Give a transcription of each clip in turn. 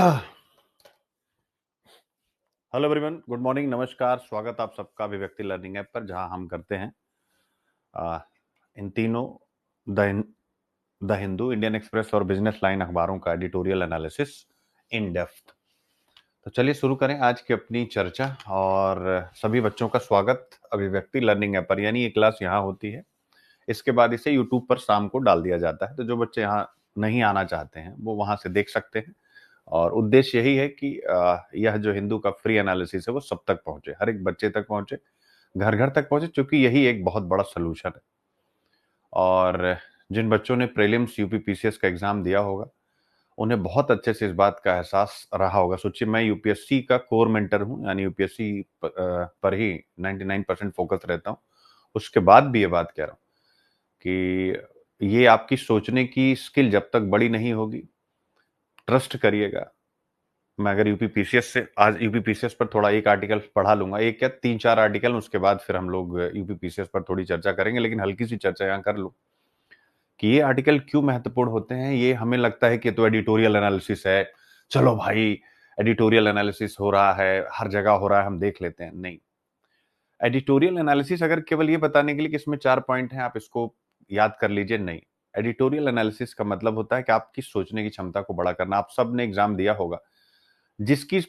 Hello everyone, good morning, नमस्कार। स्वागत आप सबका अभिव्यक्ति लर्निंग ऐप पर, जहां हम करते हैं आ, इन तीनों the the Hindu, Indian express और बिजनेस लाइन अखबारों का एडिटोरियल एनालिसिस इन डेप्थ। तो चलिए शुरू करें आज की अपनी चर्चा। और सभी बच्चों का स्वागत अभिव्यक्ति लर्निंग ऐप पर। यानी ये क्लास यहाँ होती है, इसके बाद इसे यूट्यूब पर शाम को डाल दिया जाता है। तो जो बच्चे यहाँ नहीं आना चाहते हैं वो वहां से देख सकते हैं। और उद्देश्य यही है कि यह जो हिंदू का फ्री एनालिसिस है वो सब तक पहुंचे, हर एक बच्चे तक पहुंचे, घर घर तक पहुंचे, क्योंकि यही एक बहुत बड़ा सोल्यूशन है। और जिन बच्चों ने प्रीलिम्स यूपी पीसीएस का एग्जाम दिया होगा उन्हें बहुत अच्छे से इस बात का एहसास रहा होगा। सोचिए, मैं यूपीएससी का कोर मेंटर हूं, यानी यूपीएससी पर ही 99% फोकस रहता हूं। उसके बाद भी ये बात कह रहा हूं कि ये आपकी सोचने की स्किल जब तक बड़ी नहीं होगी, ट्रस्ट करिएगा। मैं अगर यूपी पीसीएस से आज यूपी पीसीएस पर थोड़ा एक आर्टिकल पढ़ा लूंगा, एक क्या 3-4 आर्टिकल, उसके बाद फिर हम लोग यूपी पीसीएस पर थोड़ी चर्चा करेंगे। लेकिन हल्की सी चर्चा यहाँ कर लूं कि ये आर्टिकल क्यों महत्वपूर्ण होते हैं। ये हमें लगता है कि तो एडिटोरियल एनालिसिस है, चलो भाई एडिटोरियल एनालिसिस हो रहा है, हर जगह हो रहा है, हम देख लेते हैं। नहीं, एडिटोरियल एनालिसिस अगर केवल ये बताने के लिए कि इसमें 4 पॉइंट हैं, आप इसको याद कर लीजिए, नहीं। एडिटोरियल एनालिसिस का मतलब होता है कि आपकी सोचने की क्षमता को बड़ा करना। आप सब ने एग्जाम दिया होगा, जिसकी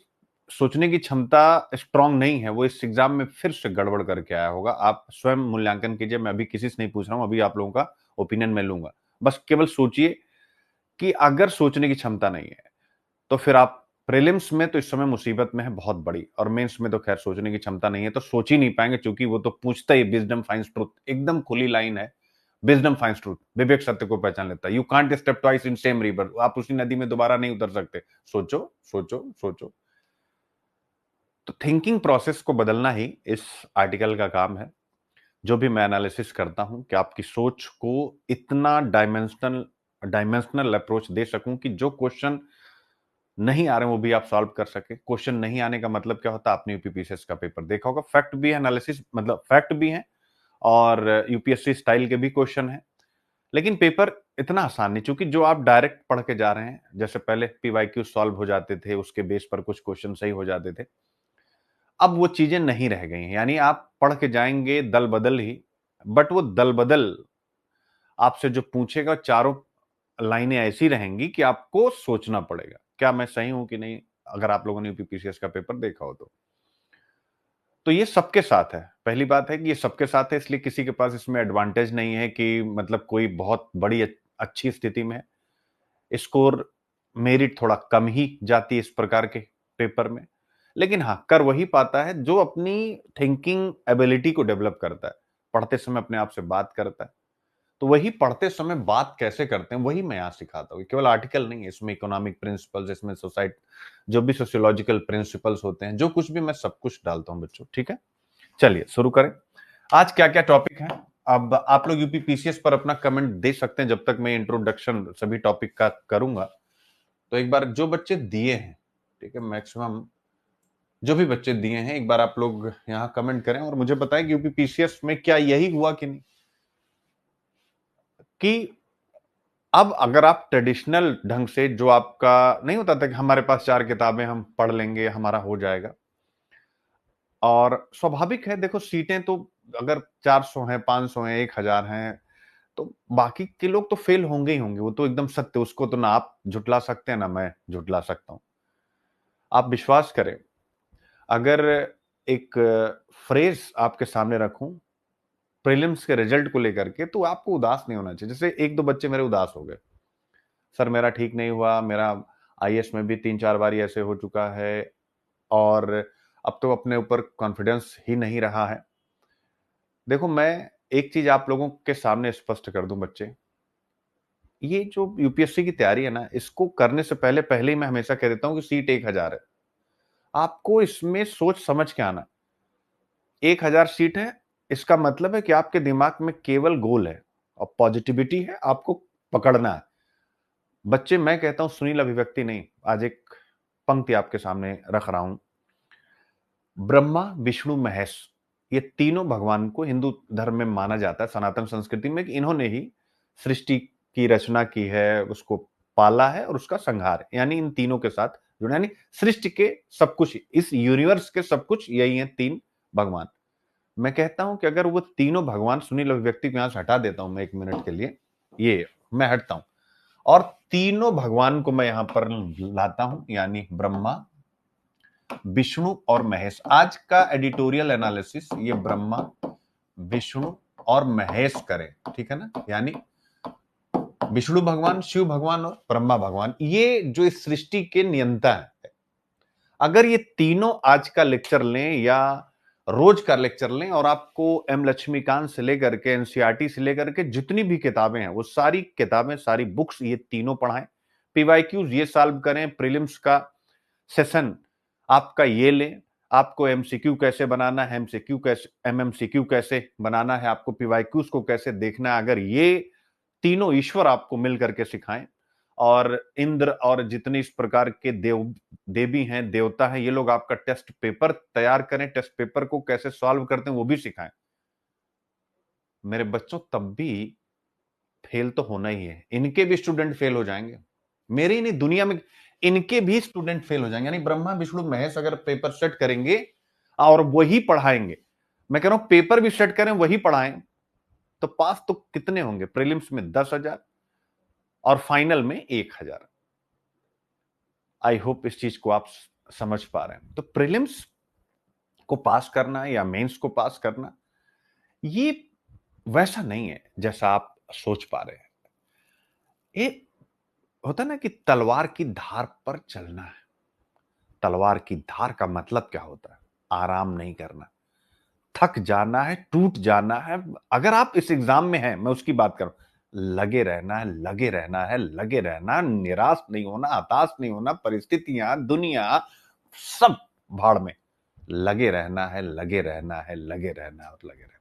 सोचने की क्षमता स्ट्रांग नहीं है वो इस एग्जाम में फिर से गड़बड़ करके आया होगा। आप स्वयं मूल्यांकन कीजिए, मैं अभी किसी से नहीं पूछ रहा हूं, अभी आप लोगों का ओपिनियन मैं लूंगा। बस केवल सोचिए कि अगर सोचने की क्षमता नहीं है तो फिर आप प्रीलिम्स में तो इस समय मुसीबत में है बहुत बड़ी, और मेंस में तो खैर सोचने की क्षमता नहीं है तो सोच ही नहीं पाएंगे, क्योंकि वो तो पूछता ही विजडम फाइंड्स ट्रूथ, एकदम खुली लाइन है। विजडम फाइंड्स ट्रूथ, विवेक सत्य को पहचान लेता है। You can't step twice in same river, आप उसी नदी में दोबारा नहीं उतर सकते। सोचो सोचो सोचो। तो थिंकिंग प्रोसेस को बदलना ही इस आर्टिकल का काम है। जो भी मैं एनालिसिस करता हूं कि आपकी सोच को इतना डायमेंशनल डायमेंशनल अप्रोच दे सकूं कि जो क्वेश्चन नहीं आ रहे वो भी आप सॉल्व कर सके। क्वेश्चन नहीं आने का मतलब क्या होता है, आपने यूपीपीसीएस का पेपर देखा होगा। फैक्ट भी है, एनालिसिस मतलब फैक्ट भी है, और यूपीएससी स्टाइल के भी क्वेश्चन है। लेकिन पेपर इतना आसान नहीं, क्योंकि जो आप डायरेक्ट पढ़ के जा रहे हैं, जैसे पहले पीवाईक्यू सॉल्व हो जाते थे, उसके बेस पर कुछ क्वेश्चन सही हो जाते थे, अब वो चीजें नहीं रह गई हैं। यानी आप पढ़ के जाएंगे दल बदल ही, बट वो दल बदल आपसे जो पूछेगा, चारों लाइनें ऐसी रहेंगी कि आपको सोचना पड़ेगा क्या मैं सही हूं कि नहीं, अगर आप लोगों ने यूपीपीसीएस का पेपर देखा हो तो ये सबके साथ है। पहली बात है कि ये सबके साथ है, इसलिए किसी के पास इसमें एडवांटेज नहीं है कि मतलब कोई बहुत बड़ी अच्छी स्थिति में है। स्कोर मेरिट थोड़ा कम ही जाती है इस प्रकार के पेपर में। लेकिन हाँ, कर वही पाता है जो अपनी थिंकिंग एबिलिटी को डेवलप करता है, पढ़ते समय अपने आप से बात करता है। तो वही पढ़ते समय बात कैसे करते हैं वही मैं यहाँ सिखाता हूँ। केवल आर्टिकल नहीं है, इसमें इकोनॉमिक प्रिंसिपल्स, इसमें सोसाइटी जो भी सोशियोलॉजिकल प्रिंसिपल्स होते हैं, जो कुछ भी, मैं सब कुछ डालता हूँ बच्चों। ठीक है, चलिए शुरू करें। आज क्या क्या टॉपिक है, अब आप लोग यूपी पीसीएस पर अपना कमेंट दे सकते हैं जब तक मैं इंट्रोडक्शन सभी टॉपिक का करूंगा। तो एक बार जो बच्चे दिए हैं, ठीक है, मैक्सिमम जो भी बच्चे दिए हैं, एक बार आप लोग यहाँ कमेंट करें और मुझे बताएं कि यूपी पीसीएस में क्या यही हुआ कि नहीं, कि अब अगर आप ट्रेडिशनल ढंग से, जो आपका नहीं होता था कि हमारे पास 4 किताबें हम पढ़ लेंगे हमारा हो जाएगा, और स्वाभाविक है, देखो सीटें तो अगर 400 हैं, 500 हैं, 1000 हैं, तो बाकी के लोग तो फेल होंगे ही होंगे। वो तो एकदम सत्य, उसको तो ना आप झुटला सकते हैं ना मैं झुटला सकता हूं। आप विश्वास करें, अगर एक फ्रेज आपके सामने रखूं प्रीलिम्स के रिजल्ट को लेकर के, तो आपको उदास नहीं होना चाहिए। जैसे एक दो बच्चे मेरे उदास हो गए, सर मेरा ठीक नहीं हुआ, मेरा आईएएस में भी 3-4 बार ऐसे हो चुका है, और अब तो अपने ऊपर कॉन्फिडेंस ही नहीं रहा है। देखो, मैं एक चीज आप लोगों के सामने स्पष्ट कर दूं बच्चे, ये जो यूपीएससी की तैयारी है ना, इसको करने से पहले पहले ही मैं हमेशा कह देता हूं कि सीट 1000 है। आपको इसमें सोच समझ के आना। 1000 सीट है, इसका मतलब है कि आपके दिमाग में केवल गोल है और पॉजिटिविटी है, आपको पकड़ना है। बच्चे, मैं कहता हूं सुनील अभिव्यक्ति नहीं, आज एक पंक्ति आपके सामने रख रहा हूं। ब्रह्मा विष्णु महेश, ये तीनों भगवान को हिंदू धर्म में माना जाता है, सनातन संस्कृति में, कि इन्होंने ही सृष्टि की रचना की है, उसको पाला है और उसका संहार, यानी इन तीनों के साथ जुड़े, यानी सृष्टि के सब कुछ, इस यूनिवर्स के सब कुछ यही है, तीन भगवान। मैं कहता हूं कि अगर वो तीनों भगवान, सुनील अभिव्यक्ति को यहां से हटा देता हूं मैं 1 मिनट के लिए, ये मैं हटता हूं और तीनों भगवान को मैं यहां पर लाता हूं, यानी ब्रह्मा, विष्णु और महेश। आज का एडिटोरियल एनालिसिस ये ब्रह्मा, विष्णु और महेश करें, ठीक है ना, यानी विष्णु भगवान, शिव भगवान और ब्रह्मा भगवान, ये जो इस सृष्टि के नियंता है। अगर ये तीनों आज का लेक्चर लें या रोज का लेक्चर लें और आपको एम लक्ष्मीकांत से लेकर के एनसीईआरटी से लेकर के जितनी भी किताबें हैं वो सारी किताबें, सारी बुक्स ये तीनों पढ़ाएं, पीवाईक्यूज ये सॉल्व करें, प्रीलिम्स का सेशन आपका ये लें, आपको एमसीक्यू कैसे बनाना है, एमसीक्यू कैसे, एमएमसीक्यू कैसे बनाना है, आपको पीवाईक्यूज को कैसे देखना है, अगर ये तीनों ईश्वर आपको मिल करके सिखाएं, और इंद्र और जितने इस प्रकार के देवी हैं, देवता हैं, ये लोग आपका टेस्ट पेपर तैयार करें, टेस्ट पेपर को कैसे सॉल्व करते हैं वो भी सिखाएं, मेरे बच्चों तब भी फेल तो होना ही है। इनके भी स्टूडेंट फेल हो जाएंगे, मेरे ही नहीं, दुनिया में इनके भी स्टूडेंट फेल हो जाएंगे। यानी ब्रह्मा विष्णु महेश अगर पेपर सेट करेंगे और वही पढ़ाएंगे, मैं कह रहा हूं पेपर भी सेट करें वही पढ़ाएं, तो पास तो कितने होंगे, प्रीलिम्स में 10,000 और फाइनल में 1,000। आई होप इस चीज को आप समझ पा रहे हैं। तो प्रीलिम्स को पास करना या मेंस को पास करना ये वैसा नहीं है जैसा आप सोच पा रहे हैं। ये होता ना कि तलवार की धार पर चलना है। तलवार की धार का मतलब क्या होता है? आराम नहीं करना, थक जाना है, टूट जाना है। अगर आप इस एग्जाम में हैं, मैं उसकी बात कर रहा हूं, लगे रहना है, लगे रहना है, लगे रहना, निराश नहीं होना, हताश नहीं होना, परिस्थितियां, दुनिया सब भाड़ में, लगे रहना है, लगे रहना है, लगे रहना है और लगे रहना,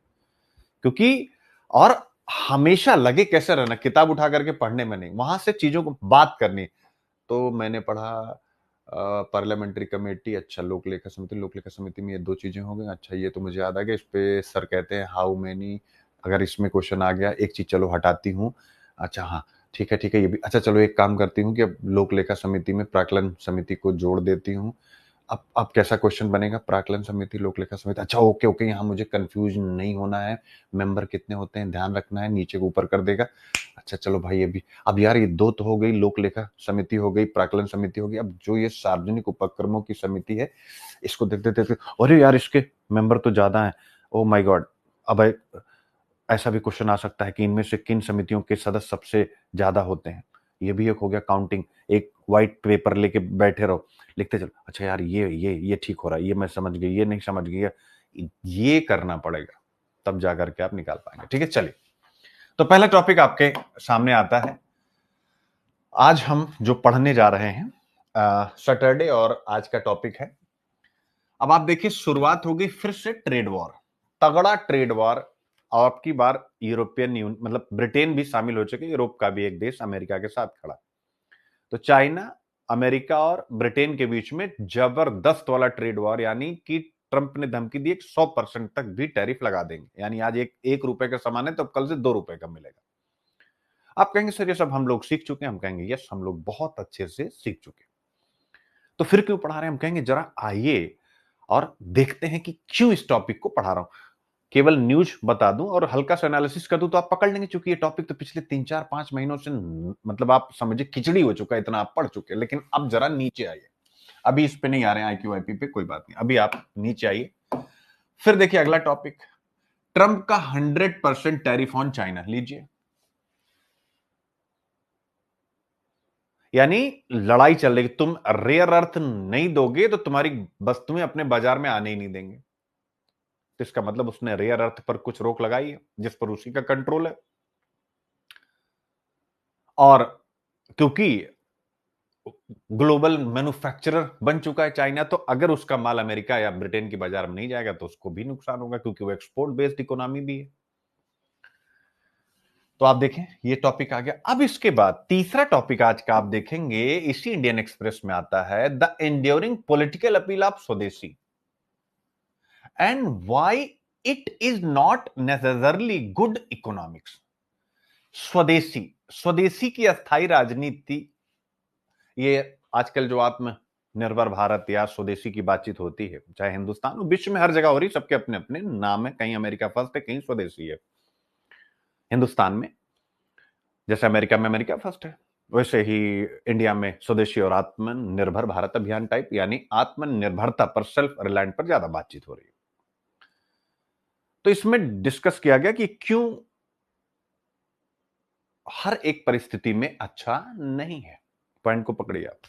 क्योंकि और हमेशा लगे कैसे रहना, किताब उठा करके पढ़ने में नहीं, वहां से चीजों को बात करनी। तो मैंने पढ़ा पार्लियामेंट्री कमेटी, अच्छा लोक लेखा समिति, लोक लेखा समिति में ये दो चीजें हो गई, अच्छा ये तो मुझे याद आ गया, इस पे सर कहते हैं हाउ मेनी, अगर इसमें क्वेश्चन आ गया, एक चीज चलो हटाती हूँ, अच्छा हाँ ठीक है ठीक है ये भी, अच्छा चलो एक काम करती हूँ कि अब लोक लेखा समिति में प्राक्कलन समिति को जोड़ देती हूँ। अब कैसा क्वेश्चन बनेगा, प्राक्कलन समिति, लोक लेखा समिति, अच्छा ओके ओके, यहाँ मुझे कंफ्यूज नहीं होना है, मेंबर कितने होते हैं ध्यान रखना है, नीचे को ऊपर कर देगा, अच्छा चलो भाई ये भी, अब यार ये दो तो हो गई, लोक लेखा समिति हो गई, प्राक्कलन समिति हो गई, अब जो ये सार्वजनिक उपक्रमों की समिति है इसको देखते देखते, अरे यार इसके मेंबर तो ज्यादा है, ओ माय गॉड। अब ऐसा भी क्वेश्चन आ सकता है कि इनमें से किन समितियों के सदस्य सबसे ज्यादा होते हैं, ये भी एक हो गया काउंटिंग। एक व्हाइट पेपर लेके बैठे रहो, लिखते चलो, अच्छा यार ये ठीक हो रहा है, ये मैं समझ गई, ये नहीं समझ गई, ये करना पड़ेगा, तब जाकर के आप निकाल पाएंगे। ठीक है, चलिए, तो पहला टॉपिक आपके सामने आता है। आज हम जो पढ़ने जा रहे हैं सैटरडे, और आज का टॉपिक है, अब आप देखिए शुरुआत हो गई फिर से ट्रेड वॉर, तगड़ा ट्रेड वॉर। और आपकी बार यूरोपियन यूनियन, मतलब ब्रिटेन भी शामिल हो चुके, यूरोप का भी एक देश अमेरिका के साथ खड़ा। तो चाइना, अमेरिका और ब्रिटेन के बीच में जबरदस्त वाला ट्रेड वॉर, यानी कि ट्रंप ने धमकी दी 100% तक भी टैरिफ लगा देंगे, यानी आज एक रुपए का सामान है तो कल से 2 रुपए का मिलेगा। आप कहेंगे सर ये सब हम लोग सीख चुके हैं, हम कहेंगे यस हम लोग बहुत अच्छे से सीख चुके हैं। तो फिर क्यों पढ़ा रहे हैं? हम कहेंगे जरा आइए और देखते हैं कि क्यों इस टॉपिक को पढ़ा रहा हूं। केवल न्यूज बता दूं और हल्का सा एनालिसिस कर दूं तो आप पकड़ लेंगे, क्योंकि ये टॉपिक तो पिछले 3 4 5 महीनों से मतलब आप समझिए खिचड़ी हो चुका है, इतना आप पढ़ चुके हैं। लेकिन अब जरा नीचे आइए, अभी इस पे नहीं आ रहे हैं आईक्यू आईपी पे, कोई बात नहीं, अभी आप नीचे आइए। फिर देखिए अगला टॉपिक, ट्रंप का 100% टैरिफ ऑन चाइना। लीजिए, यानी लड़ाई चल रही, तुम रेयर अर्थ नहीं दोगे तो तुम्हारी वस्तुएं अपने बाजार में आने ही नहीं देंगे। तो इसका मतलब उसने रेयर अर्थ पर कुछ रोक लगाई है जिस पर उसी का कंट्रोल है। और क्योंकि ग्लोबल मैन्युफैक्चरर बन चुका है चाइना, तो अगर उसका माल अमेरिका या ब्रिटेन की बाजार में नहीं जाएगा तो उसको भी नुकसान होगा, क्योंकि वो एक्सपोर्ट बेस्ड इकोनॉमी भी है। तो आप देखें ये टॉपिक आ गया। अब इसके बाद तीसरा टॉपिक आज का आप देखेंगे, इसी इंडियन एक्सप्रेस में आता है, the enduring political appeal of Swadeshi and why it is not necessarily good economics. Swadeshi, Swadeshi की अस्थायी राजनीति, ये आजकल जो आत्म निर्भर भारत या स्वदेशी की बातचीत होती है, चाहे हिंदुस्तान विश्व में हर जगह हो रही, सबके अपने अपने नाम है, कहीं अमेरिका फर्स्ट है, कहीं स्वदेशी है। हिंदुस्तान में जैसे अमेरिका में अमेरिका फर्स्ट है, वैसे ही इंडिया में स्वदेशी और आत्मनिर्भर भारत अभियान टाइप, यानी आत्मनिर्भरता पर, सेल्फ रिलायंट पर ज्यादा बातचीत हो रही है। तो इसमें डिस्कस किया गया कि क्यों हर एक परिस्थिति में अच्छा नहीं है। पॉइंट को पकड़िए आप,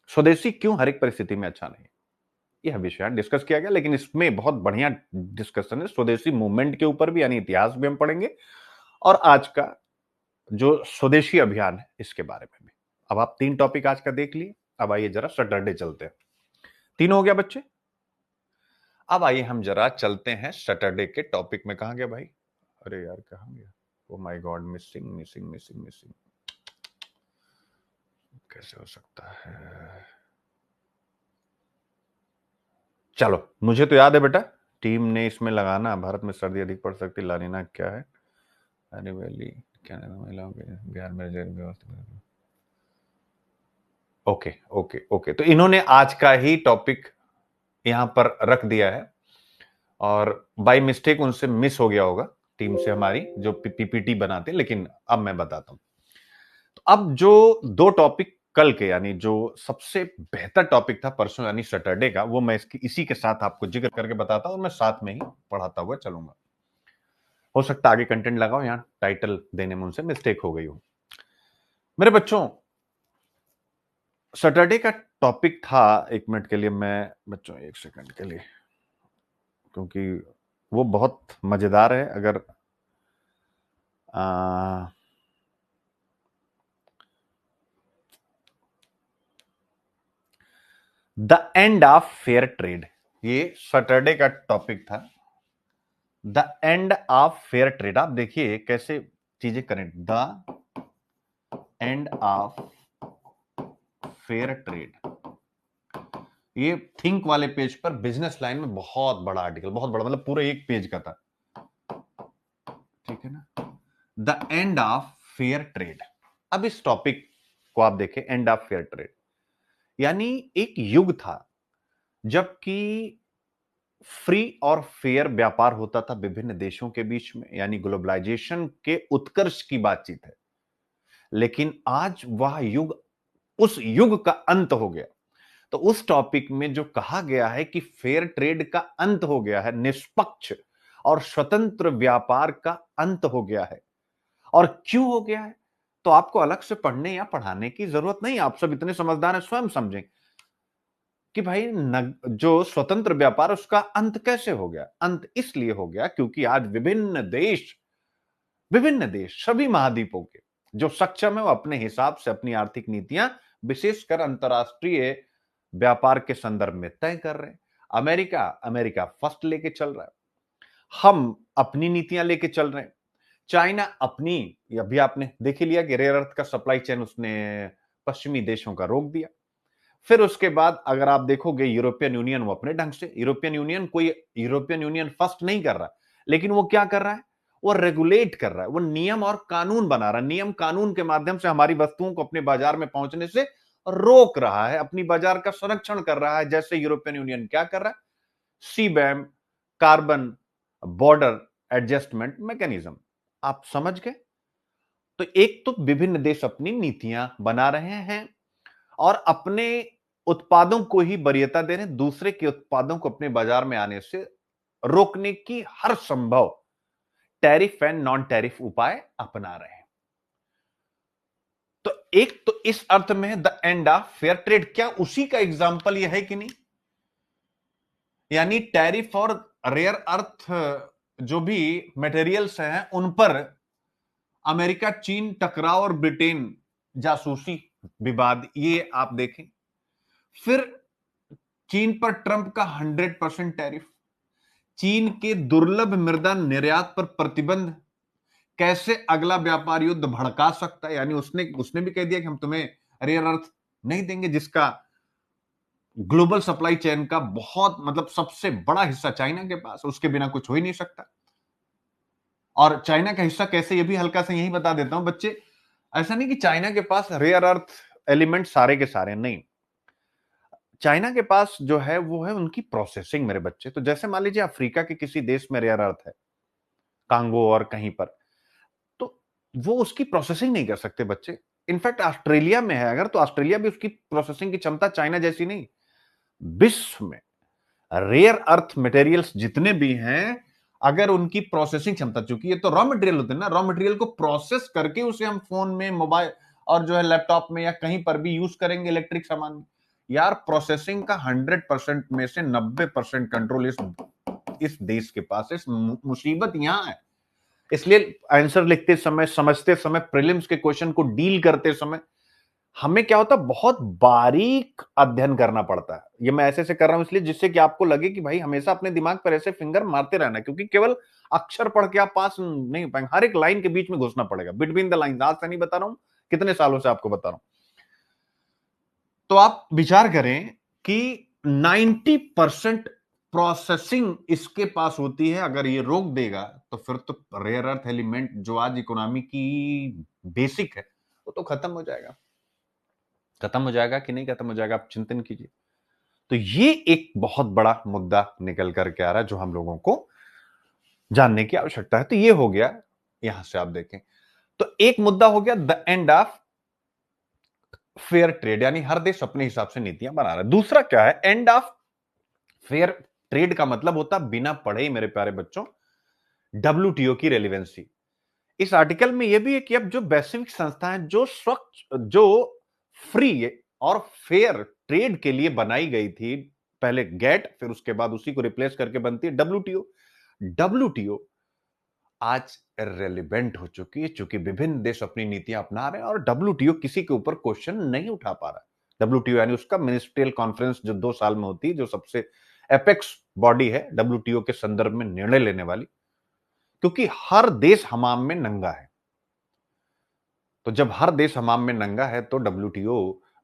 स्वदेशी क्यों हर एक परिस्थिति में अच्छा नहीं है, यह विषय डिस्कस किया गया। लेकिन इसमें बहुत बढ़िया डिस्कशन है स्वदेशी मूवमेंट के ऊपर भी, यानी इतिहास भी हम पढ़ेंगे, और आज का जो स्वदेशी अभियान है इसके बारे में भी। अब आप 3 टॉपिक आज का देख लिए, अब आइए जरा सैटरडे चलते हैं। 3 हो गया बच्चे। अब आइए हम जरा चलते हैं सैटरडे के टॉपिक में। कहां गया भाई? अरे यार कहां गया? Oh my God, missing missing missing missing, कैसे हो सकता है? चलो, मुझे तो याद है बेटा, टीम ने इसमें लगाना, भारत में सर्दी अधिक पड़ सकती, लानीना क्या है, हरी वैली कनाडा महिलाओं के बिहार में व्यवस्था। ओके ओके ओके, तो इन्होंने आज का ही टॉपिक यहां पर रख दिया है, और बाय मिस्टेक उनसे मिस हो गया होगा, टीम से हमारी जो पीपीटी बनाते, लेकिन अब मैं बताता हूं। तो अब जो 2 टॉपिक कल के, यानी जो सबसे बेहतर टॉपिक था परसों यानी सैटरडे का, वो मैं इसी के साथ आपको जिक्र करके बताता हूं, और मैं साथ में ही पढ़ाता हुआ चलूंगा। हो सकता आगे कंटेंट लगाओ, यहां टाइटल देने में उनसे मिस्टेक हो गई हो। मेरे बच्चों, सैटरडे का टॉपिक था, 1 मिनट के लिए मैं बच्चों, 1 सेकंड के लिए, क्योंकि वो बहुत मजेदार है। अगर the end of fair trade, ये सैटरडे का टॉपिक था। The end of fair trade, आप देखिए कैसे चीजें करें। The end of fair trade, ये थिंक वाले पेज पर बिजनेस लाइन में बहुत बड़ा आर्टिकल, बहुत बड़ा, मतलब पूरे 1 पेज का था, ठीक है ना। The end of fair trade. अब इस टॉपिक को आप देखें, एंड ऑफ फेयर ट्रेड, यानी एक युग था जबकि फ्री और फेयर व्यापार होता था विभिन्न देशों के बीच में, यानी ग्लोबलाइजेशन के उत्कर्ष की बातचीत है। लेकिन आज वह युग, उस युग का अंत हो गया। तो उस टॉपिक में जो कहा गया है कि फेयर ट्रेड का अंत हो गया है, निष्पक्ष और स्वतंत्र व्यापार का अंत हो गया है। और क्यों हो गया है, तो आपको अलग से पढ़ने या पढ़ाने की जरूरत नहीं, आप सब इतने समझदार हैं, स्वयं समझें कि भाई जो स्वतंत्र व्यापार, उसका अंत कैसे हो गया। अंत इसलिए हो गया क्योंकि आज विभिन्न देश सभी महाद्वीपों के जो सक्षम है, वो अपने हिसाब से अपनी आर्थिक नीतियां विशेषकर अंतरराष्ट्रीय व्यापार के संदर्भ में तय कर रहे हैं। अमेरिका अमेरिका फर्स्ट लेके चल रहा है, हम अपनी नीतियां लेके चल रहे हैं। चाइना अपनी, अभी आपने देख ही लिया कि रेयर अर्थ का सप्लाई चेन उसने पश्चिमी देशों का रोक दिया। फिर उसके बाद अगर आप देखोगे यूरोपियन यूनियन, वो अपने ढंग से, यूरोपियन यूनियन फर्स्ट नहीं कर रहा, लेकिन वो क्या कर रहा है, वो रेगुलेट कर रहा है, वो नियम और कानून बना रहा है, नियम कानून के माध्यम से हमारी वस्तुओं को अपने बाजार में पहुंचने से रोक रहा है, अपनी बाजार का संरक्षण कर रहा है। जैसे यूरोपियन यूनियन क्या कर रहा है, सीबैम, कार्बन बॉर्डर एडजस्टमेंट मैकेनिज्म, आप समझ गए। तो एक तो विभिन्न देश अपनी नीतियां बना रहे हैं और अपने उत्पादों को ही वरीयता दे रहे हैं, दूसरे के उत्पादों को अपने बाजार में आने से रोकने की हर संभव टैरिफ एंड नॉन टैरिफ उपाय अपना रहे हैं। तो एक तो इस अर्थ में है the end of fair trade. क्या उसी का एग्जाम्पल यह है कि नहीं, यानी टैरिफ और रेयर अर्थ जो भी मटेरियल्स हैं उन पर अमेरिका चीन टकराव और ब्रिटेन जासूसी विवाद, ये आप देखें। फिर चीन पर ट्रंप का 100% टैरिफ, चीन के दुर्लभ मृदा निर्यात पर प्रतिबंध, कैसे अगला व्यापार युद्ध भड़का सकता है, यानी उसने भी कह दिया कि हम तुम्हें रेयर अर्थ नहीं देंगे, जिसका ग्लोबल सप्लाई चेन का बहुत, मतलब सबसे बड़ा हिस्सा चाइना के पास, उसके बिना कुछ हो ही नहीं सकता। और चाइना का हिस्सा कैसे, ये भी हल्का सा यही बता देता हूं बच्चे। ऐसा नहीं कि चाइना के पास रेयर अर्थ एलिमेंट सारे के सारे, नहीं। चाइना के पास जो है वो है उनकी प्रोसेसिंग मेरे बच्चे। तो जैसे मान लीजिए अफ्रीका के किसी देश में रेयर अर्थ है, कांगो और कहीं पर, तो वो उसकी प्रोसेसिंग नहीं कर सकते बच्चे। इनफैक्ट ऑस्ट्रेलिया में है अगर, तो ऑस्ट्रेलिया भी उसकी प्रोसेसिंग की क्षमता चाइना जैसी नहीं। विश्व में रेयर अर्थ मटेरियल्स जितने भी हैं, अगर उनकी प्रोसेसिंग क्षमता, चूंकि ये तो रॉ मटेरियल होते हैं ना, रॉ मटेरियल को प्रोसेस करके उसे हम फोन में, मोबाइल और जो है लैपटॉप में या कहीं पर भी यूज करेंगे इलेक्ट्रिक सामान में। यार प्रोसेसिंग का 100% में से 90% कंट्रोल इस देश के पास है। मुसीबत यहां है। इसलिए आंसर लिखते समय, समझते समय, प्रीलिम्स के क्वेश्चन को डील करते समय हमें क्या होता है, बहुत बारीक अध्ययन करना पड़ता है। ये मैं ऐसे से कर रहा हूं इसलिए जिससे कि आपको लगे कि भाई हमेशा अपने दिमाग पर ऐसे फिंगर मारते रहना है, क्योंकि केवल अक्षर पढ़ के आप पास नहीं हो पाएंगे। हर एक लाइन के बीच में घुसना पड़ेगा, बिटवीन द लाइन। आज से नहीं बता रहा हूं, कितने सालों से आपको बता रहा हूं। तो आप विचार करें कि 90% प्रोसेसिंग इसके पास होती है। अगर ये रोक देगा तो फिर तो रेयर अर्थ एलिमेंट जो आज इकोनॉमी की बेसिक है वो तो खत्म हो जाएगा। खत्म हो जाएगा कि नहीं खत्म हो जाएगा, आप चिंतन कीजिए। तो ये एक बहुत बड़ा मुद्दा निकल करके आ रहा है जो हम लोगों को जानने की आवश्यकता है। तो ये हो गया, यहां से आप देखें तो एक मुद्दा हो गया the end of fair trade, यानी हर देश अपने हिसाब से नीतियां बना रहा है। दूसरा क्या है, एंड ऑफ फेयर ट्रेड का मतलब होता बिना पढ़े ही मेरे प्यारे बच्चों डब्ल्यूटीओ की रेलिवेंसी। इस आर्टिकल में यह भी है कि अब जो वैश्विक संस्थाएं जो स्वच्छ, जो फ्री और फेयर ट्रेड के लिए बनाई गई थी, पहले गेट, फिर उसके बाद उसी को रिप्लेस करके बनती है डब्ल्यूटीओ। डब्ल्यूटीओ आज रेलिवेंट हो चुकी है, चूंकि विभिन्न देश अपनी नीतियां अपना रहे हैं और डब्ल्यूटीओ किसी के ऊपर क्वेश्चन नहीं उठा पा रहा। डब्ल्यूटीओ यानी उसका मिनिस्ट्रियल कॉन्फ्रेंस जो 2 साल में होती है, जो सबसे एपेक्स बॉडी है डब्ल्यूटीओ के संदर्भ में निर्णय लेने वाली, क्योंकि हर देश हमाम में नंगा है। तो जब हर देश हमाम में नंगा है तो डब्ल्यूटीओ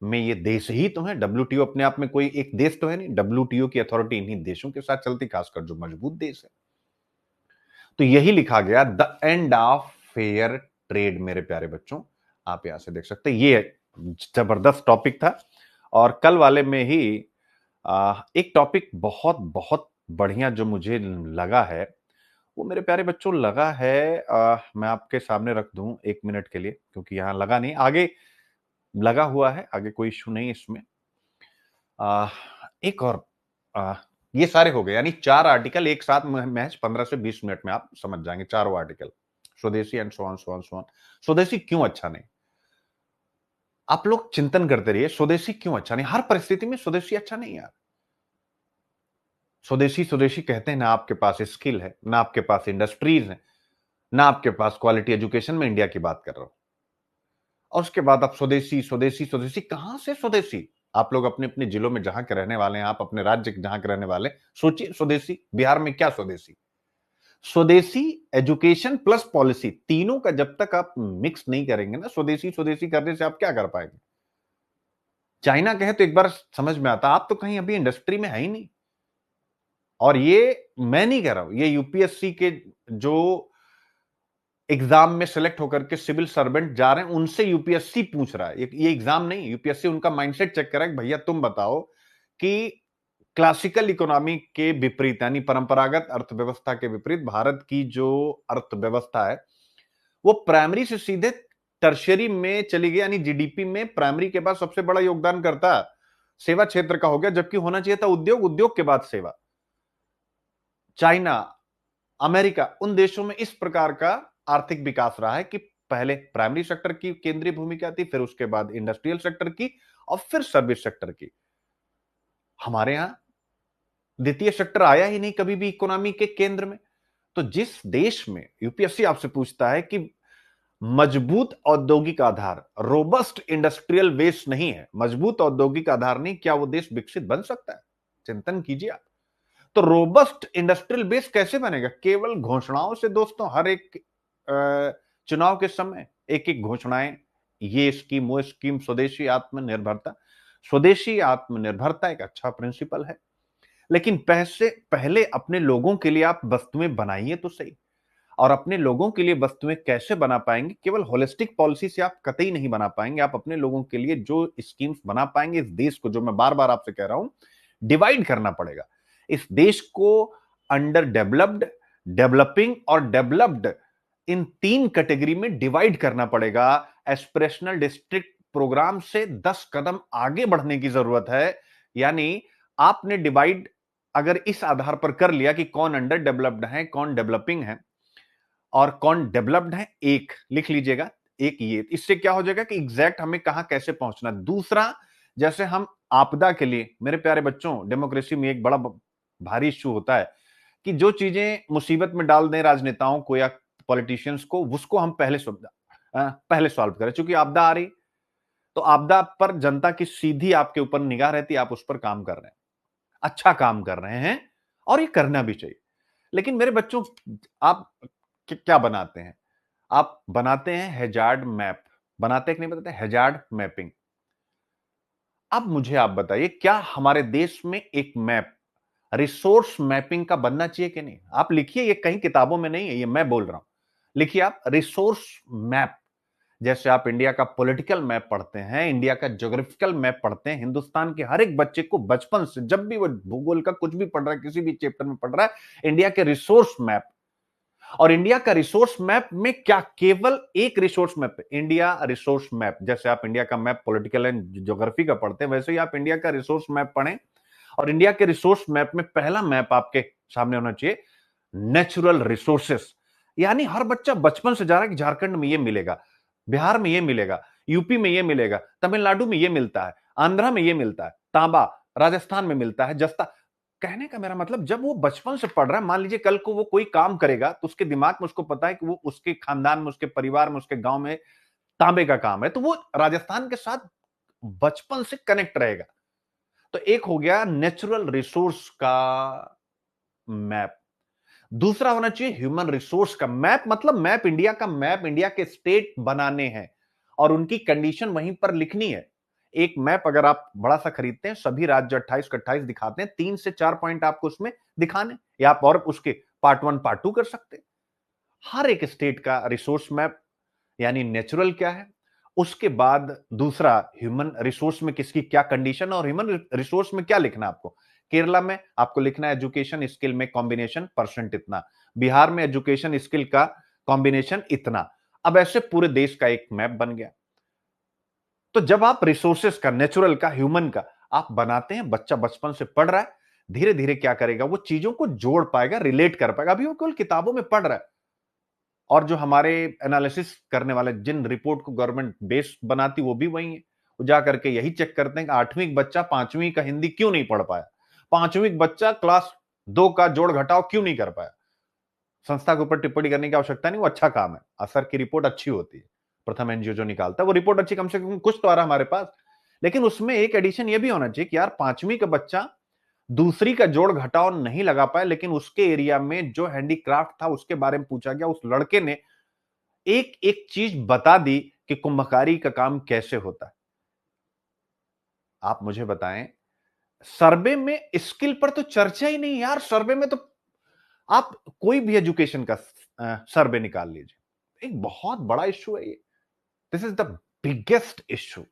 में ये देश ही तो है। डब्ल्यूटीओ अपने आप में कोई एक देश तो है नहीं, डब्ल्यूटीओ की अथॉरिटी इन्हीं देशों के साथ चलती, खासकर जो मजबूत देश है। तो यही लिखा गया the end of fair trade मेरे प्यारे बच्चों, आप यहां से देख सकते हैं। ये जबरदस्त टॉपिक था। और कल वाले में ही एक टॉपिक बहुत बहुत बढ़िया जो मुझे लगा है, वो मेरे प्यारे बच्चों लगा है, मैं आपके सामने रख दूं 1 मिनट के लिए, क्योंकि यहां लगा नहीं, आगे लगा हुआ है, आगे कोई इश्यू नहीं इसमें। आ, एक और आ, ये सारे हो गए, यानी 4 आर्टिकल एक साथ मैच 15 से 20 मिनट में आप समझ जाएंगे, चारों आर्टिकल। स्वदेशी and so on so on so on. स्वदेशी क्यों अच्छा नहीं, आप लोग चिंतन करते रहिए, स्वदेशी क्यों अच्छा नहीं। हर परिस्थिति में स्वदेशी अच्छा नहीं यार। स्वदेशी स्वदेशी कहते हैं ना, आपके पास स्किल है ना, आपके पास इंडस्ट्रीज है ना, आपके पास क्वालिटी एजुकेशन में इंडिया की बात कर रहा हूं। और उसके बाद आप स्वदेशी स्वदेशी स्वदेशी, कहां से स्वदेशी। आप लोग अपने अपने जिलों में जहां के रहने वाले हैं, आप अपने राज्य के जहां के रहने वाले, सोचिए स्वदेशी। बिहार में क्या स्वदेशी। स्वदेशी एजुकेशन प्लस पॉलिसी, तीनों का जब तक आप मिक्स नहीं करेंगे ना, स्वदेशी स्वदेशी करने से आप क्या कर पाएंगे। चाइना कहे तो एक बार समझ में आता, आप तो कहीं अभी इंडस्ट्री में है ही नहीं। और ये मैं नहीं कह रहा हूं, ये यूपीएससी के जो एग्जाम में सेलेक्ट होकर के सिविल सर्वेंट जा रहे हैं, उनसे यूपीएससी पूछ रहा है। ये एग्जाम नहीं, यूपीएससी उनका माइंडसेट चेक कर रहा है कि भैया तुम बताओ कि क्लासिकल इकोनॉमी के विपरीत, यानी परंपरागत अर्थव्यवस्था के विपरीत भारत की जो अर्थव्यवस्था है वो प्राइमरी से सीधे टर्शियरी में चली गई, यानी जीडीपी में प्राइमरी के बाद सबसे बड़ा योगदान करता सेवा क्षेत्र का हो गया, जबकि होना चाहिए था उद्योग, उद्योग के बाद सेवा। चाइना, अमेरिका, उन देशों में इस प्रकार का आर्थिक विकास रहा है कि पहले प्राइमरी सेक्टर की केंद्रीय भूमिका थी, फिर उसके बाद इंडस्ट्रियल सेक्टर की, और फिर सर्विस सेक्टर की। हमारे यहां द्वितीय सेक्टर आया ही नहीं कभी भी इकोनॉमी के केंद्र में। तो जिस देश में यूपीएससी आपसे पूछता है कि मजबूत औद्योगिक आधार, रोबस्ट इंडस्ट्रियल बेस नहीं है, मजबूत औद्योगिक आधार नहीं, क्या वो देश विकसित बन सकता है। चिंतन कीजिए आप। तो रोबस्ट इंडस्ट्रियल बेस कैसे बनेगा, केवल घोषणाओं से दोस्तों। हर एक चुनाव के समय एक एक घोषणाएं, ये स्कीम वो स्कीम, स्वदेशी आत्मनिर्भरता। स्वदेशी आत्मनिर्भरता एक अच्छा प्रिंसिपल है, लेकिन पहले अपने लोगों के लिए आप वस्तुएं बनाइए तो सही। और अपने लोगों के लिए वस्तुएं कैसे बना पाएंगे, केवल होलिस्टिक पॉलिसी से आप कतई नहीं बना पाएंगे। आप अपने लोगों के लिए जो स्कीम्स बना पाएंगे, इस देश को, जो मैं बार बार आपसे कह रहा हूं, डिवाइड करना पड़ेगा। इस देश को अंडर डेवलप्ड, डेवलपिंग और डेवलप्ड, इन 3 कैटेगरी में डिवाइड करना पड़ेगा। एस्पिरेशनल डिस्ट्रिक्ट प्रोग्राम से 10 कदम आगे बढ़ने की जरूरत है। यानी आपने डिवाइड अगर इस आधार पर कर लिया कि कौन अंडर डेवलप्ड है, कौन डेवलपिंग है और कौन डेवलप्ड है, एक लिख लीजिएगा। एक ये, इससे क्या हो जाएगा कि एग्जैक्ट हमें कहां कैसे पहुंचना। दूसरा, जैसे हम आपदा के लिए, मेरे प्यारे बच्चों, डेमोक्रेसी में एक बड़ा भारी इश्यू होता है कि जो चीजें मुसीबत में डाल दें राजनेताओं को या पॉलिटिशियंस को, उसको हम पहले सॉल्व करें। चूंकि आपदा आ रही, तो आपदा पर जनता की सीधी आपके ऊपर निगाह रहती है, आप उस पर काम कर रहे हैं, अच्छा काम कर रहे हैं, और ये करना भी चाहिए। लेकिन मेरे बच्चों, आप क्या बनाते हैं? आप बनाते हैं हैजार्ड मैप। बनाते हैं कि नहीं बताते? Hazard mapping. अब मुझे आप बताइए, क्या हमारे देश में एक मैप रिसोर्स मैपिंग का बनना चाहिए कि नहीं? आप लिखिए, ये कहीं किताबों में नहीं है, ये मैं बोल रहा हूं। लिखिए आप, रिसोर्स मैप। जैसे आप इंडिया का पॉलिटिकल मैप पढ़ते हैं, इंडिया का ज्योग्राफिकल मैप पढ़ते हैं, हिंदुस्तान के हर एक बच्चे को बचपन से, जब भी वो भूगोल का कुछ भी पढ़ रहा है, किसी भी चैप्टर में पढ़ रहा है, इंडिया के रिसोर्स मैप। और इंडिया का रिसोर्स मैप में क्या केवल एक resource map, India resource map, जैसे आप इंडिया का मैप पॉलिटिकल एंड ज्योग्राफी का पढ़ते हैं, वैसे ही आप इंडिया का रिसोर्स मैप पढ़ें। और इंडिया के रिसोर्स मैप में पहला मैप आपके सामने होना चाहिए नेचुरल रिसोर्सेस। यानी हर बच्चा बचपन से जा रहा है कि झारखंड में ये मिलेगा, बिहार में ये मिलेगा, यूपी में ये मिलेगा, तमिलनाडु में ये मिलता है, आंध्रा में ये मिलता है, तांबा राजस्थान में मिलता है, जस्ता। कहने का मेरा मतलब, जब वो बचपन से पढ़ रहा है, मान लीजिए कल को वो कोई काम करेगा तो उसके दिमाग में उसको पता है कि वो उसके खानदान में, उसके परिवार में, उसके गांव में तांबे का काम है, तो वो राजस्थान के साथ बचपन से कनेक्ट रहेगा। तो एक हो गया नेचुरल रिसोर्स का मैप। दूसरा होना चाहिए ह्यूमन रिसोर्स का मैप। मतलब मैप, इंडिया का मैप, इंडिया के स्टेट बनाने हैं और उनकी कंडीशन वहीं पर लिखनी है। एक मैप अगर आप बड़ा सा खरीदते हैं, सभी राज्य 28 के 28 दिखाते हैं, 3 से 4 पॉइंट आपको उसमें दिखाने, या आप और उसके पार्ट 1 पार्ट 2 कर सकते हैं। हर एक स्टेट का रिसोर्स मैप, यानी नेचुरल क्या है, उसके बाद दूसरा ह्यूमन रिसोर्स में किसकी क्या कंडीशन, और ह्यूमन रिसोर्स में क्या लिखना है आपको। केरला में आपको लिखना है एजुकेशन स्किल में कॉम्बिनेशन परसेंट इतना, बिहार में एजुकेशन स्किल का कॉम्बिनेशन इतना। अब ऐसे पूरे देश का एक मैप बन गया। तो जब आप रिसोर्सेस का, नेचुरल का, ह्यूमन का आप बनाते हैं, बच्चा बचपन से पढ़ रहा है, धीरे धीरे क्या करेगा, वो चीजों को जोड़ पाएगा, रिलेट कर पाएगा। अभी वो केवल किताबों में पढ़ रहा है। और जो हमारे एनालिसिस करने वाले, जिन रिपोर्ट को गवर्नमेंट बेस बनाती, वो भी वही है। वो जा करके यही चेक करते हैं कि 8वीं बच्चा 5वीं का हिंदी क्यों नहीं पढ़ पाया, 5वीं बच्चा क्लास 2 का जोड़ घटाव क्यों नहीं कर पाया। संस्था के ऊपर टिप्पणी करने की आवश्यकता नहीं, वो अच्छा काम है, असर की रिपोर्ट अच्छी होती है। प्रथम एनजीओ जो निकालता है वो रिपोर्ट अच्छी, कम से कम कुछ तो आ रहा हमारे पास। लेकिन उसमें एक एडिशन ये भी होना चाहिए कि यार 5वीं का बच्चा दूसरी का जोड़ घटाव नहीं लगा पाया, लेकिन उसके एरिया में जो हैंडीक्राफ्ट था उसके बारे में पूछा गया, उस लड़के ने एक एक चीज बता दी कि कुंभकारी का काम कैसे होता है। आप मुझे बताएं, सर्वे में स्किल पर तो चर्चा ही नहीं यार। सर्वे में तो आप कोई भी एजुकेशन का सर्वे निकाल लीजिए, एक बहुत बड़ा इश्यू है ये। This is the biggest issue.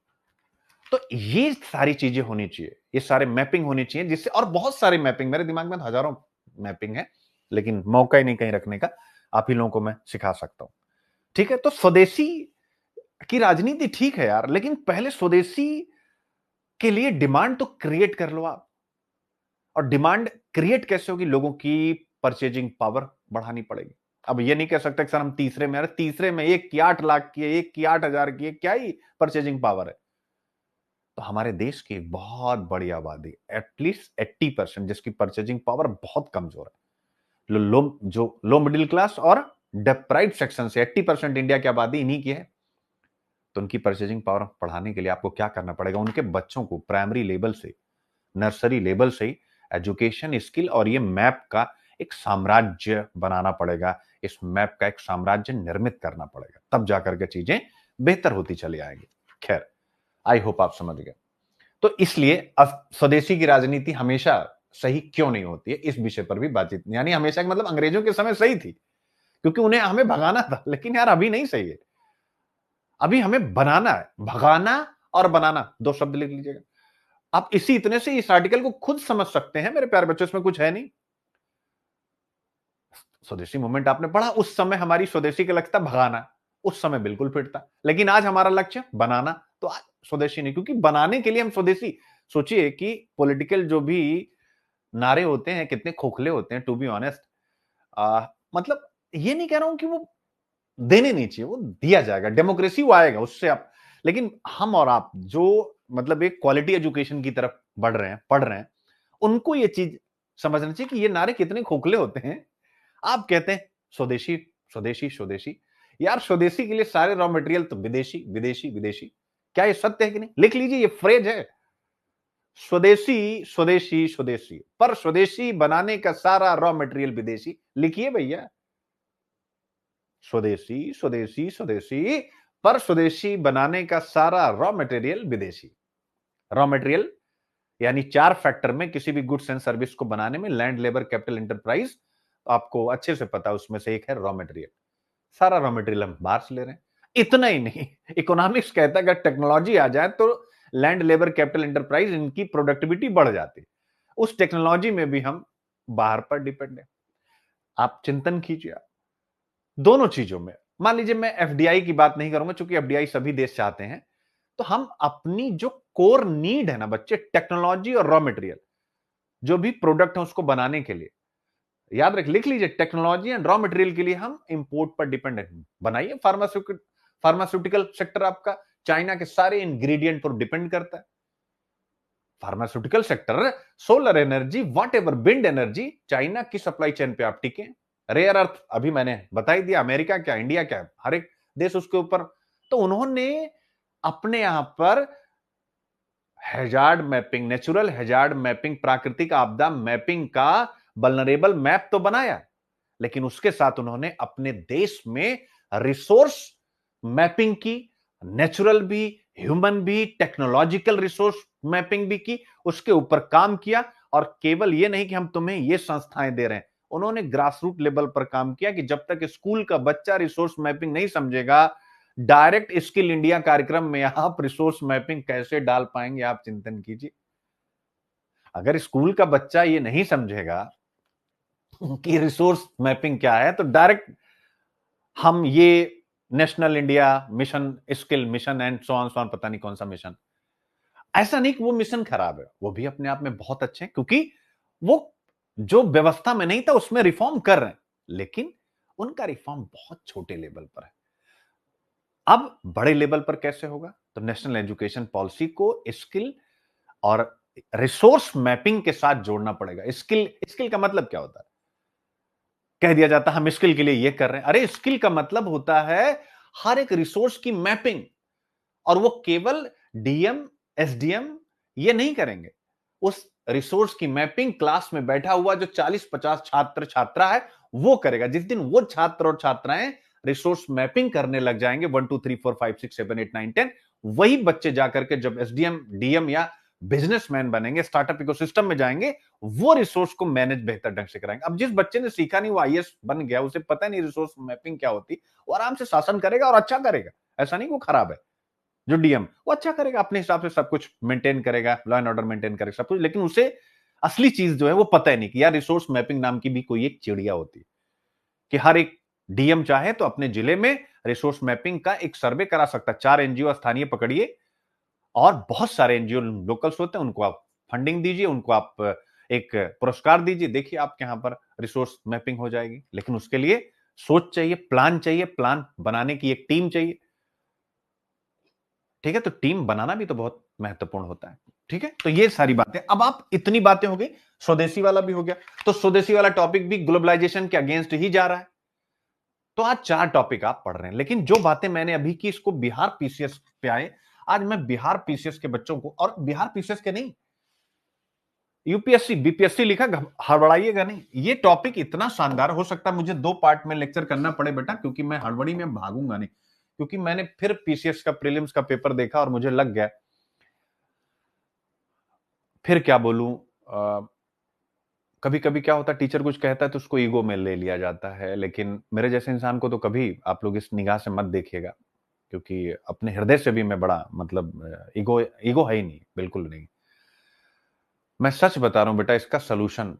तो ये सारी चीजें होनी चाहिए, ये सारे मैपिंग होनी चाहिए, जिससे, और बहुत सारे मैपिंग मेरे दिमाग में हजारों मैपिंग है, लेकिन मौका ही नहीं कहीं रखने का। आप ही लोगों को मैं सिखा सकता हूं। ठीक है, तो स्वदेशी की राजनीति ठीक है यार, लेकिन पहले स्वदेशी के लिए डिमांड तो क्रिएट कर लो आप। और डिमांड क्रिएट कैसे होगी? लोगों की परचेजिंग पावर बढ़ानी पड़ेगी। अब ये नहीं कह सकते कि सर हम तीसरे में, अरे तीसरे में एक की 8 लाख की है, एक की 8,000 की है, क्या ही परचेजिंग पावर है। तो हमारे देश की बहुत बड़ी आबादी, एटलीस्ट 80%, जिसकी परचेजिंग पावर बहुत कमजोर है, जो लो मिडिल क्लास और डिप्राइव्ड सेक्शन से 80% इंडिया की आबादी इन्हीं की है। तो उनकी परचेजिंग पावर बढ़ाने के लिए आपको क्या करना पड़ेगा? उनके बच्चों को प्राइमरी लेवल से, नर्सरी लेवल से ही एजुकेशन स्किल और ये मैप का एक साम्राज्य बनाना पड़ेगा। इस मैप का एक साम्राज्य निर्मित करना पड़ेगा, तब जाकर के चीजें बेहतर होती चली आएंगी। खैर, आई होप आप समझ गए। तो इसलिए अब स्वदेशी की राजनीति हमेशा सही क्यों नहीं होती है, इस विषय पर भी बातचीत, यानी हमेशा का मतलब अंग्रेजों के समय सही थी, क्योंकि उन्हें हमें भगाना था, लेकिन यार अभी नहीं सही है, अभी हमें बनाना है। भगाना और बनाना 2 शब्द लिख लीजिएगा। आप इसी इतने से इस आर्टिकल को खुद समझ सकते हैं मेरे प्यारे बच्चों, इसमें कुछ है नहीं। स्वदेशी मूवमेंट आपने पढ़ा, उस समय हमारी स्वदेशी का लक्ष्य था भगाना, उस समय बिल्कुल फिट था। लेकिन आज हमारा लक्ष्य बनाना, तो आज स्वदेशी नहीं, क्योंकि बनाने के लिए हम स्वदेशी। सोचिए कि पॉलिटिकल जो भी नारे होते हैं कितने खोखले होते हैं, टू बी ऑनेस्ट। मतलब ये नहीं कह रहा हूं कि वो देने नहीं चाहिए, वो दिया जाएगा, डेमोक्रेसी वो आएगा उससे आप। लेकिन हम और आप जो मतलब एक क्वालिटी एजुकेशन की तरफ बढ़ रहे हैं, पढ़ रहे हैं, उनको ये चीज समझना चाहिए कि ये नारे कितने खोखले होते हैं। आप कहते हैं स्वदेशी स्वदेशी स्वदेशी, यार स्वदेशी के लिए सारे रॉ मटेरियल तो विदेशी विदेशी विदेशी। क्या ये सत्य है कि नहीं? लिख लीजिए, ये फ्रेज है, स्वदेशी स्वदेशी स्वदेशी, पर स्वदेशी बनाने का सारा रॉ मटेरियल विदेशी। लिखिए भैया, स्वदेशी स्वदेशी स्वदेशी, पर स्वदेशी बनाने का सारा रॉ मटेरियल विदेशी। रॉ मटेरियल यानी 4 फैक्टर में किसी भी गुड्स एंड सर्विस को बनाने में लैंड, लेबर, कैपिटल, एंटरप्राइज, आपको अच्छे से पता है उसमें से एक है रॉ मटेरियल। सारा रॉ मटेरियल हम बाहर से ले रहे हैं। इतना ही नहीं, इकोनॉमिक्स कहता है अगर टेक्नोलॉजी आ जाए तो लैंड, लेबर, कैपिटल, एंटरप्राइज, इनकी प्रोडक्टिविटी बढ़ जाती है। उस टेक्नोलॉजी में भी हम बाहर पर डिपेंड है। आप चिंतन कीजिए, दोनों चीजों में। मान लीजिए मैं एफडीआई की बात नहीं करूंगा, क्योंकि एफडीआई सभी देश चाहते हैं। तो हम अपनी जो कोर नीड है ना बच्चे, टेक्नोलॉजी और रॉ मटेरियल, जो भी प्रोडक्ट है उसको बनाने के लिए, याद रख, लिख लीजिए, टेक्नोलॉजी एंड रॉ मटेरियल के लिए हम इंपोर्ट पर डिपेंडेंट बनाइए। फार्मास्यूटिकल सेक्टर आपका चाइना के सारे इंग्रेडिएंट पर डिपेंड करता है। Pharmaceutical sector, solar energy, what ever, wind energy, China की सप्लाई चेन पे आप टिके। रेयर अर्थ अभी मैंने बता ही दिया, अमेरिका क्या इंडिया क्या, हर एक देश उसके ऊपर। तो उन्होंने अपने यहां पर hazard mapping, natural hazard mapping, प्राकृतिक आपदा मैपिंग का वल्नरेबल मैप तो बनाया, लेकिन उसके साथ उन्होंने अपने देश में रिसोर्स मैपिंग की, नेचुरल भी, ह्यूमन भी, टेक्नोलॉजिकल रिसोर्स मैपिंग भी की, उसके ऊपर काम किया। और केवल ये नहीं कि हम तुम्हें ये संस्थाएं दे रहे हैं, उन्होंने ग्रास रूट लेवल पर काम किया कि जब तक स्कूल का बच्चा रिसोर्स मैपिंग नहीं समझेगा, डायरेक्ट स्किल इंडिया कार्यक्रम में आप रिसोर्स मैपिंग कैसे डाल पाएंगे? आप चिंतन कीजिए। अगर स्कूल का बच्चा ये नहीं समझेगा कि रिसोर्स मैपिंग क्या है, तो डायरेक्ट हम ये national India mission, skill mission and so on पता नहीं कौन सा मिशन। ऐसा नहीं कि वो मिशन खराब है, वो भी अपने आप में बहुत अच्छे हैं, क्योंकि वो जो व्यवस्था में नहीं था उसमें रिफॉर्म कर रहे हैं, लेकिन उनका रिफॉर्म बहुत छोटे लेवल पर है। अब बड़े लेवल पर कैसे होगा? तो नेशनल एजुकेशन पॉलिसी को स्किल और रिसोर्स मैपिंग के साथ जोड़ना पड़ेगा। स्किल, स्किल का मतलब क्या होता है? कह दिया जाता है हम स्किल के लिए ये कर रहे हैं। अरे स्किल का मतलब होता है हर एक रिसोर्स की मैपिंग, और वो केवल डीएम, एसडीएम ये नहीं करेंगे। उस रिसोर्स की मैपिंग क्लास में बैठा हुआ जो 40-50 छात्र छात्रा है वो करेगा। जिस दिन वो छात्र और छात्राएं रिसोर्स मैपिंग करने लग जाएंगे, 1 2 3 4 5 6 7 8 9 10, वही बच्चे जाकर के जब एसडीएम, डीएम या बिजनेसमैन बनेंगे, स्टार्टअप इकोसिस्टम में जाएंगे, वो रिसोर्स को मैनेज बेहतर ढंग से कराएंगे। अब जिस बच्चे ने सीखा नहीं वो आईएएस बन गया, उसे पता नहीं रिसोर्स मैपिंग क्या होती, वो आराम से शासन करेगा और अच्छा करेगा। ऐसा नहीं वो खराब है। जो डीएम वो अच्छा करेगा, अपने हिसाब से सब कुछ मेंटेन करेगा, लॉ एंड ऑर्डर मेंटेन करेगा, सब कुछ, लेकिन उसे असली चीज जो है वो पता ही नहीं कि यार रिसोर्स मैपिंग नाम की भी कोई एक चिड़िया होती है, कि हर एक डीएम चाहे तो अपने जिले में रिसोर्स मैपिंग का एक सर्वे करा सकता है। 4 एनजीओ स्थानीय पकड़िए, और बहुत सारे एनजीओ लोकल्स होते हैं, उनको आप फंडिंग दीजिए, उनको आप एक पुरस्कार दीजिए, देखिए आपके यहां पर रिसोर्स मैपिंग हो जाएगी। लेकिन उसके लिए सोच चाहिए, प्लान चाहिए, प्लान बनाने की एक टीम चाहिए। ठीक है, तो टीम बनाना भी तो बहुत महत्वपूर्ण होता है। ठीक है, तो ये सारी बातें, अब आप इतनी बातें हो गई, स्वदेशी वाला भी हो गया। तो स्वदेशी वाला टॉपिक भी ग्लोबलाइजेशन के अगेंस्ट ही जा रहा है। तो आज 4 टॉपिक आप पढ़ रहे हैं, लेकिन जो बातें मैंने अभी की, इसको बिहार पीसीएस पे आए। आज मैं बिहार पीसीएस के बच्चों को, और बिहार पीसीएस के नहीं, यूपीएससी बीपीएससी लिखा, हड़बड़ाइएगा नहीं। ये टॉपिक इतना शानदार, हो सकता है मुझे 2 पार्ट में लेक्चर करना पड़े बेटा, क्योंकि मैं हड़बड़ी में भागूंगा नहीं, क्योंकि मैंने फिर पीसीएस का प्रीलिम्स का पेपर देखा और मुझे लग गया, फिर क्या बोलूं, कभी कभी क्या होता है, टीचर कुछ कहता है तो उसको ईगो में ले लिया जाता है, लेकिन मेरे जैसे इंसान को तो कभी आप लोग इस निगाह से मत देखिएगा, क्योंकि अपने हृदय से भी मैं बड़ा मतलब ईगो ईगो है ही नहीं, बिल्कुल नहीं। मैं सच बता रहा हूं बेटा, इसका सोल्यूशन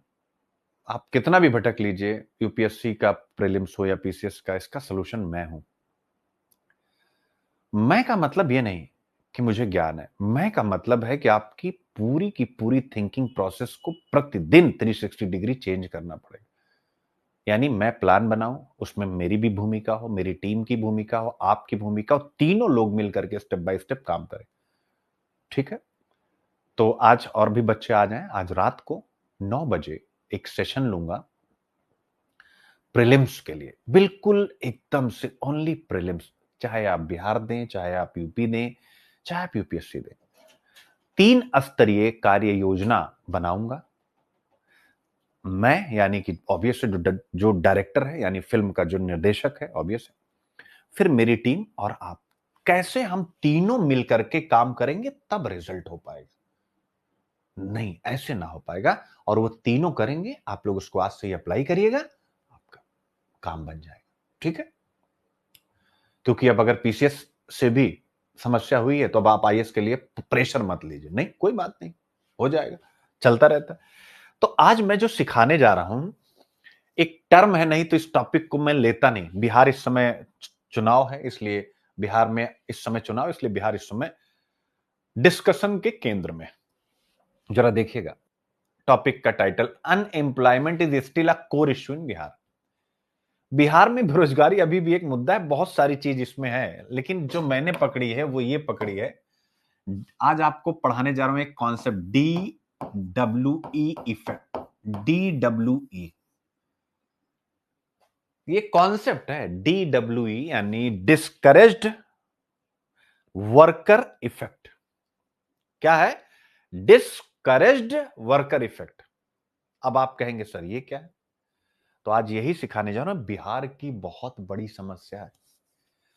आप कितना भी भटक लीजिए, यूपीएससी का प्रीलिम्स हो या पीसीएस का, इसका सोल्यूशन मैं हूं। मैं का मतलब ये नहीं कि मुझे ज्ञान है, मैं का मतलब है कि आपकी पूरी की पूरी थिंकिंग प्रोसेस को प्रतिदिन 360 डिग्री चेंज करना पड़ेगा। यानी मैं प्लान बनाऊं, उसमें मेरी भी भूमिका हो, मेरी टीम की भूमिका हो, आपकी भूमिका हो, तीनों लोग मिलकर के स्टेप बाय स्टेप काम करें। ठीक है, तो आज और भी बच्चे आ जाएं। आज रात को 9 बजे एक सेशन लूंगा प्रीलिम्स के लिए, बिल्कुल एकदम से ओनली प्रीलिम्स। चाहे आप बिहार दें, चाहे आप यूपी दें, चाहे आप यूपीएससी दें, 3 स्तरीय कार्य योजना बनाऊंगा मैं, यानी कि ऑब्वियस जो डायरेक्टर है, यानी फिल्म का जो निर्देशक है, ऑब्वियस है, फिर मेरी टीम और आप, कैसे हम तीनों मिलकर के काम करेंगे तब रिजल्ट हो पाएगा। नहीं, ऐसे ना हो पाएगा। और वो तीनों करेंगे, आप लोग उसको आज से ही अप्लाई करिएगा, आपका काम बन जाएगा। ठीक है, क्योंकि अब अगर पीसीएस से भी समस्या हुई है तो अब आप आईएएस के लिए प्रेशर मत लीजिए। नहीं, कोई बात नहीं, हो जाएगा, चलता रहता है। तो आज मैं जो सिखाने जा रहा हूं, एक टर्म है, नहीं तो इस टॉपिक को मैं लेता नहीं। बिहार इस समय चुनाव है, इसलिए बिहार में इस समय चुनाव, इसलिए बिहार इस समय डिस्कशन के केंद्र में। जरा देखिएगा, टॉपिक का title, unemployment is still a core issue in Bihar. Bihar में बेरोजगारी अभी भी एक मुद्दा है, बहुत सारी चीज इसमें है, लेकिन जो मैंने पकड़ी है वो ये पकड़ी है। आज आपको पढ़ाने जा रहा हूं एक कॉन्सेप्ट, DWE इफेक्ट। DWE ये कॉन्सेप्ट है, DWE यानी डिस्करेज्ड वर्कर इफेक्ट। क्या है? Discouraged worker effect. अब आप कहेंगे सर ये क्या है? तो आज यही सिखाने जा रहा हूं। बिहार की बहुत बड़ी समस्या है।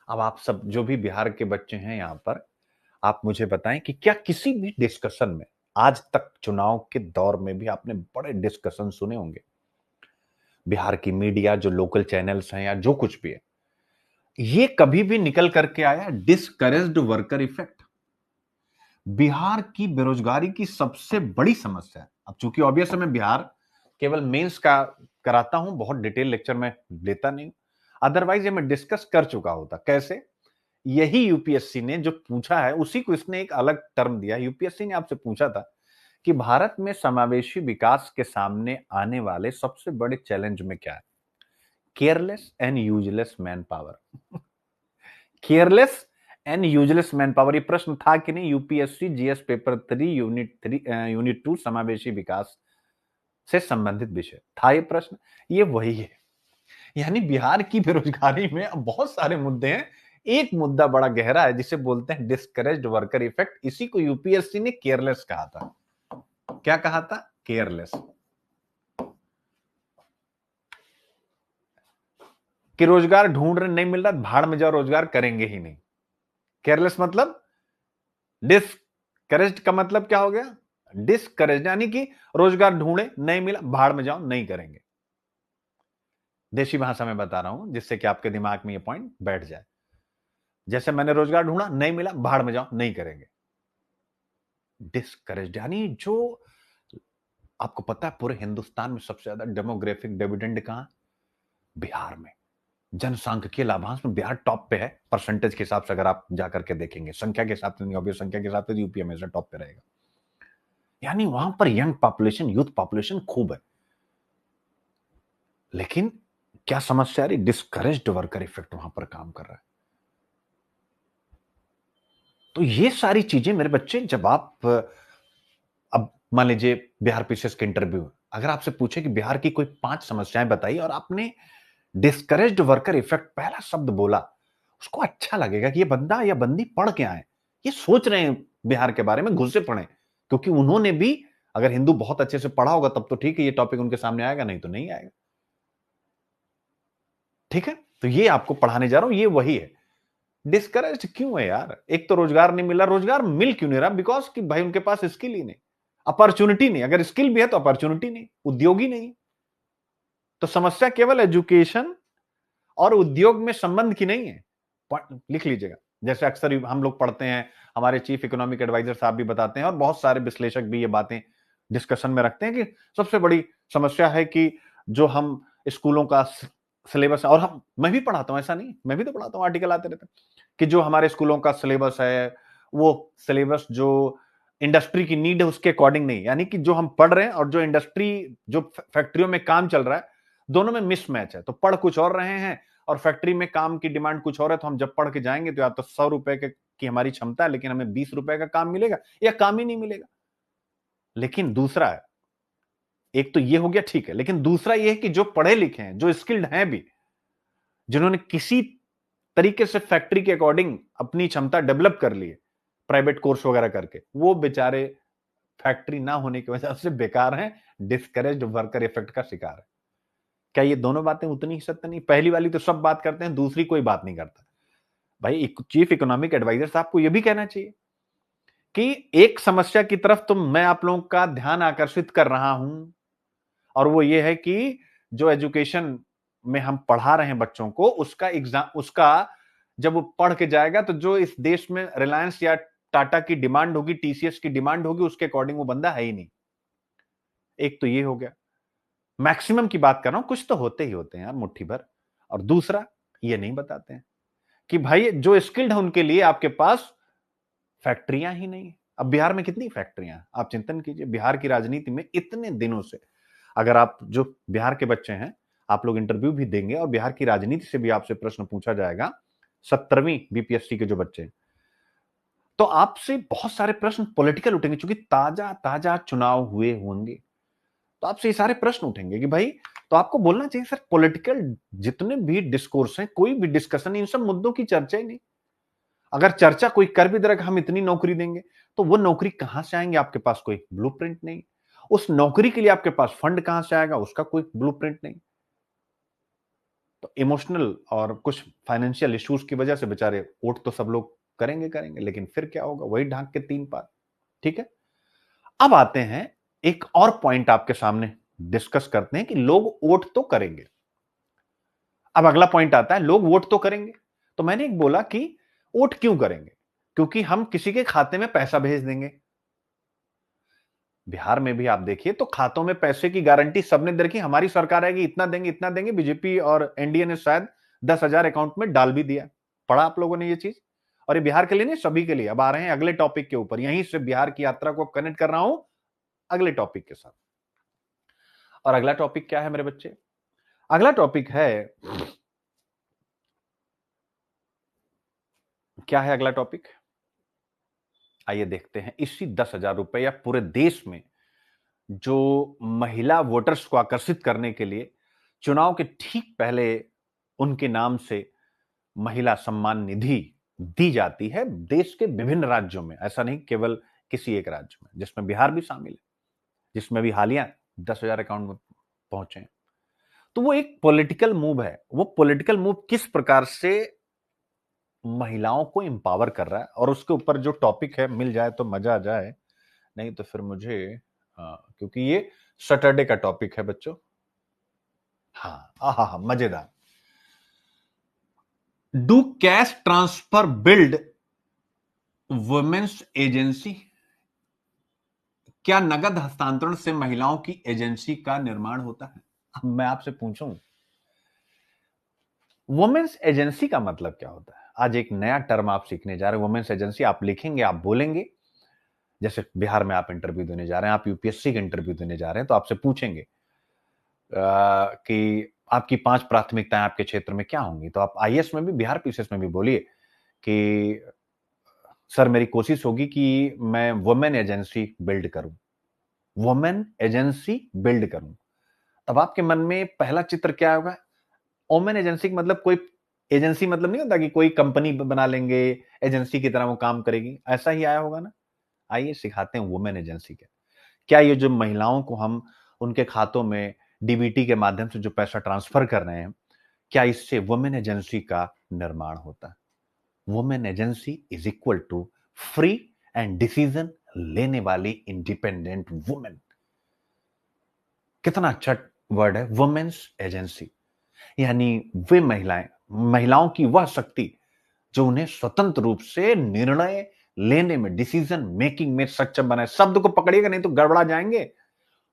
अब आप सब जो भी बिहार के बच्चे हैं यहां पर, आप मुझे बताएं कि क्या किसी भी डिस्कशन में, आज तक चुनाव के दौर में भी आपने बड़े डिस्कशन सुने होंगे, बिहार की मीडिया, जो लोकल चैनल्स हैं या जो कुछ भी है, ये कभी भी निकल करके आया डिस्करेज्ड वर्कर इफेक्ट? बिहार की बेरोजगारी की सबसे बड़ी समस्या है। अब चूंकि ऑब्वियस है, मैं बिहार केवल मेंस का कराता हूं, बहुत डिटेल लेक्चर में लेता नहीं, अदरवाइज ये मैं डिस्कस कर चुका होता। कैसे? यही यूपीएससी ने जो पूछा है उसी को इसने एक अलग टर्म दिया। यूपीएससी ने आपसे पूछा था कि भारत में समावेशी विकास के सामने आने वाले सबसे बड़े चैलेंज में क्या है? Careless and useless man power. Careless and useless man power, ये प्रश्न था कि नहीं? यूपीएससी जीएस पेपर 3 यूनिट 2 समावेशी विकास से संबंधित विषय था ये प्रश्न। ये वही है। यानी बिहार की बेरोजगारी में अब बहुत सारे मुद्दे हैं, एक मुद्दा बड़ा गहरा है जिसे बोलते हैं डिस्करेज्ड वर्कर इफेक्ट। इसी को यूपीएससी ने केयरलेस कहा था। क्या कहा था? केयरलेस। कि रोजगार ढूंढ रहे, नहीं मिल रहा, भाड़ में जाओ, रोजगार करेंगे ही नहीं। केयरलेस मतलब, डिस्करेज्ड का मतलब क्या हो गया? डिस्करेज, यानी कि रोजगार ढूंढे, नहीं मिला, भाड़ में जाओ, नहीं करेंगे। देशी भाषा में बता रहा हूं जिससे कि आपके दिमाग में ये पॉइंट बैठ जाए। जैसे मैंने रोजगार ढूंढा, नहीं मिला, भाड़ में जाओ, नहीं करेंगे। डिस्करेज यानी जो, आपको पता है पूरे हिंदुस्तान में सबसे ज्यादा डेमोग्राफिक डिविडेंड कहां? बिहार में। जनसांख्यिकीय लाभांश में बिहार टॉप पे है, परसेंटेज के हिसाब से अगर आप जाकर के देखेंगे। संख्या के हिसाब से नहीं, ऑब्वियस संख्या के हिसाब से यूपी हमेशा टॉप पे रहेगा। यानी वहां पर यंग पॉपुलेशन, यूथ पॉपुलेशन खूब है। लेकिन क्या समस्या आ रही? डिस्करेज्ड वर्कर इफेक्ट वहां पर काम कर रहा है। तो ये सारी चीजें मेरे बच्चे, जब आप अब मान लीजिए बिहार पीसीएस के इंटरव्यू, अगर आपसे पूछे कि बिहार की कोई 5 समस्याएं बताइए और आपने डिस्करेज्ड वर्कर इफेक्ट पहला शब्द बोला, उसको अच्छा लगेगा कि ये बंदा या बंदी पढ़ के आए, ये सोच रहे हैं बिहार के बारे में, घुसे पड़े, क्योंकि उन्होंने भी, अगर हिंदू बहुत अच्छे से पढ़ा होगा तब तो ठीक है, ये टॉपिक उनके सामने आएगा, नहीं तो नहीं आएगा। ठीक है, तो ये आपको पढ़ाने जा रहा हूं, ये वही है। डिस्करेज क्यों है यार? एक तो रोजगार नहीं मिला, रोजगार मिल क्यों नहीं रहा? बिकॉज कि भाई उनके पास स्किल ही नहीं। अपॉर्चुनिटी नहीं, अगर स्किल भी है तो अपॉर्चुनिटी नहीं, उद्योग ही नहीं। तो समस्या केवल एजुकेशन और उद्योग में संबंध की नहीं है, लिख लीजिएगा। जैसे अक्सर हम लोग पढ़ते हैं, हमारे चीफ इकोनॉमिक एडवाइजर साहब भी बताते हैं और बहुत सारे विश्लेषक भी ये बातें डिस्कशन में रखते हैं कि सबसे बड़ी समस्या है कि जो हम स्कूलों का सिलेबस, और हम मैं भी पढ़ाता हूं, ऐसा नहीं, मैं भी तो पढ़ाता हूं, आर्टिकल आते रहते हैं कि जो हमारे स्कूलों का सिलेबस है वो सिलेबस जो इंडस्ट्री की नीड है उसके अकॉर्डिंग नहीं, यानी कि जो हम पढ़ रहे हैं और जो इंडस्ट्री, जो फैक्ट्रियों में काम चल रहा है, दोनों में मिसमैच है। तो पढ़ कुछ और रहे हैं और फैक्ट्री में काम की डिमांड कुछ और है, तो हम जब पढ़ के जाएंगे तो या तो 100 रुपए की हमारी क्षमता है, लेकिन हमें 20 रुपए का काम मिलेगा या काम ही नहीं मिलेगा। लेकिन दूसरा है, एक तो ये हो गया, ठीक है, लेकिन दूसरा ये है कि जो पढ़े लिखे हैं, जो स्किल्ड हैं भी, जिन्होंने किसी तरीके से फैक्ट्री के अकॉर्डिंग अपनी क्षमता डेवलप कर ली है प्राइवेट कोर्स वगैरह करके, वो बेचारे फैक्ट्री ना होने की वजह से बेकार हैं, डिस्करेज्ड वर्कर इफेक्ट का शिकार है। क्या ये दोनों बातें उतनी ही सत्य नहीं? पहली वाली तो सब बात करते हैं, दूसरी कोई बात नहीं करता। भाई चीफ इकोनॉमिक एडवाइजर साहब को यह भी कहना चाहिए कि एक समस्या की तरफ तो मैं आप लोगों का ध्यान आकर्षित कर रहा हूं, और वो ये है कि जो एजुकेशन में हम पढ़ा रहे हैं बच्चों को, उसका एग्जाम, उसका जब वो पढ़ के जाएगा तो जो इस देश में रिलायंस या टाटा की डिमांड होगी, टीसीएस की डिमांड होगी, उसके अकॉर्डिंग वो बंदा है ही नहीं। एक तो ये हो गया, मैक्सिमम की बात कर रहा हूं, कुछ तो होते ही होते हैं यार मुट्ठी भर। और दूसरा, ये नहीं बताते हैं कि भाई जो स्किल्ड है उनके लिए आपके पास फैक्ट्रियां ही नहीं। अब बिहार में कितनी फैक्ट्रियां, आप चिंतन कीजिए, बिहार की राजनीति में इतने दिनों से, अगर आप जो बिहार के बच्चे हैं, आप लोग इंटरव्यू भी देंगे और बिहार की राजनीति से भी आपसे प्रश्न पूछा जाएगा, 17वीं बीपीएससी के जो बच्चे, तो आपसे बहुत सारे प्रश्न पॉलिटिकल उठेंगे, क्योंकि ताजा ताजा चुनाव हुए होंगे। तो आपसे ये सारे प्रश्न उठेंगे कि भाई, तो आपको बोलना चाहिए सर, पॉलिटिकल जितने भी डिस्कोर्स हैं, कोई भी डिस्कशन, इन सब मुद्दों की चर्चा ही नहीं। अगर चर्चा कोई कर भी दे, हम इतनी नौकरी देंगे, तो वो नौकरी कहां से आएंगे? आपके पास कोई ब्लूप्रिंट नहीं। उस नौकरी के लिए आपके पास फंड कहां से आएगा? उसका कोई ब्लूप्रिंट नहीं। तो इमोशनल और कुछ फाइनेंशियल इश्यूज की वजह से बेचारे वोट तो सब लोग करेंगे करेंगे, लेकिन फिर क्या होगा? वही ढांक के तीन पार। ठीक है, अब आते हैं एक और पॉइंट आपके सामने डिस्कस करते हैं कि लोग वोट तो करेंगे। अब अगला पॉइंट आता है, लोग वोट तो करेंगे। तो मैंने एक बोला कि वोट क्यों करेंगे? क्योंकि हम किसी के खाते में पैसा भेज देंगे। बिहार में भी आप देखिए तो खातों में पैसे की गारंटी सबने दे रखी, हमारी सरकार आएगी इतना देंगे इतना देंगे। बीजेपी और एनडीए ने शायद 10,000 अकाउंट में डाल भी दिया। पढ़ा आप लोगों ने ये चीज? और ये बिहार के लिए नहीं, सभी के लिए। अब आ रहे हैं अगले टॉपिक के ऊपर, यहीं से बिहार की यात्रा को कनेक्ट कर रहा हूं अगले टॉपिक के साथ। और अगला टॉपिक क्या है मेरे बच्चे? अगला टॉपिक है, क्या है अगला टॉपिक? आइए देखते हैं। इसी 10,000 रुपए या पूरे देश में जो महिला वोटर्स को आकर्षित करने के लिए चुनाव के ठीक पहले उनके नाम से महिला सम्मान निधि दी जाती है देश के विभिन्न राज्यों में, ऐसा नहीं केवल किसी एक राज्य में, जिसमें बिहार भी शामिल है, जिसमें भी हालिया 10,000 अकाउंट में पहुंचे हैं। तो वो एक पॉलिटिकल मूव है। वो पॉलिटिकल मूव किस प्रकार से महिलाओं को एम्पावर कर रहा है, और उसके ऊपर जो टॉपिक है, मिल जाए तो मजा आ जाए, नहीं तो फिर मुझे, क्योंकि ये सैटरडे का टॉपिक है बच्चों। हाँ हाँ, मजेदार। Do cash transfer build women's agency? क्या नगद हस्तांतरण से महिलाओं की एजेंसी का निर्माण होता है? अब मैं आपसे पूछूं, वुमेन्स एजेंसी का मतलब क्या होता है? आज एक नया टर्म आप सीखने जा रहे हैं, वुमेन्स एजेंसी। आप लिखेंगे, आप बोलेंगे, जैसे बिहार में आप इंटरव्यू देने जा रहे हैं, आप यूपीएससी के इंटरव्यू देने जा रहे हैं, तो आपसे पूछेंगे कि आपकी 5 प्राथमिकताएं आपके क्षेत्र में क्या होंगी। तो आप आईएएस में भी, बिहार पीसीएस में भी बोलिए कि सर मेरी कोशिश होगी कि मैं वुमेन एजेंसी बिल्ड करूं, वुमेन एजेंसी बिल्ड करूं। तब आपके मन में पहला चित्र क्या होगा? वुमेन एजेंसी का मतलब कोई एजेंसी मतलब नहीं होता कि कोई कंपनी बना लेंगे, एजेंसी की तरह वो काम करेगी, ऐसा ही आया होगा ना? आइए सिखाते हैं वुमेन एजेंसी क्या ये जो महिलाओं को हम उनके खातों में डीबीटी के माध्यम से जो पैसा ट्रांसफर कर रहे हैं, क्या इससे वुमेन एजेंसी का निर्माण होता है? Women agency is equal to free and decision लेने वाली इंडिपेंडेंट वुमेन। कितना अच्छा वर्ड है, वुमेन्स एजेंसी, यानी वे महिलाएं, महिलाओं की वह शक्ति जो उन्हें स्वतंत्र रूप से निर्णय लेने में, डिसीजन मेकिंग में सक्षम बनाए। शब्द को पकड़िएगा नहीं तो गड़बड़ा जाएंगे।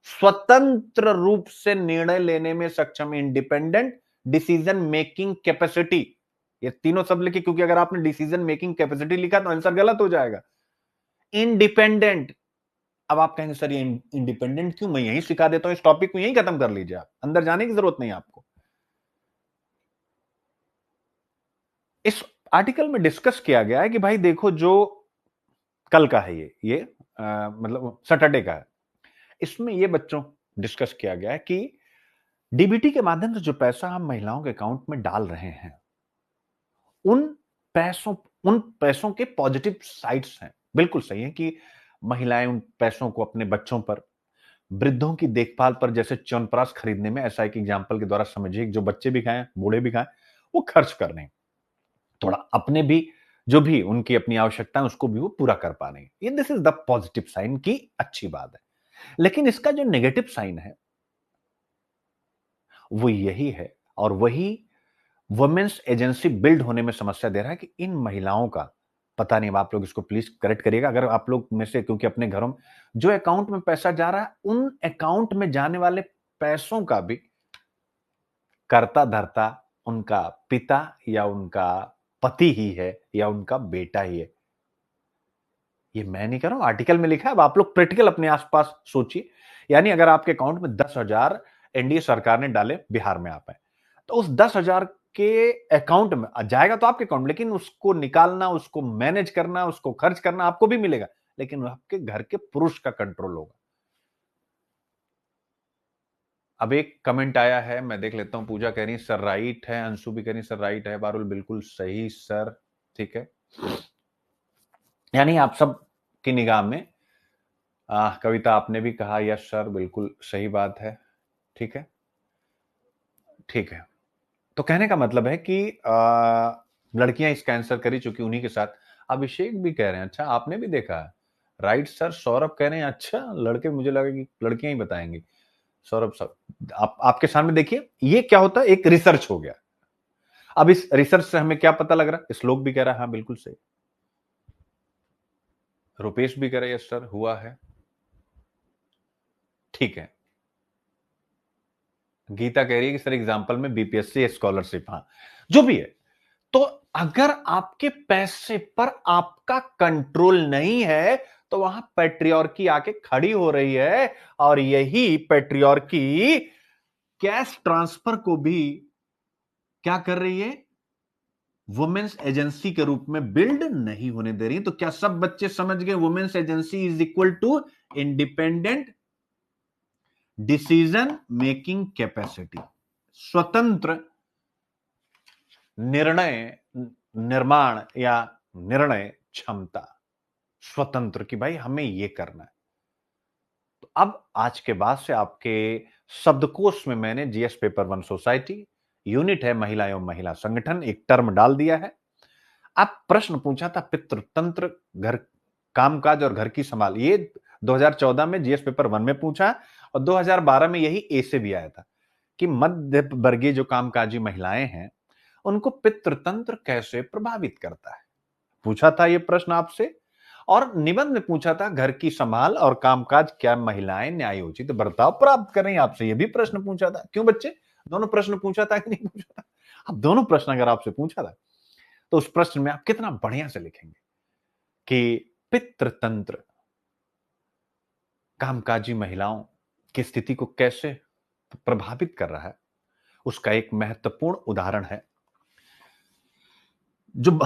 स्वतंत्र रूप से निर्णय लेने में सक्षम, इंडिपेंडेंट डिसीजन मेकिंग कैपेसिटी, ये तीनों शब्द लिखे, क्योंकि अगर आपने डिसीजन मेकिंग कैपेसिटी लिखा तो आंसर गलत हो जाएगा। इंडिपेंडेंट, अब आप कहेंगे सर ये इंडिपेंडेंट क्यों, मैं यही सिखा देता हूं, इस टॉपिक को यही खत्म कर लीजिए, आप अंदर जाने की जरूरत नहीं आपको। इस आर्टिकल में डिस्कस किया गया है कि भाई देखो, जो कल का है ये मतलब सैटरडे का है, इसमें ये बच्चों डिस्कस किया गया है कि डीबीटी के माध्यम से जो पैसा हम महिलाओं के अकाउंट में डाल रहे हैं, उन पैसों के पॉजिटिव साइड्स हैं। बिल्कुल सही है कि महिलाएं उन पैसों को अपने बच्चों पर, वृद्धों की देखभाल पर, जैसे च्यवनप्राश खरीदने में, ऐसा एक एग्जाम्पल के द्वारा समझिए, जो बच्चे भी खाएं, बूढ़े भी खाएं, वो खर्च कर रहे हैं, थोड़ा अपने भी, जो भी उनकी अपनी आवश्यकता है उसको भी वो पूरा कर पा रहे हैं। ये this is the positive sign की अच्छी बात है। लेकिन इसका जो नेगेटिव साइन है वो यही है, और वही वुमेन्स एजेंसी बिल्ड होने में समस्या दे रहा है कि इन महिलाओं का, पता नहीं, अब आप लोग इसको प्लीज करेक्ट करिएगा अगर आप लोग में से, क्योंकि अपने घरों में जो अकाउंट में पैसा जा रहा है, उन अकाउंट में जाने वाले पैसों का भी कर्ता धर्ता उनका पिता या उनका पति ही है या उनका बेटा ही है। ये मैं नहीं कह रहा हूं, आर्टिकल में लिखा है। अब आप लोग प्रैक्टिकल अपने आसपास सोचिए, यानी अगर आपके अकाउंट में 10,000 एनडीए सरकार ने डाले, बिहार में आप हैं, तो उस 10,000 के अकाउंट में जाएगा तो आपके अकाउंट, लेकिन उसको निकालना, उसको मैनेज करना, उसको खर्च करना आपको भी मिलेगा, लेकिन आपके घर के पुरुष का कंट्रोल होगा। अब एक कमेंट आया है, मैं देख लेता हूं। पूजा कह रही सर राइट है, अंशु भी कह रही सर राइट है, बारुल बिल्कुल सही सर, ठीक है। यानी आप सब की निगाह में कविता आपने भी कहा यस सर, बिल्कुल सही बात है, ठीक है, ठीक है। तो कहने का मतलब है कि लड़कियां इसका आंसर करी चुकी, उन्हीं के साथ अभिषेक भी कह रहे हैं अच्छा आपने भी देखा है, राइट सर। सौरभ कह रहे हैं अच्छा लड़के, मुझे लगा कि लड़कियां ही बताएंगी। सौरभ साहब आपके सामने देखिए, ये क्या होता है, एक रिसर्च हो गया। अब इस रिसर्च से हमें क्या पता लग रहा है, श्लोक भी कह रहा है हाँ बिल्कुल सही, रुपेश भी कह रहा है यस सर हुआ है, ठीक है। गीता कह रही है कि सर एग्जाम्पल में बीपीएससी स्कॉलरशिप, हाँ जो भी है। तो अगर आपके पैसे पर आपका कंट्रोल नहीं है तो वहां पैट्रियर्की आके खड़ी हो रही है, और यही पैट्रियर्की कैश ट्रांसफर को भी क्या कर रही है, वुमेन्स एजेंसी के रूप में बिल्ड नहीं होने दे रही। तो क्या सब बच्चे समझ गए, women's agency is equal to independent decision making capacity, स्वतंत्र निर्णय निर्माण या निर्णय क्षमता, स्वतंत्र की भाई हमें ये करना है। तो अब आज के बाद से आपके शब्दकोश में मैंने जीएस पेपर 1 सोसाइटी, यूनिट है महिला एवं महिला संगठन, एक टर्म डाल दिया है। आप प्रश्न पूछा था पितृतंत्र, घर कामकाज और घर की संभाल, ये 2014 में जीएस पेपर 1 में पूछा, और 2012 में यही ए से भी आया था कि मध्य वर्गीय जो कामकाजी महिलाएं हैं उनको पितृतंत्र कैसे प्रभावित करता है, पूछा था ये प्रश्न आपसे। और निबंध में पूछा था घर की संभाल और कामकाज क्या महिलाएं न्यायोचित बर्ताव प्राप्त कर रही हैं, आपसे ये भी प्रश्न पूछा था। क्यों बच्चे, दोनों प्रश्न पूछा था कि नहीं पूछा था? अब दोनों प्रश्न अगर आपसे पूछा था तो उस प्रश्न में आप कितना बढ़िया से लिखेंगे कि पितृतंत्र कामकाजी महिलाओं की स्थिति को कैसे प्रभावित कर रहा है। उसका एक महत्वपूर्ण उदाहरण है, जो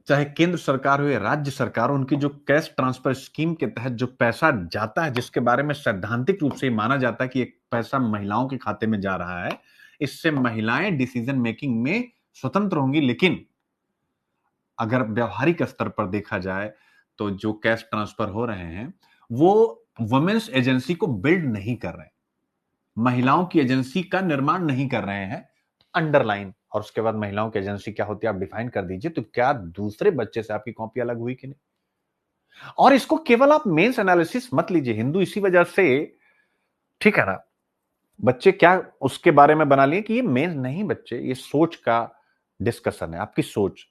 चाहे केंद्र सरकार हो या राज्य सरकार हो, उनकी जो कैश ट्रांसफर स्कीम के तहत जो पैसा जाता है, जिसके बारे में सैद्धांतिक रूप से माना जाता है कि एक पैसा महिलाओं के खाते में जा रहा है, इससे महिलाएं डिसीजन मेकिंग में स्वतंत्र होंगी। लेकिन अगर व्यवहारिक स्तर पर देखा जाए तो जो कैश ट्रांसफर हो रहे हैं वो वुमेन्स एजेंसी को बिल्ड नहीं कर रहे हैं, महिलाओं की एजेंसी का निर्माण नहीं कर रहे हैं। अंडरलाइन, और उसके बाद महिलाओं की एजेंसी क्या होती है आप डिफाइन कर दीजिए। तो क्या दूसरे बच्चे से आपकी कॉपी अलग हुई कि नहीं? और इसको केवल आप मेंस एनालिसिस मत लीजिए, हिंदू इसी वजह से, ठीक है ना, बच्चे क्या उसके बारे में बना लिए कि ये मेंस नहीं बच्चे, ये सोच का डिस्कशन है, आपकी सोच।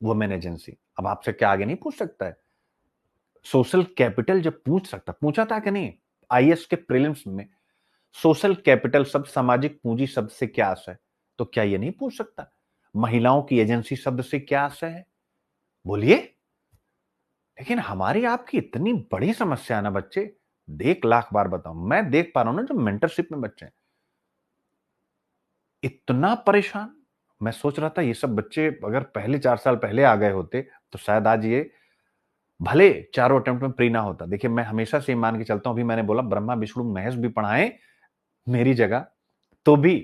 वुमेन एजेंसी अब आपसे क्या आगे नहीं पूछ सकता है? सोशल कैपिटल जब पूछ सकता, पूछा था कि नहीं आईएएस के प्रीलिम्स में, सोशल कैपिटल शब्द, सामाजिक पूंजी शब्द से क्या आशय है? तो क्या ये नहीं पूछ सकता महिलाओं की एजेंसी शब्द से क्या आशय है? बोलिए। लेकिन हमारी आपकी इतनी बड़ी समस्या है ना बच्चे, 1 लाख बार बताऊं, मैं देख पा रहा हूं ना जो मेंटरशिप में बच्चे हैं, इतना परेशान। मैं सोच रहा था ये सब बच्चे अगर पहले 4 साल पहले आ गए होते तो शायद आज ये भले चारों अटेम्प्ट में प्री ना होता। देखिए मैं हमेशा से मान के चलता हूं, अभी मैंने बोला ब्रह्मा विष्णु महेश भी पढ़ाएं मेरी जगह तो भी,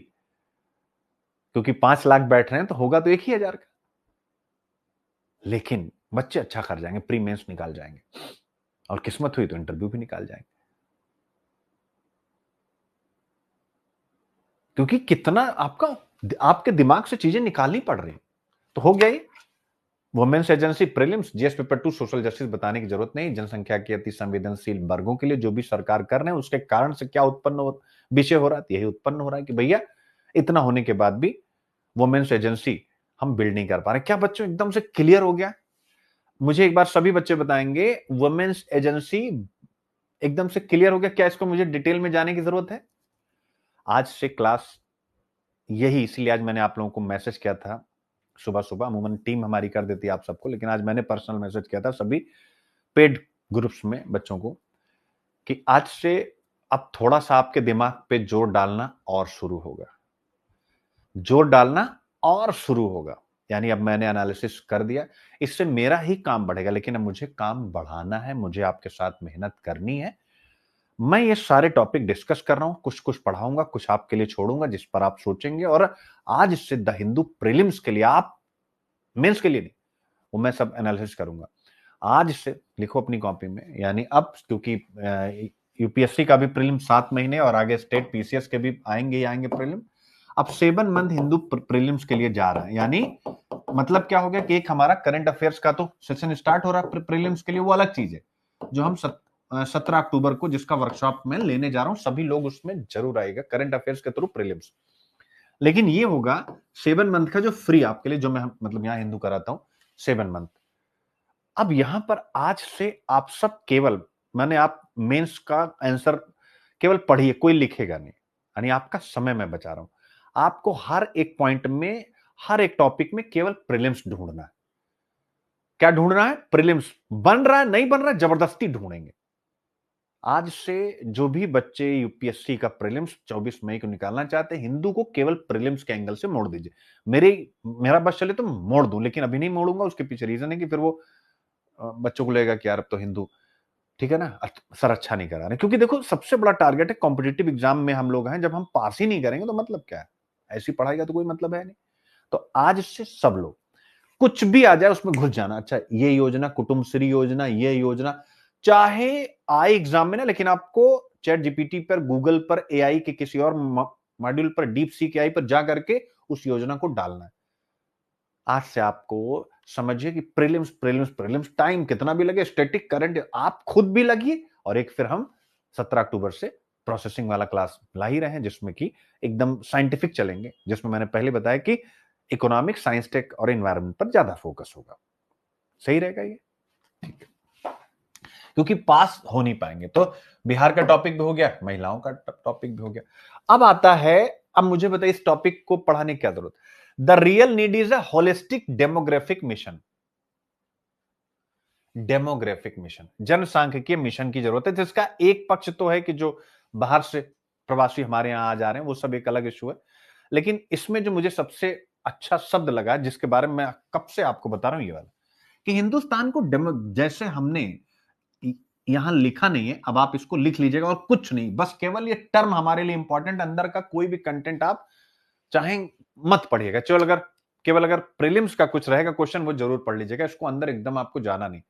क्योंकि 5 लाख बैठ रहे हैं तो होगा तो 1 ही 1000 का। लेकिन बच्चे अच्छा कर जाएंगे, प्री मेंस निकाल जाएंगे, और किस्मत हुई तो इंटरव्यू भी निकाल जाएंगे। क्योंकि कितना आपका, आपके दिमाग से चीजें निकालनी पड़ रही। तो हो गया ये women's agency prelims, GS paper 2 social justice बताने की जरूरत नहीं, जनसंख्या के अति संवेदनशील वर्गों के लिए जो भी सरकार कर रहे हैं उसके कारण से क्या उत्पन्न हो, विषय हो रहा है, यही उत्पन्न हो रहा है कि भैया इतना होने के बाद भी वुमेन्स एजेंसी हम बिल्ड नहीं कर पा रहे। क्या बच्चों एकदम से क्लियर हो गया? मुझे एक बार सभी बच्चे बताएंगे वुमेन्स एजेंसी एकदम से क्लियर हो गया क्या? इसको मुझे डिटेल में जाने की जरूरत है? आज से क्लास यही, इसलिए आज मैंने आप लोगों को मैसेज किया था सुबह सुबह, अमूमन टीम हमारी कर देती है आप सबको, लेकिन आज मैंने पर्सनल मैसेज किया था सभी पेड ग्रुप्स में बच्चों को कि आज से अब थोड़ा सा आपके दिमाग पे जोर डालना और शुरू होगा, जोर डालना और शुरू होगा। यानी अब मैंने एनालिसिस कर दिया, इससे मेरा ही काम बढ़ेगा, लेकिन अब मुझे काम बढ़ाना है, मुझे आपके साथ मेहनत करनी है। मैं ये सारे टॉपिक डिस्कस कर रहा हूं, कुछ कुछ पढ़ाऊंगा, कुछ आपके लिए छोड़ूंगा जिस पर आप सोचेंगे, और आज से द हिंदू प्रीलिम्स के लिए, आप मेंस के लिए नहीं, वो मैं सब एनालिसिस करूंगा। आज से लिखो अपनी कॉपी में, यानी अब क्योंकि यूपीएससी का भी प्रीलिम 7 महीने और आगे स्टेट पीसीएस के भी आएंगे ही आएंगे प्रीलिम। अब 7 मंथ हिंदू प्रीलिम्स के लिए जा रहा है, यानी मतलब क्या हो गया कि एक हमारा करंट अफेयर्स का तो सेशन स्टार्ट हो रहा है प्रीलिम्स के लिए, वो अलग चीज है जो हम 17 अक्टूबर को जिसका वर्कशॉप में लेने जा रहा हूं, सभी लोग उसमें जरूर आएगा करंट अफेयर्स के थ्रू प्रीलिम्स। लेकिन ये होगा 7 मंथ का जो फ्री आपके लिए, जो मैं मतलब यहां हिंदू कराता हूं 7 मंथ। अब यहां पर आज से आप सब केवल, मैंने आप मेंस का आंसर केवल पढ़िए, कोई लिखेगा नहीं, यानी आपका समय मैं बचा रहा हूं। आपको हर एक पॉइंट में, हर एक टॉपिक में केवल प्रीलिम्स ढूंढना है। क्या ढूंढना है? प्रीलिम्स। बन रहा है नहीं बन रहा है, जबरदस्ती ढूंढेंगे। आज से जो भी बच्चे यूपीएससी का प्रीलिम्स 24 मई को निकालना चाहते हैं, हिंदू को केवल प्रीलिम्स के एंगल से मोड़ दीजिए। मेरा बस चले तो मोड़ दूं, लेकिन अभी नहीं मोड़ूंगा, उसके पीछे रीजन है कि फिर वो बच्चों को लगेगा कि यार अब तो हिंदू, ठीक है ना, सर अच्छा नहीं करा रहे। क्योंकि देखो सबसे बड़ा टारगेट है कॉम्पिटिटिव एग्जाम में हम लोग हैं, जब हम पास ही नहीं करेंगे तो मतलब क्या है? ऐसी पढ़ाई का तो कोई मतलब है नहीं। तो आज से सब लोग कुछ भी आ जाए उसमें घुस जाना। अच्छा ये योजना, कुटुंब श्री योजना, ये योजना, चाहे आए एग्जाम में ना, लेकिन आपको चैट जीपीटी पर, गूगल पर, एआई के किसी और मॉड्यूल पर, डीप सी के आई पर जा करके उस योजना को डालना है। आज से आपको समझिए कि प्रीलिम्स प्रीलिम्स प्रीलिम्स, टाइम कितना भी लगे, स्टैटिक करंट आप खुद भी लगिए, और एक फिर हम 17 अक्टूबर से प्रोसेसिंग वाला क्लास ला ही रहे हैं, जिसमें कि एकदम साइंटिफिक चलेंगे, जिसमें मैंने पहले बताया कि इकोनॉमिक, साइंस टेक और एनवायरमेंट पर ज्यादा फोकस होगा। सही रहेगा ये? ठीक है, क्योंकि पास हो नहीं पाएंगे तो बिहार का टॉपिक भी हो गया, महिलाओं का टॉपिक भी हो गया। अब आता है, अब मुझे बताइए इस टॉपिक को पढ़ाने की क्या जरूरत? The real need is a holistic demographic mission. Demographic mission, जनसांख्यिकीय मिशन की जरूरत है, जिसका एक पक्ष तो है कि जो बाहर से प्रवासी हमारे यहां आ जा रहे हैं, वो सब एक अलग इशू है। लेकिन इसमें जो मुझे सबसे अच्छा शब्द लगा, जिसके बारे में मैं कब से आपको बता रहा हूं, ये वाला, कि हिंदुस्तान को डेमो, जैसे हमने यहां लिखा नहीं है, अब आप इसको लिख लीजिएगा और कुछ नहीं, बस केवल ये टर्म हमारे लिए इंपॉर्टेंट, अंदर का कोई भी कंटेंट आप चाहे मत पढ़िएगा, केवल अगर प्रीलिम्स का कुछ रहेगा क्वेश्चन वो जरूर पढ़ लीजिएगा, इसको अंदर एकदम आपको जाना नहीं।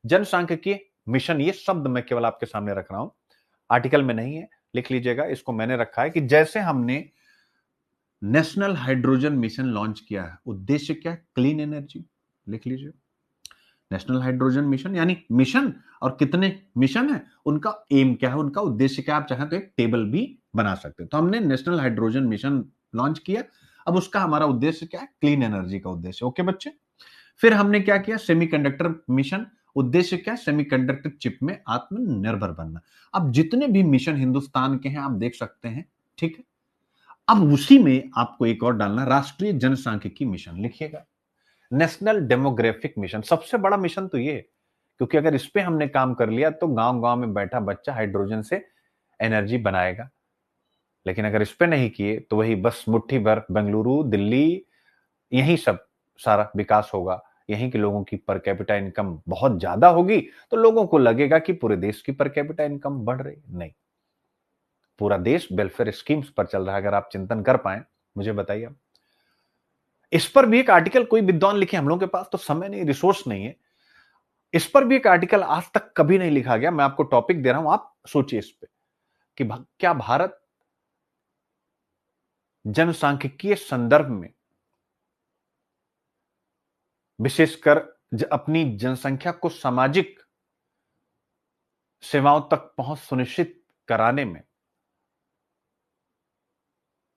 जनसांख्यिकीय मिशन, ये शब्द मैं केवल आपके सामने रख रहा हूं, आर्टिकल में नहीं है, लिख लीजिएगा, इसको मैंने रखा है कि जैसे हमने नेशनल हाइड्रोजन मिशन लॉन्च किया है, उद्देश्य क्या है? क्लीन एनर्जी, लिख लीजिए। नेशनल हाइड्रोजन मिशन, यानी मिशन और कितने मिशन है, उनका एम क्या है, उनका उद्देश्य क्या है, आप चाहें तो एक टेबल भी बना सकते हैं। तो हमने नेशनल हाइड्रोजन मिशन लॉन्च किया। अब उसका हमारा उद्देश्य क्या है, क्लीन एनर्जी का उद्देश्य। ओके बच्चे। फिर हमने क्या किया, सेमीकंडक्टर मिशन, उद्देश्य क्या है, सेमीकंडक्टर चिप में आत्मनिर्भर बनना। अब जितने भी मिशन हिंदुस्तान के हैं आप देख सकते हैं, ठीक है। अब उसी में आपको एक और डालना, राष्ट्रीय जनसांख्यिकी मिशन लिखिएगा। नेशनल डेमोग्राफिक मिशन, सबसे बड़ा मिशन तो ये है, क्योंकि अगर इस पे हमने काम कर लिया तो गांव गांव में बैठा बच्चा हाइड्रोजन से एनर्जी बनाएगा। लेकिन अगर इस पे नहीं किए तो वही बस मुट्ठी भर बेंगलुरु, दिल्ली, यही सब सारा विकास होगा। यहीं के लोगों की पर कैपिटा इनकम बहुत ज्यादा होगी तो लोगों को लगेगा कि पूरे देश की पर कैपिटा इनकम बढ़ रही। नहीं, पूरा देश वेलफेयर स्कीम्स पर चल रहा है। अगर आप चिंतन कर पाए, मुझे बताइए। इस पर भी एक आर्टिकल कोई विद्वान लिखे, हम लोगों के पास तो समय नहीं, रिसोर्स नहीं है। इस पर भी एक आर्टिकल आज तक कभी नहीं लिखा गया। मैं आपको टॉपिक दे रहा हूं, आप सोचिए इस पे कि क्या भारत जनसांख्यिकीय संदर्भ में विशेषकर अपनी जनसंख्या को सामाजिक सेवाओं तक पहुंच सुनिश्चित कराने में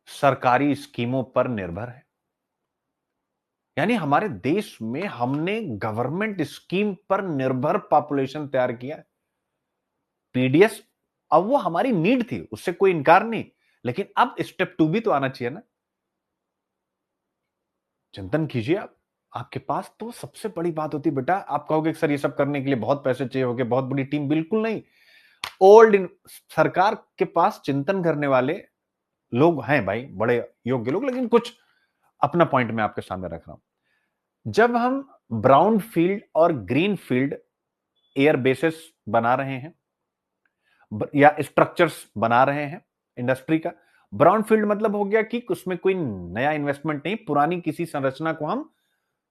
सरकारी स्कीमों पर निर्भर है। यानी हमारे देश में हमने गवर्नमेंट स्कीम पर निर्भर पॉपुलेशन तैयार किया है। पीडीएस, अब वो हमारी नीड थी, उससे कोई इनकार नहीं, लेकिन अब स्टेप 2 भी तो आना चाहिए ना। चिंतन कीजिए आप, आपके पास तो सबसे बड़ी बात होती बेटा, आप कहोगे सर ये सब करने के लिए बहुत पैसे चाहिए होंगे, बहुत बड़ी टीम, बिल्कुल नहीं। सरकार के पास चिंतन करने वाले लोग हैं भाई, बड़े योग्य लोग, लेकिन कुछ अपना पॉइंट मैं आपके सामने रख रहा हूं। जब हम ब्राउन फील्ड और ग्रीन फील्ड एयर बेसिस बना रहे हैं या स्ट्रक्चर्स बना रहे हैं इंडस्ट्री का, ब्राउन फील्ड मतलब हो गया कि उसमें कोई नया इन्वेस्टमेंट नहीं, पुरानी किसी संरचना को हम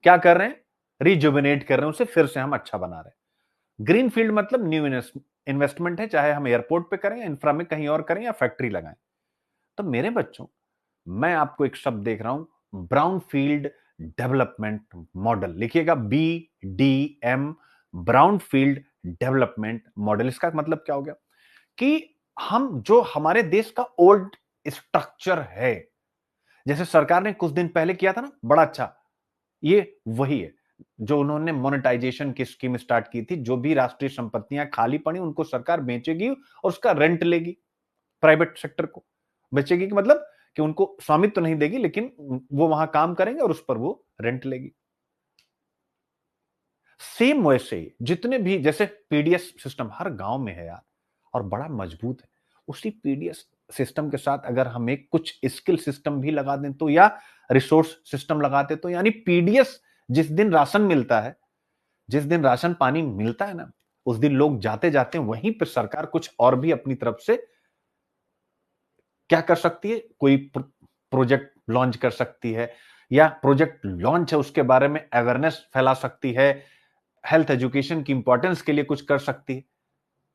क्या कर रहे हैं, रिजुविनेट कर रहे हैं, उसे फिर से हम अच्छा बना रहे हैं। ग्रीन फील्ड मतलब न्यू इन्वेस्टमेंट है, चाहे हम एयरपोर्ट पे करें, इंफ्रा में कहीं और करें या फैक्ट्री लगाएं। तो मेरे बच्चों, मैं आपको एक शब्द देख रहा हूं, ब्राउन फील्ड डेवलपमेंट मॉडल लिखिएगा, BDM, brown field development model. इसका मतलब क्या हो गया कि हम जो हमारे देश का ओल्ड स्ट्रक्चर है, जैसे सरकार ने कुछ दिन पहले किया था ना, बड़ा अच्छा, ये वही है जो उन्होंने मोनेटाइजेशन की स्कीम स्टार्ट की थी। जो भी राष्ट्रीय संपत्तियां खाली पड़ी उनको सरकार बेचेगी और उसका रेंट लेगी, प्राइवेट सेक्टर को बेचेगी, कि मतलब कि उनको स्वामित्व तो नहीं देगी, लेकिन वो वहां काम करेंगे और उस पर वो रेंट लेगी। सेम वैसे ही जितने भी, जैसे पीडीएस सिस्टम हर गांव में है यार, और बड़ा मजबूत है। उसी पीडीएस सिस्टम के साथ अगर हम एक कुछ स्किल सिस्टम भी लगा दें तो, या रिसोर्स सिस्टम लगाते तो, यानी पीडीएस जिस दिन राशन मिलता है, जिस दिन राशन पानी मिलता है ना, उस दिन लोग जाते जाते वहीं पर सरकार कुछ और भी अपनी तरफ से क्या कर सकती है, कोई प्रोजेक्ट लॉन्च कर सकती है, या प्रोजेक्ट लॉन्च है उसके बारे में अवेयरनेस फैला सकती है, हेल्थ एजुकेशन की इंपॉर्टेंस के लिए कुछ कर सकती है।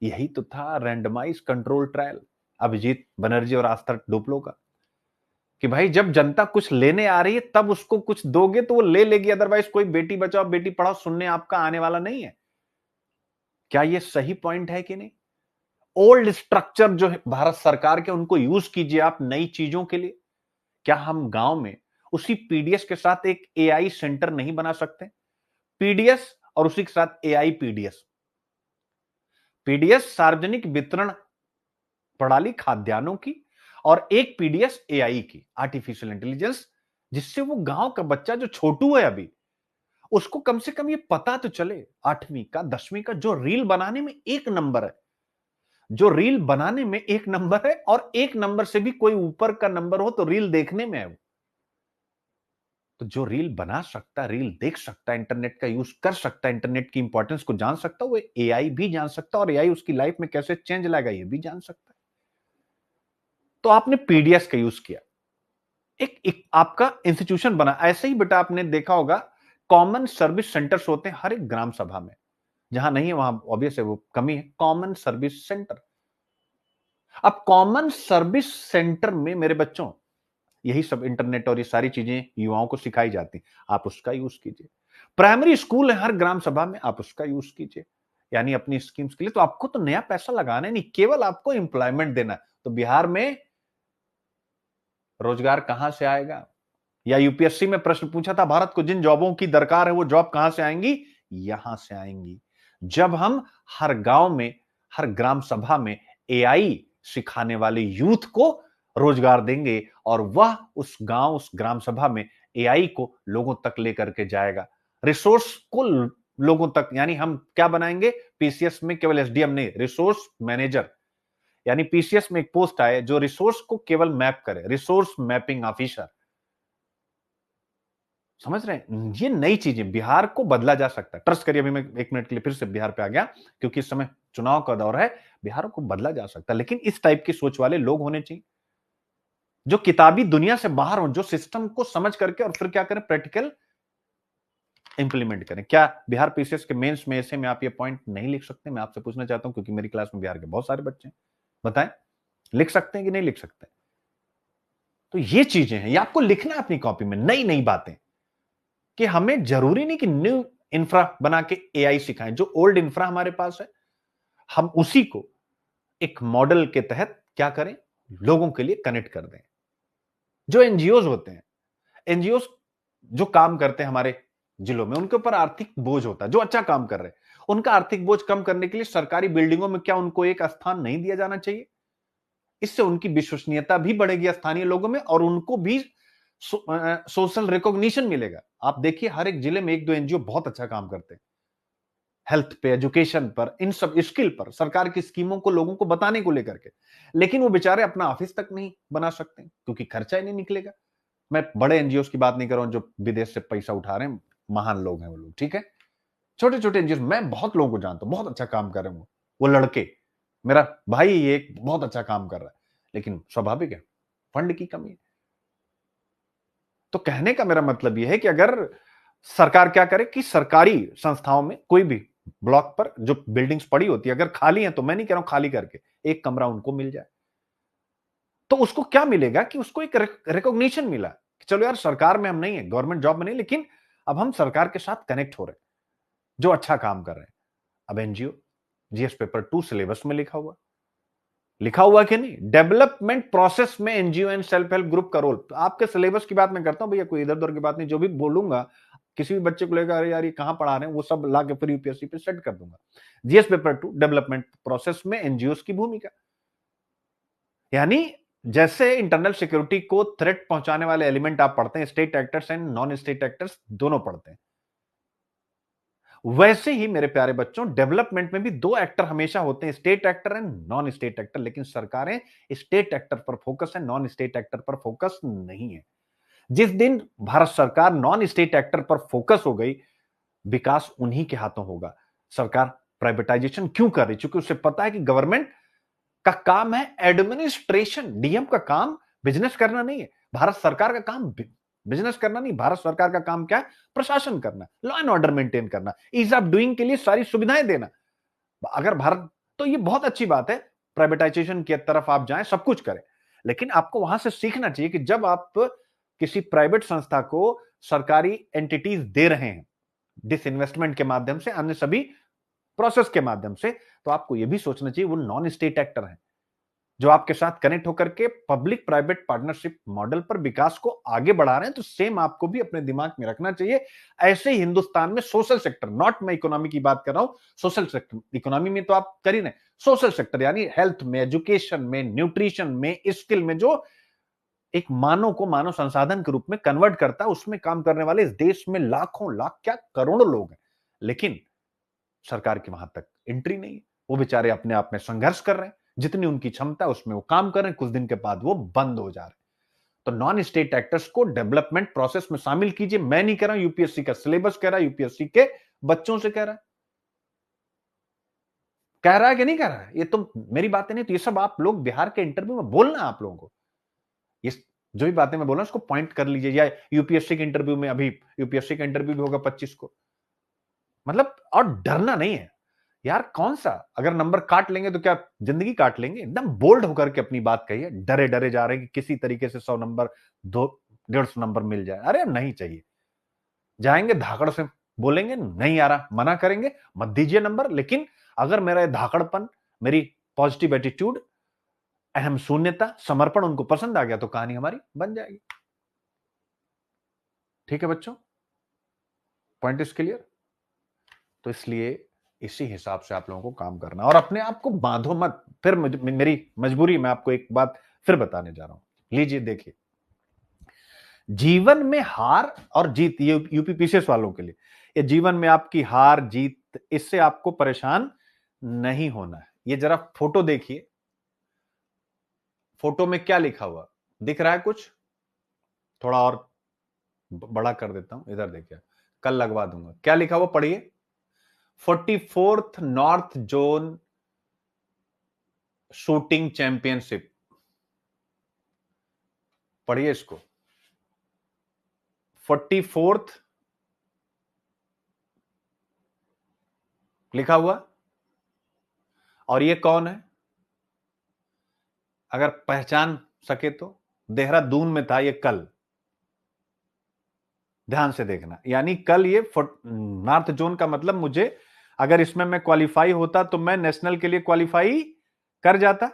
यही तो था randomise control trial Abhijit Banerjee और आस्था डुप्लो का, कि भाई जब जनता कुछ लेने आ रही है तब उसको कुछ दोगे तो वो ले लेगी, अदरवाइज कोई बेटी बचाओ बेटी पढ़ाओ सुनने आपका आने वाला नहीं है। क्या ये सही पॉइंट है कि नहीं? ओल्ड स्ट्रक्चर जो है भारत सरकार के, उनको यूज कीजिए आप नई चीजों के लिए। क्या हम गांव में उसी पीडीएस के साथ एक एआई सेंटर नहीं बना सकते? पीडीएस और उसी के साथ एआई पीडीएस। पीडीएस सार्वजनिक वितरण प्रणाली खाद्यान्नों की, और एक पीडीएस एआई की, आर्टिफिशियल इंटेलिजेंस, जिससे वो गांव का बच्चा जो छोटू है अभी, उसको कम से कम ये पता तो चले, 8वीं का 10वीं का, जो रील बनाने में एक नंबर है, जो रील बनाने में एक नंबर है, और एक नंबर से भी कोई ऊपर का नंबर हो तो रील देखने में है वो। तो जो रील बना सकता है, रील देख सकता है, इंटरनेट का यूज कर सकता है, इंटरनेट की इंपॉर्टेंस को जान सकता है, वो एआई भी जान सकता है, और एआई उसकी लाइफ में कैसे चेंज लाएगा ये भी जान सकता है। तो आपने पीडीएस का यूज किया, एक आपका इंस्टीट्यूशन बना। ऐसे ही बेटा आपने देखा होगा, कॉमन सर्विस सेंटर्स होते हैं हर एक ग्राम सभा में, जहां नहीं है वहां ऑब्वियस है वो कमी है, कॉमन सर्विस सेंटर। अब कॉमन सर्विस सेंटर में मेरे बच्चों यही सब इंटरनेट और ये सारी चीजें युवाओं को सिखाई जाती, आप उसका यूज कीजिए। प्राइमरी स्कूल है हर ग्राम सभा में, आप उसका यूज कीजिए, यानी अपनी स्कीम्स के लिए। तो आपको तो नया पैसा लगाना है नहीं, केवल आपको एम्प्लॉयमेंट देना है। तो बिहार में रोजगार कहां से आएगा? या यूपीएससी में प्रश्न पूछा था, भारत को जिन जॉबों की दरकार है वो जॉब कहां से आएंगी? यहां से आएंगी जब हम हर गांव में, हर ग्राम सभा में एआई सिखाने वाले यूथ को रोजगार देंगे, और वह उस गांव, उस ग्राम सभा में एआई को लोगों तक लेकर के जाएगा, रिसोर्स को लोगों तक। यानी हम क्या बनाएंगे? पीसीएस में केवल एसडीएम नहीं, रिसोर्स मैनेजर, यानी पीसीएस में एक पोस्ट आए जो रिसोर्स को केवल मैप करे, रिसोर्स मैपिंग ऑफिसर। समझ रहे हैं? ये नई चीजें, बिहार को बदला जा सकता है। ट्रस्ट करिए, अभी मैं 1 मिनट के लिए फिर से बिहार पे आ गया, क्योंकि इस समय चुनाव का दौर है। बिहार को बदला जा सकता है, लेकिन इस टाइप की सोच वाले लोग होने चाहिए, जो किताबी दुनिया से बाहर हो, जो सिस्टम को समझ करके और फिर क्या करें, प्रैक्टिकल इंप्लीमेंट करें। क्या बिहार पीसीएस के मेंस में ऐसे में आप ये पॉइंट नहीं लिख सकते? मैं आपसे पूछना चाहता हूं, क्योंकि मेरी क्लास में बिहार के बहुत सारे बच्चे हैं। बताएं, लिख सकते हैं कि नहीं लिख सकते? तो ये चीजें हैं, ये आपको लिखना है अपनी कॉपी में, नई नई बातें, कि हमें जरूरी नहीं कि न्यू इंफ्रा बना के एआई सिखाएं। जो ओल्ड इंफ्रा हमारे पास है, हम उसी को एक मॉडल के तहत क्या करें, लोगों के लिए कनेक्ट कर दें। जो एनजीओज होते हैं, एनजीओ जो काम करते हैं हमारे जिलों में, उनके ऊपर आर्थिक बोझ होता है। जो अच्छा काम कर रहे हैं, उनका आर्थिक बोझ कम करने के लिए सरकारी बिल्डिंगों में क्या उनको एक स्थान नहीं दिया जाना चाहिए? इससे उनकी विश्वसनीयता भी बढ़ेगी स्थानीय लोगों में, और उनको भी सोशल रिकॉग्निशन मिलेगा। आप देखिए, हर एक जिले में 1-2 एनजीओ बहुत अच्छा काम करते हैं, हेल्थ पे, एजुकेशन पर, इन सब स्किल पर, सरकार की स्कीमों को लोगों को बताने को लेकर के। लेकिन वो बेचारे अपना ऑफिस तक नहीं बना सकते, क्योंकि खर्चा ही नहीं निकलेगा। मैं बड़े एनजीओ की बात नहीं कर रहा हूं जो विदेश से पैसा उठा रहे हैं, महान लोग हैं वो लोग, ठीक है। छोटे छोटे एनजीओ, मैं बहुत लोगों को जानता हूं, बहुत अच्छा काम कर रहे हैं वो लड़के। मेरा भाई एक बहुत अच्छा काम कर रहा है, लेकिन स्वाभाविक है, फंड की कमी है। तो कहने का मेरा मतलब यह है कि अगर सरकार क्या करे कि सरकारी संस्थाओं में कोई भी ब्लॉक पर जो बिल्डिंग्स पड़ी होती है, अगर खाली है, तो मैं नहीं कह रहा हूं खाली करके, एक कमरा उनको मिल जाए, तो उसको क्या मिलेगा कि उसको एक रिकॉग्निशन मिला कि चलो यार, सरकार में हम नहीं है, गवर्नमेंट जॉब में नहीं, लेकिन अब हम सरकार के साथ कनेक्ट हो रहे हैं, जो अच्छा काम कर रहे हैं। अब एनजीओ जीएस पेपर 2 सिलेबस में लिखा हुआ कि नहीं, डेवलपमेंट प्रोसेस में NGO and self help group का रोल। तो आपके सिलेबस की बात मैं करता हूं भैया, कोई इधर उधर की बात नहीं। जो भी बोलूंगा, किसी भी बच्चे को लेकर अरे यार ये कहां पढ़ा रहे हैं, वो सब ला के फिर यूपीएससी पे सेट कर दूंगा। जीएस पेपर 2 डेवलपमेंट प्रोसेस में एनजीओ की भूमिका, यानी जैसे इंटरनल सिक्योरिटी को थ्रेट पहुंचाने वाले एलिमेंट आप पढ़ते हैं, state actors and non state actors दोनों पढ़ते हैं, वैसे ही मेरे प्यारे बच्चों, डेवलपमेंट में भी 2 एक्टर हमेशा होते हैं, state actor and non state actor. लेकिन सरकारें स्टेट एक्टर पर फोकस है, नॉन स्टेट एक्टर पर फोकस नहीं है। जिस दिन भारत सरकार नॉन स्टेट एक्टर पर फोकस हो गई, विकास उन्हीं के हाथों होगा। सरकार प्राइवेटाइजेशन क्यों कर रही? क्योंकि उसे पता है कि गवर्नमेंट का काम है एडमिनिस्ट्रेशन, डीएम का काम बिजनेस करना नहीं है, भारत सरकार का काम बिजनेस करना नहीं। भारत सरकार का काम क्या है? प्रशासन करना, लॉ एंड ऑर्डर मेंटेन करना, ईज ऑफ डूइंग के लिए सारी सुविधाएं देना। अगर भारत, तो ये बहुत अच्छी बात है, प्राइवेटाइजेशन की तरफ आप जाएं, सब कुछ करें, लेकिन आपको वहां से सीखना चाहिए कि जब आप किसी प्राइवेट संस्था को सरकारी एंटिटीज दे रहे हैं, डिसइन्वेस्टमेंट के माध्यम से, अन्य सभी प्रोसेस के माध्यम से, तो आपको यह भी सोचना चाहिए वो नॉन स्टेट एक्टर हैं, जो आपके साथ कनेक्ट होकर के पब्लिक प्राइवेट पार्टनरशिप मॉडल पर विकास को आगे बढ़ा रहे हैं। तो सेम आपको भी अपने दिमाग में रखना चाहिए। ऐसे ही हिंदुस्तान में सोशल सेक्टर, नॉट मैं इकोनॉमी की बात कर रहा हूं, सोशल सेक्टर, इकोनॉमी में तो आप कर ही रहे, सोशल सेक्टर यानी हेल्थ में, एजुकेशन में, न्यूट्रिशन में, स्किल में, जो एक मानव को मानव संसाधन के रूप में कन्वर्ट करता है, उसमें काम करने वाले इस देश में लाखों, लाख क्या करोड़ों लोग हैं, लेकिन सरकार की वहां तक एंट्री नहीं है। वो बेचारे अपने आप में संघर्ष कर रहे हैं, जितनी उनकी क्षमता है उसमें वो काम कर रहे हैं, कुछ दिन के बाद वो बंद हो जा रहे हैं। तो नॉन स्टेट एक्टर्स को डेवलपमेंट प्रोसेस में शामिल कीजिए। मैं नहीं कह रहा हूं, यूपीएससी का सिलेबस कह रहा है, यूपीएससी के बच्चों से कह रहा है कि नहीं कह रहा है, ये तो मेरी बातें नहीं, तो ये सब आप लोग बिहार के इंटरव्यू में बोलना, आप लोगों को ये जो भी बातें मैं बोल रहा हूं उसको पॉइंट कर लीजिए। या यूपीएससी के इंटरव्यू में, अभी यूपीएससी का इंटरव्यू भी होगा 25 को, मतलब, और डरना नहीं है यार। कौन सा, अगर नंबर काट लेंगे तो क्या जिंदगी काट लेंगे? एकदम बोल्ड होकर के अपनी बात कहिए। डरे डरे जा रहे हैं कि किसी तरीके से 100 नंबर, 200-150 नंबर मिल जाए, अरे नहीं चाहिए। जाएंगे धाकड़ से बोलेंगे नहीं आ रहा, मना करेंगे, मत दीजिए नंबर। लेकिन अगर मेरा धाकड़पन, मेरी पॉजिटिव एटीट्यूड, अहम शून्यता, समर्पण उनको पसंद आ गया तो कहानी हमारी बन जाएगी। ठीक है बच्चों, पॉइंट इज क्लियर। तो इसलिए इसी हिसाब से आप लोगों को काम करना, और अपने आप को बांधो मत। फिर मेरी मजबूरी, मैं आपको एक बात फिर बताने जा रहा हूं। लीजिए देखिए, जीवन में हार और जीत, ये यूपी पीसीएस वालों के लिए, ये जीवन में आपकी हार जीत, इससे आपको परेशान नहीं होना है। ये जरा फोटो देखिए, फोटो में क्या लिखा हुआ दिख रहा है? कुछ थोड़ा और बड़ा कर देता हूं, इधर देखिए, कल लगवा दूंगा। क्या लिखा हुआ पढ़िए, 44th north zone shooting championship, पढ़िए इसको, 44th लिखा हुआ। और ये कौन है, अगर पहचान सके तो? देहरादून में था ये कल, ध्यान से देखना। यानी कल ये नॉर्थ जोन का मतलब, मुझे अगर इसमें मैं क्वालिफाई होता तो मैं नेशनल के लिए क्वालिफाई कर जाता,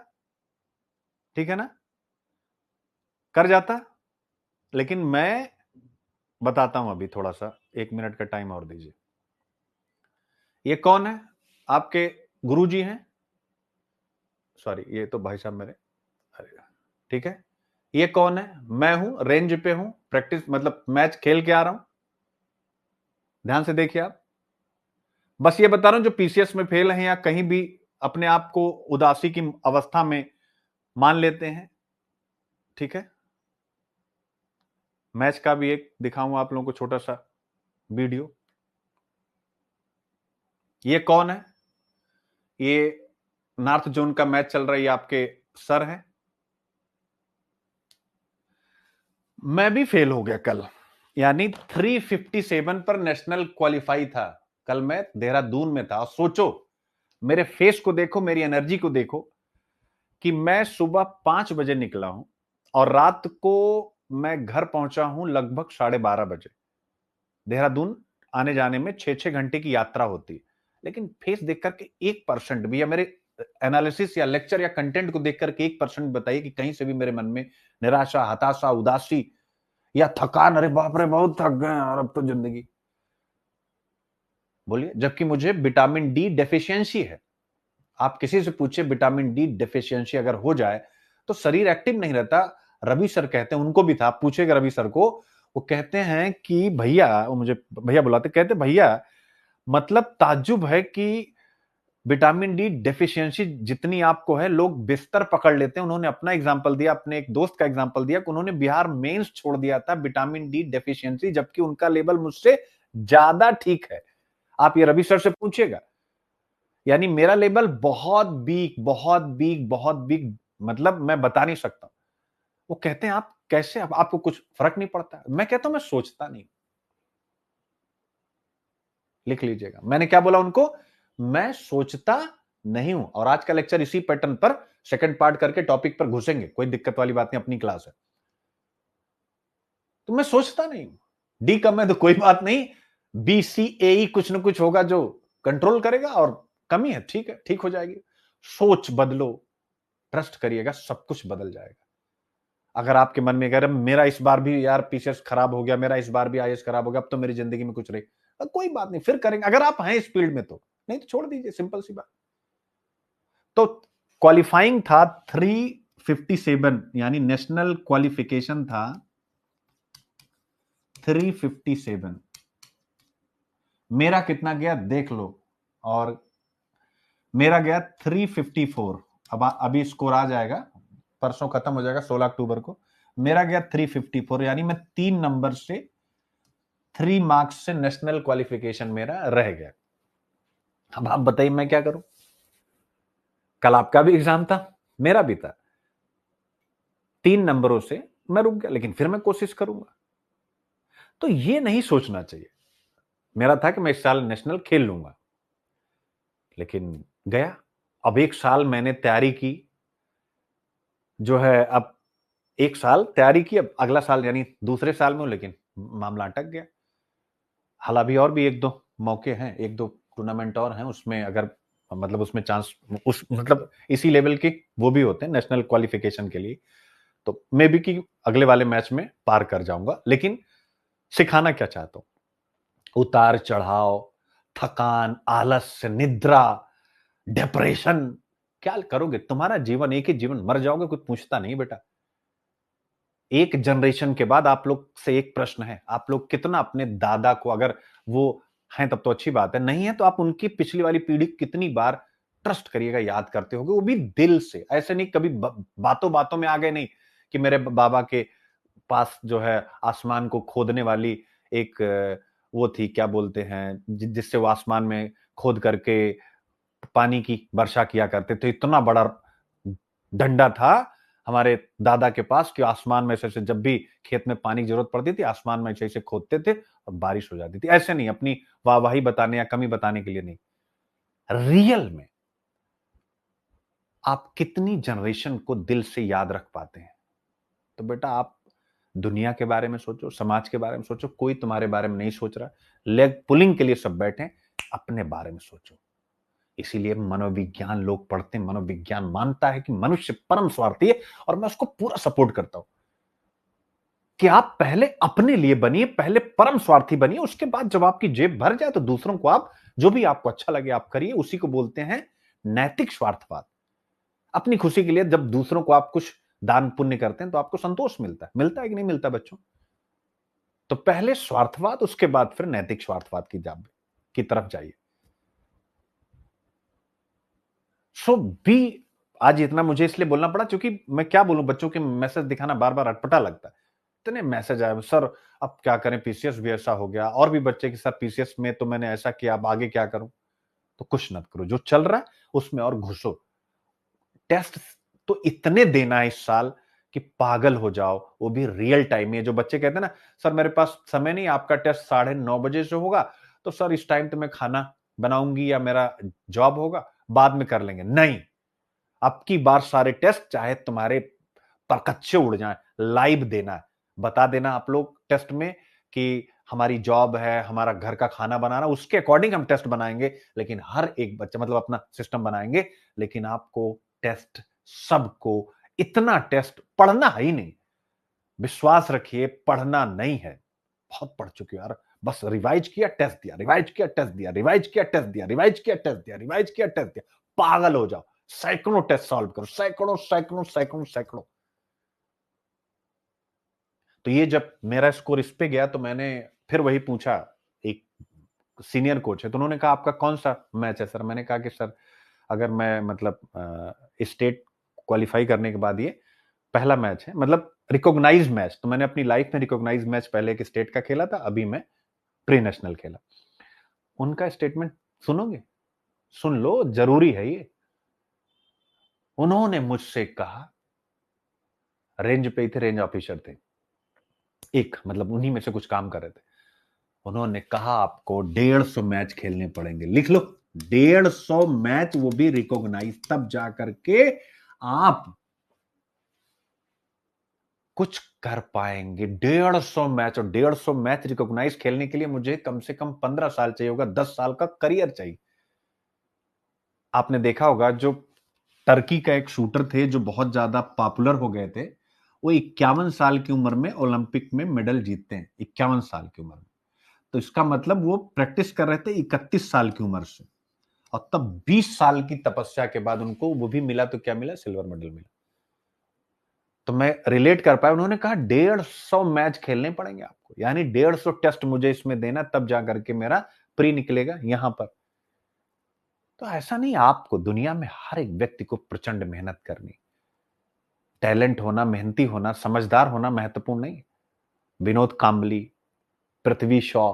ठीक है ना, कर जाता। लेकिन मैं बताता हूं अभी, थोड़ा सा 1 मिनट का टाइम और दीजिए। ये कौन है? आपके गुरुजी हैं, सॉरी ये तो भाई साहब मेरे, ठीक है। ये कौन है? मैं हूं, रेंज पे हूं, प्रैक्टिस मतलब मैच खेल के आ रहा हूं। ध्यान से देखिए आप, बस ये बता रहा हूं, जो पीसीएस में फेल हैं या कहीं भी अपने आप को उदासी की अवस्था में मान लेते हैं, ठीक है। मैच का भी एक दिखाऊंगा आप लोगों को छोटा सा वीडियो। ये कौन है? ये नॉर्थ जोन का मैच चल रहा है, ये आपके सर हैं। मैं भी फेल हो गया कल, यानी 357 पर नेशनल क्वालिफाई था कल, मैं देहरादून में था। और सोचो, मेरे फेस को देखो, मेरी एनर्जी को देखो, कि मैं सुबह 5 बजे निकला हूं और रात को मैं घर पहुंचा हूं लगभग 12:30 बजे। देहरादून आने जाने में 6-6 घंटे की यात्रा होती है। लेकिन फेस देख करके 1% भी, या मेरे एनालिसिस या लेक्चर या कंटेंट को देख करके 1% बताइए कि कहीं से भी मेरे मन में निराशा, हताशा, उदासी या थकान, अरे बाप रे बहुत थक गए यार अब तो जिंदगी, बोलिए। जबकि मुझे विटामिन डी डेफिशिएंसी है। आप किसी से पूछिए, विटामिन डी डेफिशिएंसी अगर हो जाए तो शरीर एक्टिव नहीं रहता। रवि सर कहते हैं, उनको भी था, आप पूछेगा रवि सर को, वो कहते हैं कि भैया, वो मुझे भैया बुलाते, कहते भैया मतलब ताज्जुब है कि विटामिन डी डेफिशिएंसी जितनी आपको है, लोग बिस्तर पकड़ लेते हैं। उन्होंने अपना एग्जांपल दिया, अपने एक दोस्त का एग्जांपल दिया कि उन्होंने बिहार मेंस छोड़ दिया था विटामिन डी डेफिशिएंसी, जबकि उनका लेवल मुझसे ज्यादा ठीक है। आप ये रवि सर से पूछिएगा। यानी मेरा लेवल बहुत वीक, बहुत वीक, बहुत वीक, मतलब मैं बता नहीं सकता। वो कहते हैं आप कैसे, आपको कुछ फर्क नहीं पड़ता? मैं कहता हूं मैं सोचता नहीं। लिख लीजिएगा, मैंने क्या बोला उनको, मैं सोचता नहीं हूं। और आज का लेक्चर इसी पैटर्न पर सेकंड पार्ट करके टॉपिक पर घुसेंगे, कोई दिक्कत वाली बात नहीं, अपनी क्लास है। तो मैं सोचता नहीं हूं, डी कम है तो कोई बात नहीं, बीसीएई कुछ ना कुछ होगा जो कंट्रोल करेगा, और कमी है, ठीक है, ठीक हो जाएगी। सोच बदलो, ट्रस्ट करिएगा, सब कुछ बदल जाएगा। अगर आपके मन में अगर मेरा इस बार भी यार पीसीएस खराब हो गया, मेरा इस बार भी आईएएस खराब हो गया, अब तो मेरी जिंदगी में कुछ रही, कोई बात नहीं, फिर करेंगे अगर आप हैं इस फील्ड में तो, नहीं तो छोड़ दीजिए, सिंपल सी बात। तो क्वालिफाइंग था 357, यानी नेशनल क्वालिफिकेशन था 357। मेरा कितना गया देख लो, और मेरा गया 354। अब अभी स्कोर आ जाएगा, परसों खत्म हो जाएगा 16 अक्टूबर को। मेरा गया 354, यानी मैं 3 नंबर से, 3 मार्क्स से नेशनल क्वालिफिकेशन मेरा रह गया। अब आप बताइए मैं क्या करूं? कल आपका भी एग्जाम था, मेरा भी था, 3 नंबरों से मैं रुक गया, लेकिन फिर मैं कोशिश करूंगा। तो ये नहीं सोचना चाहिए। मेरा था कि मैं इस साल नेशनल खेल लूंगा, लेकिन गया। अब 1 साल मैंने तैयारी की, जो है अब 1 साल तैयारी की, अब अगला साल यानी दूसरे साल में हूं, लेकिन मामला अटक गया। हाल अभी और भी एक दो मौके हैं, एक दो टूर्नामेंट और हैं, उसमें अगर मतलब उसमें चांस उस मतलब इसी लेवल के वो भी होते हैं नेशनल क्वालिफिकेशन के लिए, तो मे बी कि अगले वाले मैच में पार कर जाऊंगा। लेकिन सिखाना क्या चाहता हूं, उतार चढ़ाव, थकान, आलस्य, निद्रा, डिप्रेशन, क्या करोगे? तुम्हारा जीवन एक ही जीवन, मर जाओगे, कोई पूछता नहीं बेटा। एक जनरेशन के बाद आप लोग से एक प्रश्न है, आप लोग कितना अपने दादा को, अगर वो हैं तब तो अच्छी बात है, नहीं है तो आप उनकी पिछली वाली पीढ़ी कितनी बार ट्रस्ट करिएगा, याद करते होगे, वो भी दिल से। ऐसे नहीं कभी बातों बातों में आ गए नहीं कि मेरे बाबा के पास जो है आसमान को खोदने वाली एक वो थी, क्या बोलते हैं, जिससे वो आसमान में खोद करके पानी की वर्षा किया करते थे। इतना बड़ा डंडा था हमारे दादा के पास कि आसमान में से जब भी खेत में पानी की जरूरत पड़ती थी, आसमान में ऐसे खोदते थे और बारिश हो जाती थी। ऐसे नहीं अपनी वाहवाही बताने या कमी बताने के लिए नहीं, रियल में आप कितनी जनरेशन को दिल से याद रख पाते हैं। तो बेटा आप दुनिया के बारे में सोचो, समाज के बारे में सोचो, कोई तुम्हारे बारे में नहीं सोच रहा। लेग पुलिंग के लिए सब बैठे, अपने बारे में सोचो। इसीलिए मनोविज्ञान लोग पढ़ते हैं, मनोविज्ञान मानता है कि मनुष्य परम स्वार्थी है, और मैं उसको पूरा सपोर्ट करता हूं कि आप पहले अपने लिए बनिए, पहले परम स्वार्थी बनिए, उसके बाद जब आपकी जेब भर जाए तो दूसरों को आप जो भी आपको अच्छा लगे आप करिए। उसी को बोलते हैं नैतिक स्वार्थवाद। अपनी खुशी के लिए जब दूसरों को आप कुछ दान पुण्य करते हैं तो आपको संतोष मिलता है कि नहीं मिलता बच्चों? तो पहले स्वार्थवाद, उसके बाद फिर नैतिक स्वार्थवाद की तरफ जाइए। सो भी आज इतना मुझे इसलिए बोलना पड़ा क्योंकि मैं क्या बोलूं, बच्चों के मैसेज दिखाना बार बार अटपटा लगता है। इतने मैसेज आए सर, अब क्या करें, पीसीएस भी ऐसा हो गया, और भी बच्चे की सर पीसीएस में तो मैंने ऐसा किया, अब आगे क्या करूं? तो कुछ मत करो, जो चल रहा है उसमें और घुसो। टेस्ट तो इतने देना है इस साल कि पागल हो जाओ, वो भी रियल टाइम में। जो बच्चे कहते हैं ना सर मेरे पास समय नहीं, आपका टेस्ट 9:30 से होगा, तो सर इस टाइम तो मैं खाना बनाऊंगी या मेरा जॉब होगा, बाद में कर लेंगे। नहीं, अब की बार सारे टेस्ट चाहे तुम्हारे परकच्चे उड़ जाएं, लाइव देना है। बता देना आप लोग टेस्ट में कि हमारी जॉब है, हमारा घर का खाना बनाना, उसके अकॉर्डिंग हम टेस्ट बनाएंगे। लेकिन हर एक बच्चा मतलब अपना सिस्टम बनाएंगे, लेकिन आपको टेस्ट, सबको इतना टेस्ट पढ़ना है ही नहीं। विश्वास रखिए, पढ़ना नहीं है। बहुत पढ़ चुके हो यार, बस रिवाइज किया टेस्ट दिया, रिवाइज किया टेस्ट दिया, रिवाइज किया टेस्ट दिया, रिवाइज किया टेस्ट दिया, रिवाइज किया टेस्ट दिया। पागल हो जाओ, सैकड़ों टेस्ट सॉल्व करो, सैकड़ों सैकड़ों सैकड़ों सैकड़ों। तो ये जब मेरा स्कोर इस पे गया तो मैंने फिर वही पूछा, एक सीनियर कोच है तो उन्होंने कहा आपका कौन सा मैच है सर? मैंने कहा कि सर अगर मैं मतलब स्टेट क्वालिफाई करने के बाद ये पहला मैच है, मतलब रिकॉग्नाइज मैच। तो मैंने अपनी लाइफ में रिकॉग्नाइज मैच पहले एक स्टेट का खेला था, अभी मैं प्री नेशनल खेला। उनका स्टेटमेंट सुनोगे? सुन लो, जरूरी है ये। उन्होंने मुझसे कहा, रेंज पे ही थे, रेंज ऑफिसर थे, एक मतलब उन्हीं में से कुछ काम कर रहे थे। उन्होंने कहा आपको 150 मैच खेलने पड़ेंगे, लिख लो, 150 मैच, वो भी रिकॉग्नाइज, तब जाकर के आप कुछ कर पाएंगे। 150 मैच, और 150 मैच रिकॉग्नाइज खेलने के लिए मुझे कम से कम 15 साल चाहिए होगा, 10 साल का करियर चाहिए। आपने देखा होगा जो टर्की का एक शूटर थे जो बहुत ज्यादा पॉपुलर हो गए थे, वो 51 साल की उम्र में ओलंपिक में मेडल जीतते हैं, 51 साल की उम्र में। तो इसका मतलब वो प्रैक्टिस कर रहे थे 31 साल की उम्र से, और तब 20 साल की तपस्या के बाद उनको वो भी मिला, तो क्या मिला? सिल्वर मेडल मिला। तो मैं रिलेट कर पाया। उन्होंने कहा 150 मैच खेलने पड़ेंगे आपको, यानी 150 टेस्ट मुझे इसमें देना, तब जाकर के मेरा प्री निकलेगा यहां पर। तो ऐसा नहीं, आपको दुनिया में हर एक व्यक्ति को प्रचंड मेहनत करनी, टैलेंट होना, मेहनती होना, समझदार होना महत्वपूर्ण नहीं। विनोद कांबली, पृथ्वी शॉ,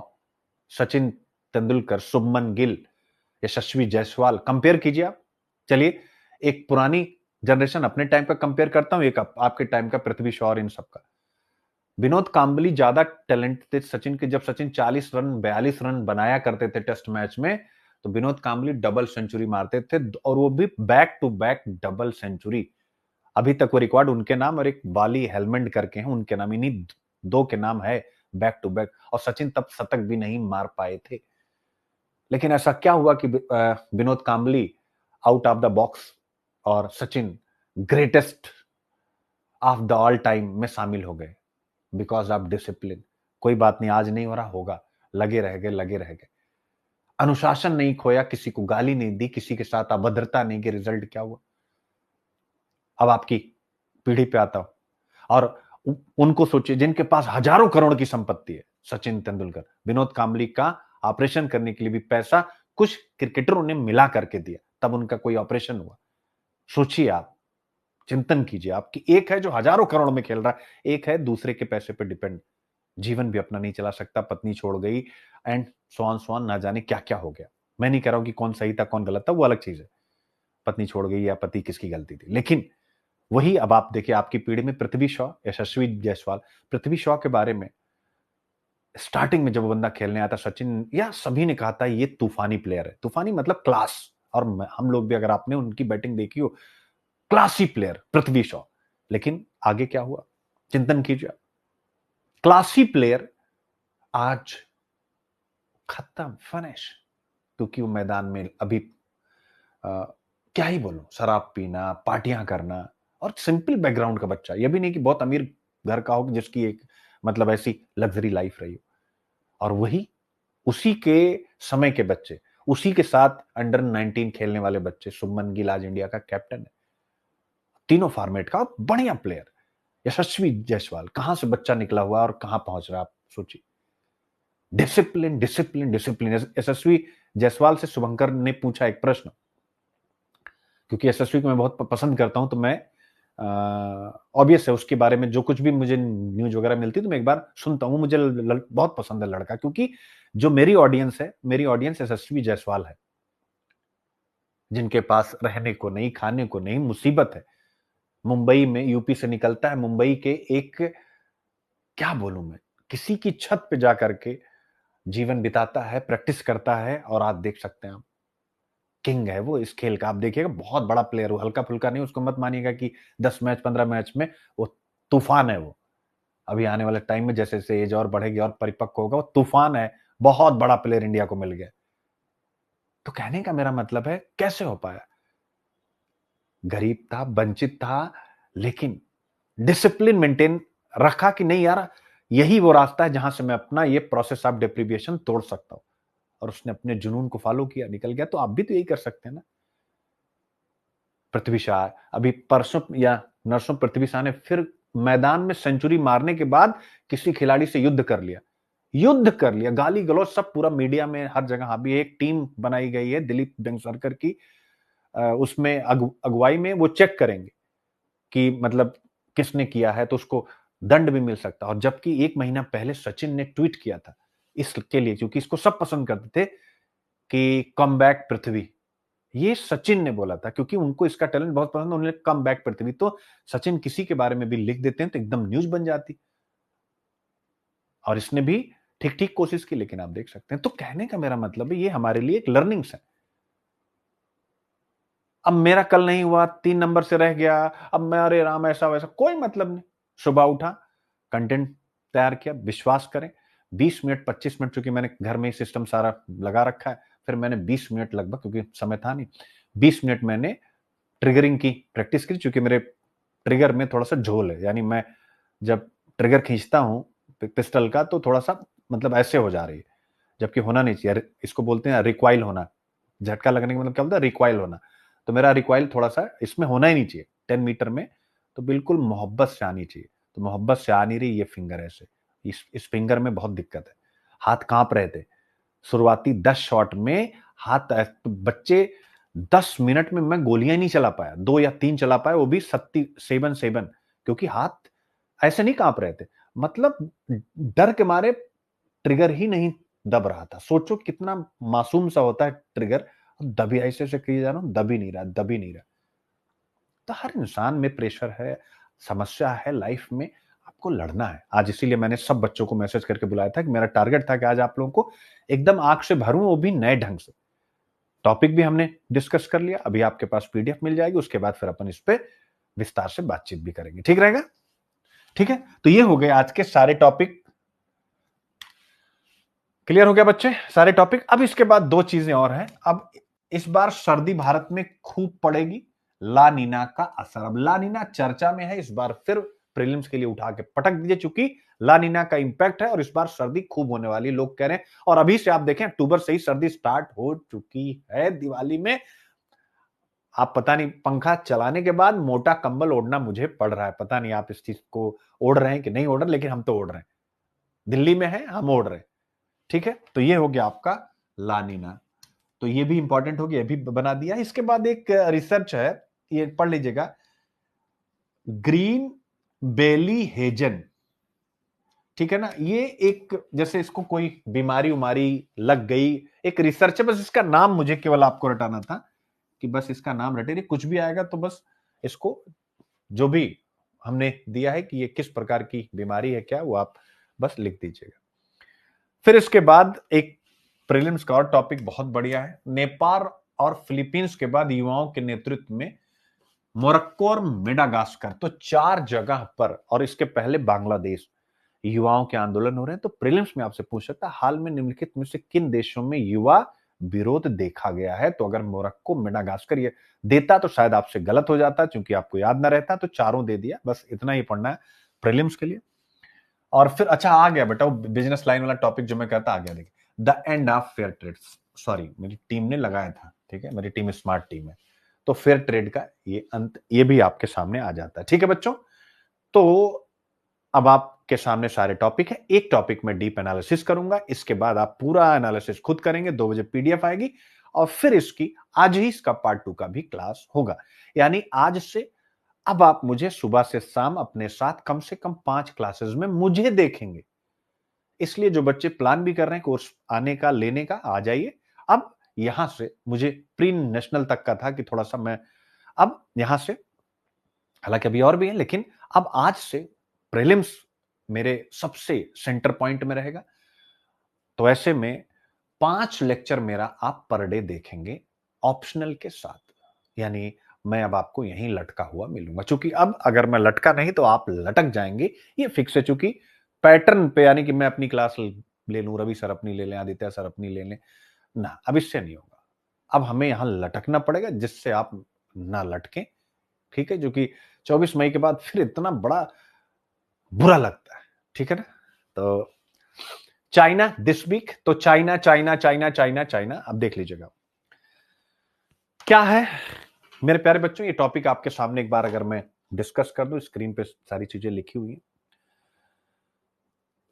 सचिन तेंदुलकर, शुभमन गिल, यशस्वी जायसवाल, कंपेयर कीजिए आप। चलिए एक पुरानी जनरेशन अपने टाइम का कंपेयर करता हूं, एक आपके टाइम का, पृथ्वी शॉ और इन सबका। विनोद कांबली ज्यादा टैलेंट थे सचिन के। जब सचिन 40 रन 42 रन बनाया करते थे टेस्ट मैच में, तो विनोद कांबली डबल सेंचुरी मारते थे, और वो भी back to back double century. अभी तक वो रिकॉर्ड उनके नाम और एक बाली हेलमेंड करके हैं उनके नाम, इन्हीं दो के नाम है बैक टू बैक, और सचिन तब शतक भी नहीं मार पाए थे। लेकिन ऐसा क्या हुआ कि Vinod Kambli out of the box और Sachin greatest of the all time में शामिल हो गए, बिकॉज ऑफ डिसिप्लिन। कोई बात नहीं, आज नहीं हो रहा, होगा, लगे रह गए, लगे रह गए, अनुशासन नहीं खोया, किसी को गाली नहीं दी, किसी के साथ अभद्रता नहीं की, रिजल्ट क्या हुआ। अब आपकी पीढ़ी पे आता हूं, और उनको सोचिए जिनके पास हजारों करोड़ की संपत्ति है, सचिन तेंदुलकर, विनोद कांबली का ऑपरेशन करने के लिए भी पैसा कुछ क्रिकेटरों ने मिला करके दिया, तब उनका कोई ऑपरेशन हुआ। सोचिए आप, चिंतन कीजिए आप कि एक है जो हजारों करोड़ में खेल रहा है, एक है दूसरे के पैसे पे डिपेंड, जीवन भी अपना नहीं चला सकता, पत्नी छोड़ गई, एंड स्वान स्वान ना जाने क्या क्या हो गया। मैं नहीं कह रहा हूं कि कौन सही था कौन गलत था, वो अलग चीज है, पत्नी छोड़ गई या पति किसकी गलती थी। लेकिन वही अब आप देखिए, आपकी पीढ़ी में पृथ्वी शॉ, यशस्वी जायसवाल, पृथ्वी शॉ के बारे में स्टार्टिंग में जब वो बंदा खेलने आया था, सचिन या सभी ने कहा था ये तूफानी प्लेयर है, तूफानी मतलब क्लास, और हम लोग भी, अगर आपने उनकी बैटिंग देखी हो, क्लासी प्लेयर पृथ्वी शॉ। लेकिन आगे क्या हुआ, चिंतन कीजिए। क्लासी प्लेयर आज खत्म, फिनिश, क्योंकि वो मैदान में अभी क्या ही बोलूं, शराब पीना, पार्टियां करना, और सिंपल बैकग्राउंड का बच्चा, ये भी नहीं कि बहुत अमीर घर का हो जिसकी एक मतलब ऐसी लग्जरी लाइफ रही हो, और वही उसी के समय के बच्चे, उसी के साथ अंडर 19 खेलने वाले बच्चे, शुभमन गिल आज इंडिया का कैप्टन है, तीनों फॉर्मेट का बढ़िया प्लेयर। यशस्वी जायसवाल कहां से बच्चा निकला हुआ और कहां पहुंच रहा है, आप सोचिए। Discipline discipline discipline. Yashasvi Jaiswal से शुभंकर ने पूछा एक प्रश्न, क्योंकि यशस्वी को मैं बहुत पसंद करता हूं, तो मैं ऑब्वियस है उसके बारे में जो कुछ भी मुझे न्यूज वगैरह मिलती है तो मैं एक बार सुनता हूं। मुझे बहुत पसंद है लड़का, क्योंकि जो मेरी ऑडियंस है, मेरी ऑडियंस यशस्वी जायसवाल है, जिनके पास रहने को नहीं, खाने को नहीं, मुसीबत है। मुंबई में, यूपी से निकलता है, मुंबई के एक, क्या बोलूं मैं, किसी की छत पे जाकर के जीवन बिताता है, प्रैक्टिस करता है, और आप देख सकते हैं, आप किंग है वो इस खेल का। आप देखिएगा, बहुत बड़ा प्लेयर, वो हल्का फुल्का नहीं, उसको मत मानिएगा कि 10 मैच 15 मैच में, वो तूफान है वो। अभी आने वाले टाइम में जैसे जैसे एज और बढ़ेगी और परिपक्व होगा, वो तूफान है, बहुत बड़ा प्लेयर इंडिया को मिल गया। तो कहने का मेरा मतलब है, कैसे हो पाया, गरीब था, वंचित था, लेकिन डिसिप्लिन मेंटेन रखा कि नहीं यार, यही वो रास्ता है जहां से मैं अपना ये प्रोसेस ऑफ डेप्रिविएशन तोड़ सकता हूं, और उसने अपने जुनून को फॉलो किया, निकल गया। तो आप भी तो यही कर सकते हैं ना। पृथ्वी शॉ अभी परसों या नरसों, पृथ्वी शॉ ने फिर मैदान में सेंचुरी मारने के बाद किसी खिलाड़ी से युद्ध कर लिया, युद्ध कर लिया, गाली गलौज सब पूरा मीडिया में हर जगह। अभी एक टीम बनाई गई है दिलीप वेंगसरकर की, उसमें अगुवाई में वो चेक करेंगे कि मतलब किसने किया है, तो उसको दंड भी मिल सकता है। और जबकि एक महीना पहले सचिन ने ट्वीट किया था इसके लिए, क्योंकि इसको सब पसंद करते थे कि कम बैक पृथ्वी, ये सचिन ने बोला था, क्योंकि उनको इसका टैलेंट बहुत पसंद है, उन्होंने कम बैक पृथ्वी। तो सचिन किसी के बारे में भी लिख देते हैं तो एकदम न्यूज बन जाती, और इसने भी ठीक ठीक कोशिश की, लेकिन आप देख सकते हैं। तो कहने का मेरा मतलब है, ये हमारे लिए एक लर्निंग्स है। अब मेरा कल नहीं हुआ, 3 नंबर से रह गया, अब मैं अरे राम ऐसा वैसा, कोई मतलब नहीं। सुबह उठा, कंटेंट तैयार किया, विश्वास करें 20 मिनट 25 मिनट, चूंकि मैंने घर में ही सिस्टम सारा लगा रखा है, फिर मैंने 20 मिनट लगभग, क्योंकि समय था नहीं, 20 मिनट मैंने ट्रिगरिंग की प्रैक्टिस की, चूंकि मेरे ट्रिगर में थोड़ा सा झोल है, यानी मैं जब ट्रिगर खींचता हूं पिस्टल का तो थोड़ा सा मतलब ऐसे हो जा रही है, जबकि होना नहीं चाहिए। इसको बोलते हैं रिक्वाइल होना, झटका लगने का मतलब क्या होता है, रिक्वाइल होना। तो मेरा रिक्वाइल थोड़ा सा इसमें होना ही नहीं चाहिए 10 मीटर में, तो बिल्कुल मोहब्बत से आनी चाहिए। तो मोहब्बत से आ नहीं रही, ये फिंगर ऐसे, इस फिंगर में बहुत दिक्कत है, हाथ कांप रहे थे शुरुआती 10 शॉट में। हाथ तो बच्चे 10 मिनट में मैं गोलियां नहीं चला पाया, 2 या 3 चला पाया, वो भी 7 क्योंकि हाथ ऐसे नहीं कांप रहे थे, मतलब डर के मारे ट्रिगर ही नहीं दब रहा था। सोचो कितना मासूम सा होता है ट्रिगर, दबी ऐसे से किए जा रहा हूं, दब ही नहीं रहा, दब ही नहीं रहा। तो हर इंसान में प्रेशर है, समस्या है लाइफ में, आपको लड़ना है। आज इसीलिए मैंने सब बच्चों को मैसेज करके बुलाया था कि मेरा टारगेट था कि आज आप लोगों को एकदम आंख से भरूं, वो भी नए ढंग से। टॉपिक भी हमने डिस्कस कर लिया, अभी आपके पास पीडीएफ मिल जाएगी, उसके बाद फिर अपन इस पे विस्तार से बातचीत भी करेंगे, ठीक रहेगा? ठीक है, तो ये हो गए आज के सारे टॉपिक। क्लियर हो गया बच्चे सारे टॉपिक। अब इसके बाद दो चीजें और हैं। अब इस बार सर्दी भारत में खूब पड़ेगी, ला नीना का असर। अब ला नीना चर्चा में है, इस बार फिर प्रीलिम्स के लिए उठा के पटक दीजिए, चूंकि ला नीना का इंपैक्ट है और इस बार सर्दी खूब होने वाली लोग कह रहे हैं। और अभी से आप देखें अक्टूबर से ही सर्दी स्टार्ट हो चुकी है। दिवाली में आप पता नहीं पंखा चलाने के बाद मोटा कंबल ओढ़ना मुझे पड़ रहा है, पता नहीं आप इस चीज को ओढ़ रहे हैं कि नहीं ओढ़ रहे, लेकिन हम तो ओढ़ रहे हैं। दिल्ली में है, हम ओढ़ रहे हैं। ठीक है, तो ये हो गया आपका ला नीना, तो ये भी इंपॉर्टेंट हो गया, ये भी बना दिया। इसके बाद एक रिसर्च है, ये पढ़ लीजिएगा, ग्रीन बेली हेजन। ठीक है ना, ये एक जैसे इसको कोई बीमारी उमारी लग गई, एक रिसर्च है, बस इसका नाम मुझे केवल आपको रटाना था कि बस इसका नाम रटे, कुछ भी आएगा तो बस इसको जो भी हमने दिया है कि ये किस प्रकार की बीमारी है क्या, वो आप बस लिख दीजिएगा। फिर इसके बाद एक प्रीलिम्स का और टॉपिक बहुत बढ़िया है, नेपाल और फिलीपींस के बाद युवाओं के नेतृत्व में मोरक्को और मेडागास्कर, तो 4 जगह पर, और इसके पहले बांग्लादेश युवाओं के आंदोलन हो रहे हैं। तो प्रीलिम्स में आपसे पूछ सकता है हाल में निम्नलिखित में से किन देशों में युवा विरोध देखा गया है। तो अगर मोरक्को मेडागास्कर ये देता तो शायद आपसे गलत हो जाता, क्योंकि आपको याद ना रहता, तो चारों दे दिया, बस इतना ही पढ़ना है प्रीलिम्स के लिए। और फिर अच्छा आ गया बेटा वो बिजनेस लाइन वाला टॉपिक जो मैं कहता, आ गया देखिए, the end of fair trade. Sorry, मेरी टीम ने लगाया था, ठीक है, मेरी टीम स्मार्ट टीम है, तो फेयर ट्रेड का ये अंत, ये भी आपके सामने आ जाता है। ठीक है बच्चों, तो अब आपके सामने सारे टॉपिक है, एक टॉपिक में डीप एनालिसिस करूंगा, इसके बाद आप पूरा एनालिसिस खुद करेंगे। 2 बजे पीडीएफ आएगी और फिर इसकी आज ही इसका पार्ट 2 का भी क्लास होगा। यानी आज से अब आप मुझे सुबह से शाम अपने साथ कम से कम 5 क्लासेस में मुझे देखेंगे। इसलिए जो बच्चे प्लान भी कर रहे हैं कोर्स आने का, लेने का, आ जाइए। अब यहां से मुझे प्री नेशनल तक का था कि थोड़ा सा मैं, अब यहां से हालांकि अभी और भी है, लेकिन अब आज से प्रीलिम्स मेरे सबसे सेंटर पॉइंट में रहेगा। तो ऐसे में 5 लेक्चर मेरा आप पर डे देखेंगे ऑप्शनल के साथ, यानी मैं अब आपको यहीं लटका हुआ मिलूंगा। चूंकि अब अगर मैं लटका नहीं तो आप लटक जाएंगे, ये फिक्स है। चूंकि पैटर्न पे, यानी कि मैं अपनी क्लास ले लूं, रवि सर अपनी ले लें, आदित्य सर अपनी ले लें, ना, अब इससे नहीं होगा। अब हमें यहां लटकना पड़ेगा जिससे आप ना लटकें। ठीक है, जो कि 24 मई के बाद फिर इतना बड़ा बुरा लगता है। ठीक है ना, तो चाइना दिस वीक, तो China China China China China, अब देख लीजिएगा क्या है मेरे प्यारे बच्चों। ये टॉपिक आपके सामने एक बार अगर मैं डिस्कस कर दूं, स्क्रीन पे सारी चीजें लिखी हुई हैं।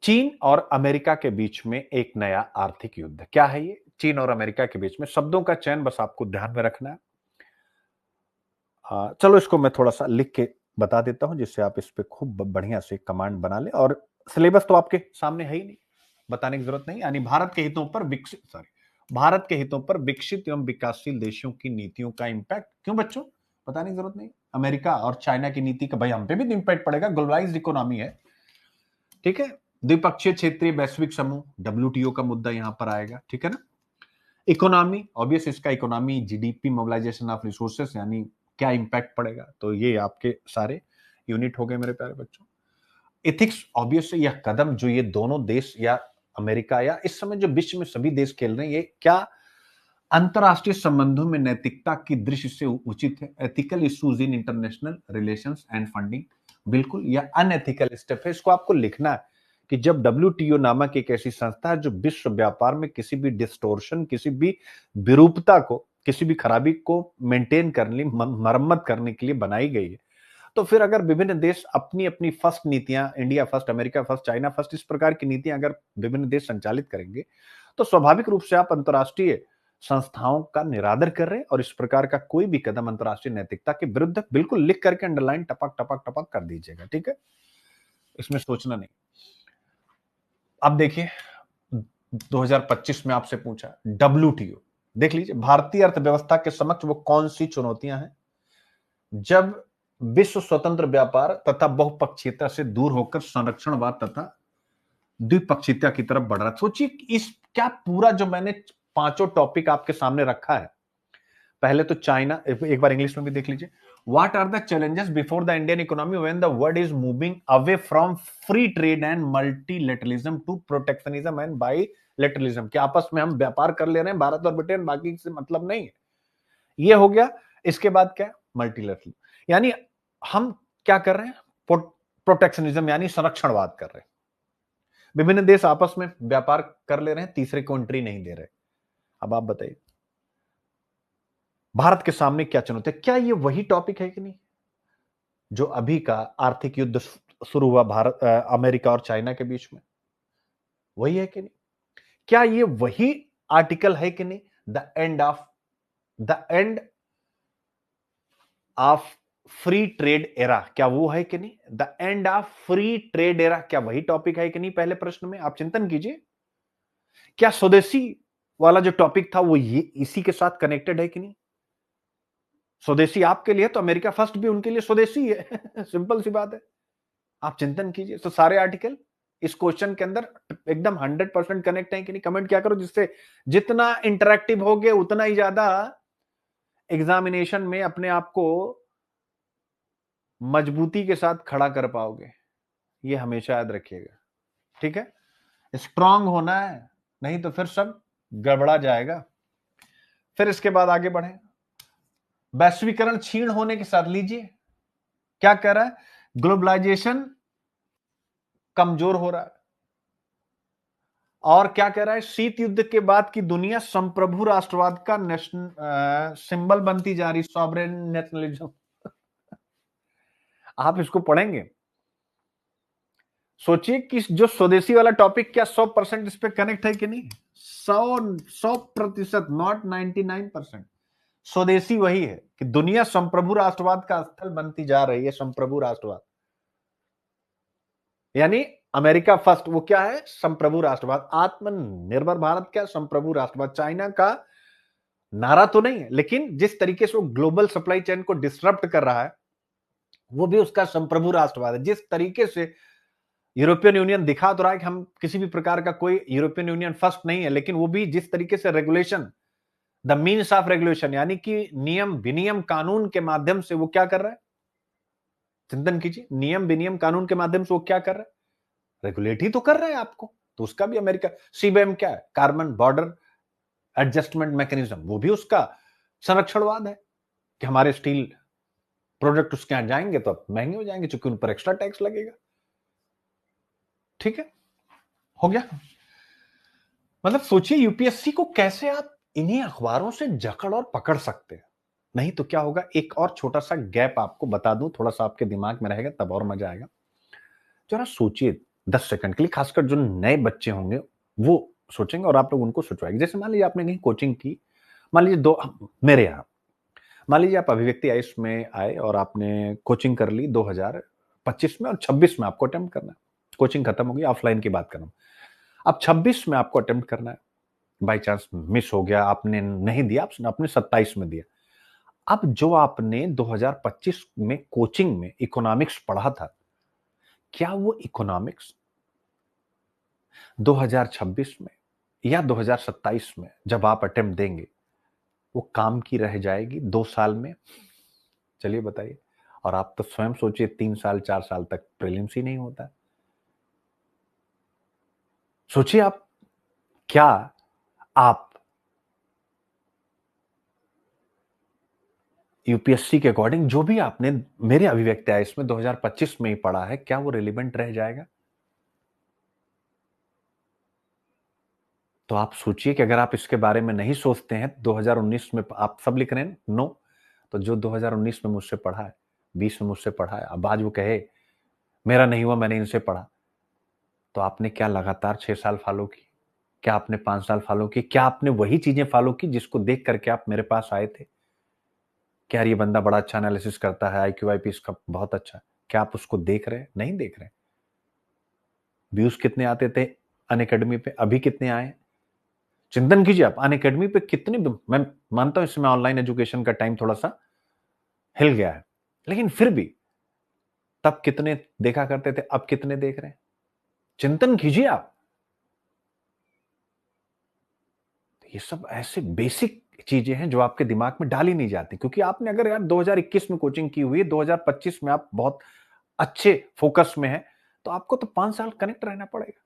चीन और अमेरिका के बीच में एक नया आर्थिक युद्ध, क्या है ये? चीन और अमेरिका के बीच में, शब्दों का चयन बस आपको ध्यान में रखना है। चलो इसको मैं थोड़ा सा लिख के बता देता हूं, जिससे आप इस पे खूब बढ़िया से कमांड बना ले। और सिलेबस तो आपके सामने है ही नहीं, बताने की जरूरत नहीं। यानी भारत के हितों पर विकसित एवं विकासशील देशों की नीतियों का इंपैक्ट, क्यों बच्चों, बताने की जरूरत नहीं। अमेरिका और चाइना की नीति का भाई हम पे भी इंपैक्ट पड़ेगा, ग्लोबलाइज्ड इकोनॉमी है। ठीक है, द्विपक्षीय क्षेत्रीय वैश्विक समूह, डब्ल्यूटीओ का मुद्दा यहां पर आएगा। ठीक है ना, इकोनॉमी, ऑब्वियस इसका economy, GDP, mobilisation of resources, यानी क्या इंपैक्ट पड़ेगा, तो ये आपके सारे यूनिट हो गए मेरे प्यारे बच्चों। एथिक्स, ऑब्वियस यह कदम जो ये दोनों देश या अमेरिका या इस समय जो विश्व में सभी देश खेल रहे हैं, ये क्या अंतरराष्ट्रीय संबंधों में नैतिकता की दृष्टि से उचित है? Ethical issues in international relations and funding, बिल्कुल, या अनएथिकल स्टेप है, इसको आपको लिखना है कि जब डब्ल्यूटीओ नामक एक ऐसी संस्था है जो विश्व व्यापार में किसी भी डिस्टोर्शन, किसी भी विरूपता को, किसी भी खराबी को मेंटेन करने, मरम्मत करने के लिए बनाई गई है, तो फिर अगर विभिन्न देश अपनी अपनी फर्स्ट नीतियां, India first, America first, China first, इस प्रकार की नीतियां अगर विभिन्न देश संचालित करेंगे, तो स्वाभाविक रूप से आप अंतर्राष्ट्रीय संस्थाओं का निरादर कर रहे हैं। और इस प्रकार का कोई भी कदम अंतर्राष्ट्रीय नैतिकता के विरुद्ध, बिल्कुल लिख करके अंडरलाइन टपक टपक टपक कर दीजिएगा। ठीक है, इसमें सोचना नहीं। अब देखिए 2025 में आपसे पूछा डब्ल्यूटीओ, देख लीजिए भारतीय अर्थव्यवस्था के समक्ष वो कौन सी चुनौतियां हैं जब विश्व स्वतंत्र व्यापार तथा बहुपक्षीयता से दूर होकर संरक्षणवाद तथा द्विपक्षीयता की तरफ बढ़ रहा है। सोचिए इस क्या पूरा जो मैंने 5 टॉपिक आपके सामने रखा है, पहले तो चाइना, एक बार इंग्लिश में भी देख लीजिए, What are the challenges before the Indian economy when the world is moving away from free trade and multilateralism to protectionism and bilateralism? कि आपस में हम व्यापार कर ले रहे हैं, भारत और ब्रिटेन, बाकी से मतलब नहीं है। ये हो गया। इसके बाद क्या? मल्टीलैटरल, यानी हम क्या कर रहे हैं? प्रोटेक्शनिज्म यानी संरक्षणवाद कर रहे हैं। विभिन्न देश आपस में व्यापार कर ले रहे हैं, तीसरे को एंट्री नहीं दे रहे। अब आप बताइए भारत के सामने क्या चुनौती है? क्या ये वही टॉपिक है कि नहीं जो अभी का आर्थिक युद्ध शुरू हुआ भारत अमेरिका और चाइना के बीच में? वही है कि नहीं? क्या ये वही आर्टिकल है कि नहीं? The end of free trade era, क्या वो है कि नहीं? The end of free trade era, क्या वही टॉपिक है कि नहीं? पहले प्रश्न में आप चिंतन कीजिए। क्या स्वदेशी वाला जो टॉपिक था वो ये इसी के साथ कनेक्टेड है कि नहीं? स्वदेशी आपके लिए तो अमेरिका फर्स्ट भी उनके लिए स्वदेशी है। सिंपल सी बात है। आप चिंतन कीजिए। तो सारे आर्टिकल इस क्वेश्चन के अंदर एकदम 100% कनेक्ट है कि नहीं? कमेंट क्या करो, जिससे जितना इंटरैक्टिव होगे उतना ही ज्यादा एग्जामिनेशन में अपने आप को मजबूती के साथ खड़ा कर पाओगे। ये हमेशा याद रखिएगा, ठीक है? स्ट्रांग होना है, नहीं तो फिर सब गड़बड़ा जाएगा। फिर इसके बाद आगे बढ़े। वैश्वीकरण क्षीण होने के साथ, लीजिए क्या कह रहा है? ग्लोबलाइजेशन कमजोर हो रहा है। और क्या कह रहा है? शीत युद्ध के बाद की दुनिया संप्रभु राष्ट्रवाद का सिंबल बनती जा रही, सॉवरेन नेशनलिज्म। आप इसको पढ़ेंगे, सोचिए कि जो स्वदेशी वाला टॉपिक क्या 100% इस पे कनेक्ट है कि नहीं? 100%, नॉट 99%। स्वदेशी वही है कि दुनिया संप्रभु राष्ट्रवाद का स्थल बनती जा रही है। संप्रभु राष्ट्रवाद यानी अमेरिका फर्स्ट, वो क्या है? संप्रभु राष्ट्रवाद। आत्मनिर्भर भारत क्या? संप्रभु राष्ट्रवाद। चाइना का नारा तो नहीं है, लेकिन जिस तरीके से वो ग्लोबल सप्लाई चेन को डिसरप्ट कर रहा है, वो भी उसका संप्रभु राष्ट्रवाद है। जिस तरीके से यूरोपियन यूनियन दिखा तो रहा है कि हम किसी भी प्रकार का कोई यूरोपियन यूनियन फर्स्ट नहीं है, लेकिन वो भी जिस तरीके से regulation, the means of regulation, यानी कि नियम विनियम कानून के माध्यम से वो क्या कर रहा है? चिंतन कीजिए। नियम विनियम कानून के माध्यम से वो क्या कर रहा है? रेगुलेट ही तो कर रहा है आपको। तो उसका भी अमेरिका सीबीएम क्या है? कार्बन बॉर्डर एडजस्टमेंट मैकेनिज्म, वो भी उसका संरक्षणवाद है कि हमारे स्टील प्रोडक्ट उसके यहां जाएंगे तो अब महंगे हो जाएंगे, क्योंकि उन पर एक्स्ट्रा टैक्स लगेगा। ठीक है, हो गया। मतलब सोचिए यूपीएससी को कैसे आप इन्हीं अखबारों से जकड़ और पकड़ सकते हैं। नहीं तो क्या होगा? एक और छोटा सा गैप आपको बता दूं, थोड़ा सा आपके दिमाग में रहेगा तब और मजा आएगा। जरा सोचिए 10 सेकंड के लिए, खासकर जो नए बच्चे होंगे वो सोचेंगे और आप लोग उनको सोचवाएंगे। जैसे मान लीजिए आपने कहीं कोचिंग की, मान लीजिए मेरे यहाँ मान लीजिए आप अभिव्यक्ति आयुष में आए और आपने कोचिंग कर ली 2025 में, और 26 में आपको अटेम्प्ट करना है। कोचिंग खत्म हो गई, ऑफलाइन की बात कर रहा हूं। अब 26 में आपको अटेम्प्ट करना है, बाई चांस मिस हो गया, आपने नहीं दिया, आपने 27 में दिया। अब जो आपने 2025 में कोचिंग में इकोनॉमिक्स पढ़ा था, क्या वो इकोनॉमिक्स 2026 में या 2027 में जब आप अटेम्प्ट देंगे वो काम की रह जाएगी 2 साल में? चलिए बताइए। और आप तो स्वयं सोचिए 3 साल 4 साल तक प्रीलिम्स ही नहीं होता। सोचिए आप, क्या आप यूपीएससी के अकॉर्डिंग जो भी आपने मेरे अभिव्यक्ति आयुष में 2025 में ही पढ़ा है, क्या वो रिलेवेंट रह जाएगा? तो आप सोचिए कि अगर आप इसके बारे में नहीं सोचते हैं, 2019 में आप सब लिख रहे हैं नो, तो जो 2019 में मुझसे पढ़ा है, 20 में मुझसे पढ़ा है, अब आज वो कहे मेरा नहीं हुआ, मैंने इनसे पढ़ा, तो आपने क्या लगातार 6 साल फॉलो की? क्या आपने 5 साल फॉलो की? क्या आपने वही चीजें फॉलो की जिसको देख करके आप मेरे पास आए थे? क्या ये बंदा बड़ा अच्छा एनालिसिस करता है, आईक्यू आईपी इसका बहुत अच्छा है, क्या आप उसको देख रहे हैं? नहीं देख रहे। व्यूज कितने आते थे अनअकैडमी पे, अभी कितने आए? चिंतन कीजिए आप, अनअकैडमी पे कितने, मैं मानता हूं इसमें ऑनलाइन एजुकेशन का टाइम थोड़ा सा हिल गया है, लेकिन फिर भी तब कितने देखा करते थे, अब कितने देख रहे हैं? चिंतन कीजिए आप। ये सब ऐसे बेसिक चीजें हैं जो आपके दिमाग में डाली नहीं जाती, क्योंकि आपने अगर यार 2021 में कोचिंग की हुई है, 2025 में आप बहुत अच्छे फोकस में हैं, तो आपको तो 5 साल कनेक्ट रहना पड़ेगा।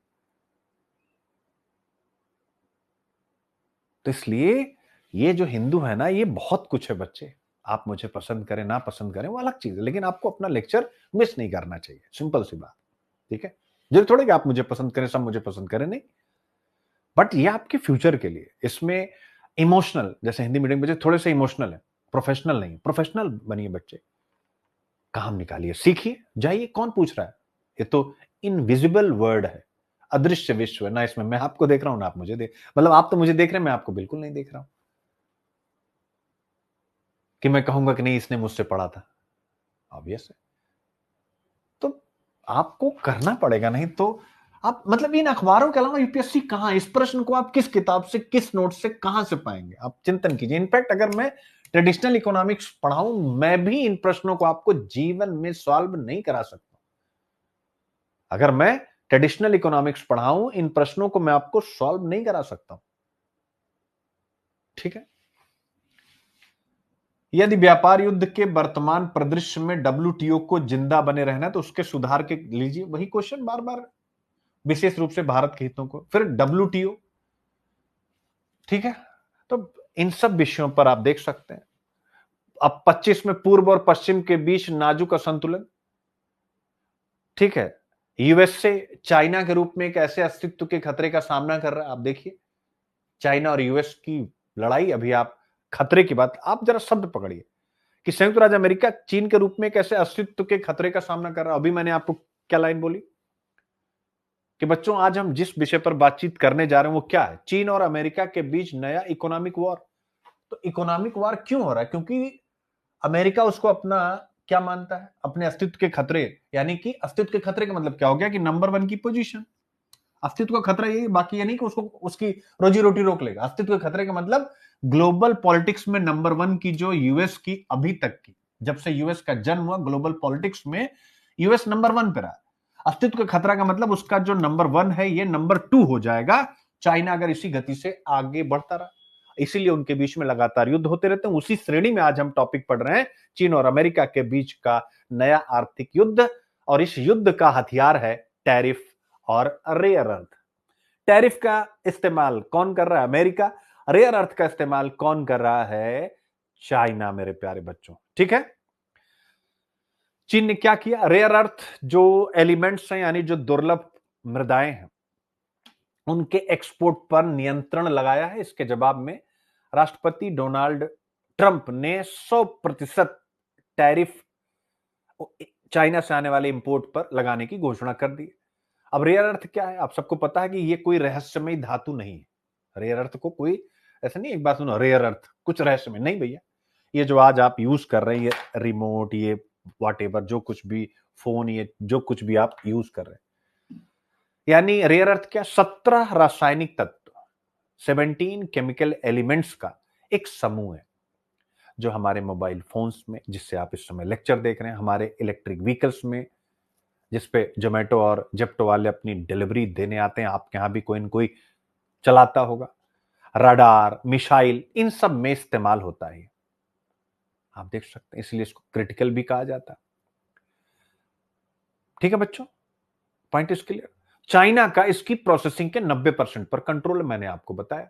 तो इसलिए ये जो हिंदू है ना, ये बहुत कुछ है बच्चे। आप मुझे पसंद करें ना पसंद करें वो अलग चीज है, लेकिन आपको अपना लेक्चर मिस नहीं करना चाहिए, सिंपल सी बात। ठीक है, जरूर थोड़े कि आप मुझे पसंद करें, सब मुझे पसंद करें, नहीं। बट ये आपके फ्यूचर के लिए, इसमें इमोशनल, जैसे हिंदी मीडियम बच्चे थोड़े से इमोशनल है, प्रोफेशनल नहीं, प्रोफेशनल बनिए बच्चे, काम निकालिए, सीखिए, जाइए, कौन पूछ रहा है? ये तो इनविजिबल वर्ड है, अदृश्य विश्व है ना, इसमें मैं आपको देख रहा हूं ना आप मुझे देख, मतलब आप तो मुझे देख रहे हैं, मैं आपको बिल्कुल नहीं देख रहा हूं कि मैं कहूंगा कि नहीं इसने मुझसे पढ़ा था। ऑब्वियस है। तो आपको करना पड़ेगा, नहीं तो आप मतलब इन अखबारों के अलावा यूपीएससी कहां, इस प्रश्न को आप किस किताब से, किस नोट से कहां से पाएंगे? आप चिंतन कीजिए। इनफैक्ट अगर मैं ट्रेडिशनल इकोनॉमिक्स पढ़ाऊं, मैं भी इन प्रश्नों को आपको जीवन में सॉल्व नहीं करा सकता। अगर मैं ट्रेडिशनल इकोनॉमिक्स पढ़ाऊं, इन प्रश्नों को मैं आपको सॉल्व नहीं करा सकता। ठीक है। यदि व्यापार युद्ध के वर्तमान परिदृश्य में डब्ल्यूटीओ को जिंदा बने रहना है, तो उसके सुधार के लीजिए वही क्वेश्चन बार बार, विशेष रूप से भारत के हितों को, फिर डब्ल्यूटीओ। ठीक है, तो इन सब विषयों पर आप देख सकते हैं। अब 25 में पूर्व और पश्चिम के बीच नाजुक असंतुलन। ठीक है, यूएसए चाइना के रूप में एक ऐसे अस्तित्व के खतरे का सामना कर रहा है। आप देखिए चाइना और यूएस की लड़ाई, अभी आप खतरे की बात, आप जरा शब्द पकड़िए कि संयुक्त राज्य अमेरिका चीन के रूप में एक ऐसे अस्तित्व के खतरे का सामना कर रहा है। अभी मैंने आपको क्या लाइन बोली कि बच्चों आज हम जिस विषय पर बातचीत करने जा रहे हैं वो क्या है? चीन और अमेरिका के बीच नया इकोनॉमिक वॉर। तो इकोनॉमिक वॉर क्यों हो रहा है? क्योंकि अमेरिका उसको अपना क्या मानता है? अपने अस्तित्व के खतरे, यानी कि अस्तित्व के खतरे का मतलब क्या हो गया कि नंबर 1 की पोजीशन। अस्तित्व का खतरा ये, बाकी ये नहीं कि उसको उसकी रोजी रोटी रोक लेगा। अस्तित्व के खतरे का मतलब ग्लोबल पॉलिटिक्स में नंबर 1 की जो यूएस की अभी तक की, जब से यूएस का जन्म हुआ, ग्लोबल पॉलिटिक्स में यूएस नंबर 1 पे रहा। अस्तित्व का खतरा का मतलब उसका जो नंबर 1 है ये नंबर 2 हो जाएगा, चाइना अगर इसी गति से आगे बढ़ता रहा। इसीलिए उनके बीच में लगातार युद्ध होते रहते हैं। उसी श्रेणी में आज हम टॉपिक पढ़ रहे हैं, चीन और अमेरिका के बीच का नया आर्थिक युद्ध। और इस युद्ध का हथियार है टैरिफ और रेयर अर्थ। टैरिफ का इस्तेमाल कौन कर रहा है? अमेरिका। रेयर अर्थ का इस्तेमाल कौन कर रहा है? चाइना, मेरे प्यारे बच्चों। ठीक है, चीन ने क्या किया? रेयर अर्थ जो एलिमेंट्स हैं, यानी जो दुर्लभ मृदाएं हैं, उनके एक्सपोर्ट पर नियंत्रण लगाया है। इसके जवाब में राष्ट्रपति डोनाल्ड ट्रंप ने 100% टैरिफ चाइना से आने वाले इंपोर्ट पर लगाने की घोषणा कर दी। अब रेयर अर्थ क्या है? आप सबको पता है कि ये कोई रहस्यमय धातु नहीं है। रेयर अर्थ को कोई ऐसा नहीं, एक बात सुनो, रेयर अर्थ कुछ रहस्यमय नहीं भैया। ये जो आज आप यूज कर रहे हैं, ये रिमोट, ये व्हाटएवर, जो कुछ भी फोन, ये जो कुछ भी आप यूज कर रहे हैं, यानी रेयर अर्थ क्या? 17 रासायनिक तत्व, 17 केमिकल एलिमेंट्स का एक समूह है, जो हमारे मोबाइल फोन्स में, जिससे आप इस समय लेक्चर देख रहे हैं, हमारे इलेक्ट्रिक व्हीकल्स में, जिसपे जोमेटो और जेप्टो वाले अपनी डिलीवरी देने आते हैं, आपके यहां भी कोई न कोई चलाता होगा, रडार, मिसाइल, इन सब में इस्तेमाल होता है। आप देख सकते हैं, इसलिए इसको क्रिटिकल भी कहा जाता है। ठीक है बच्चों, पॉइंट इज क्लियर। चाइना का इसकी प्रोसेसिंग के 90% पर कंट्रोल, मैंने आपको बताया।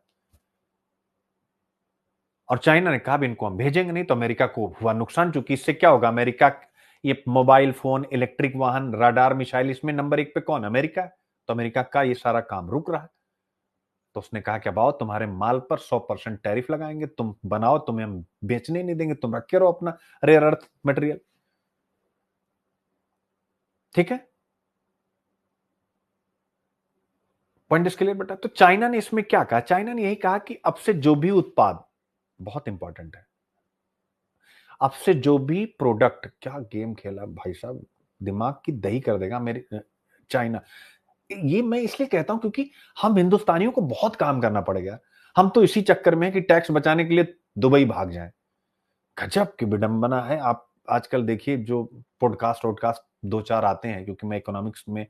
और चाइना ने कहा भी इनको हम भेजेंगे नहीं, तो अमेरिका को हुआ नुकसान। चूंकि इससे क्या होगा, अमेरिका, ये मोबाइल फोन, इलेक्ट्रिक वाहन, रडार, मिसाइल, इसमें नंबर 1 पे कौन? अमेरिका। तो अमेरिका का ये सारा काम रुक रहा है। तो उसने कहा कि अब तुम्हारे माल पर 100% टैरिफ लगाएंगे, तुम बनाओ, तुम्हें हम बेचने नहीं देंगे, तुम रखे रहो अपना रेयर अर्थ मटेरियल। ठीक है, पॉइंट इसके लिए बेटा। तो चाइना ने इसमें क्या कहा? चाइना ने यही कहा कि अब से जो भी उत्पाद, बहुत इंपॉर्टेंट है, अब से जो भी प्रोडक्ट, क्या गेम खेला भाई साहब, दिमाग की दही कर देगा मेरी चाइना। ये मैं इसलिए कहता हूं क्योंकि हम हिंदुस्तानियों को बहुत काम करना पड़ेगा। हम तो इसी चक्कर में है कि टैक्स बचाने के लिए दुबई भाग जाएं। गजब की विडंबना है। आप आजकल देखिए जो पॉडकास्ट वॉडकास्ट 2-4 आते हैं, क्योंकि मैं इकोनॉमिक्स में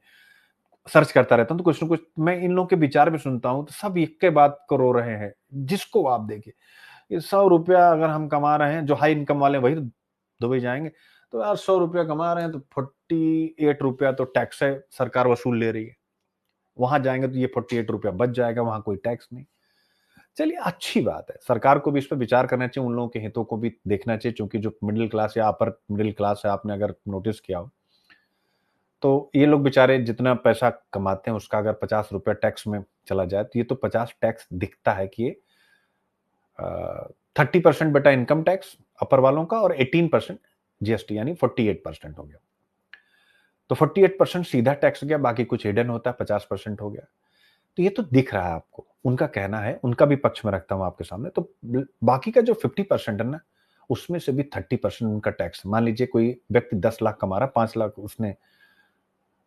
सर्च करता रहता हूँ तो कुछ ना कुछ मैं इन लोगों के विचार भी सुनता हूँ, तो सब एक के बाद को रो रहे हैं। जिसको आप देखिए, ये 100 रुपया अगर हम कमा रहे हैं, जो हाई इनकम वाले हैं वही तो दुबई जाएँगे। तो यार 100 रुपया कमा रहे हैं तो 48 रुपया तो टैक्स है, सरकार वसूल ले रही है। वहाँ जाएँगे तो ये 48 रुपया बच जाएगा, वहाँ कोई टैक्स नहीं। चलिए अच्छी बात है, सरकार को भी इस पे विचार करना चाहिए, उन लोगों के हितों को भी देखना चाहिए, क्योंकि जो मिडल क्लास या अपर मिडल क्लास है, आपने अगर नोटिस किया हो, तो ये लोग बेचारे जितना पैसा कमाते हैं उसका अगर 50 रुपया टैक्स में चला जाए, तो ये तो 50 टैक्स दिखता है कि ये 30% बेटा इनकम टैक्स अपर वालों का और 18% जीएसटी, यानी 48% हो गया। तो 48% सीधा टैक्स गया, बाकी कुछ हिडन होता है, 50% हो गया। तो ये तो दिख रहा है आपको, उनका कहना है, उनका भी पक्ष में रखता हूं आपके सामने। तो बाकी का जो 50% है ना, उसमें से भी 30% उनका टैक्स। मान लीजिए कोई व्यक्ति 10 लाख कमा रहा है, 5 लाख उसने,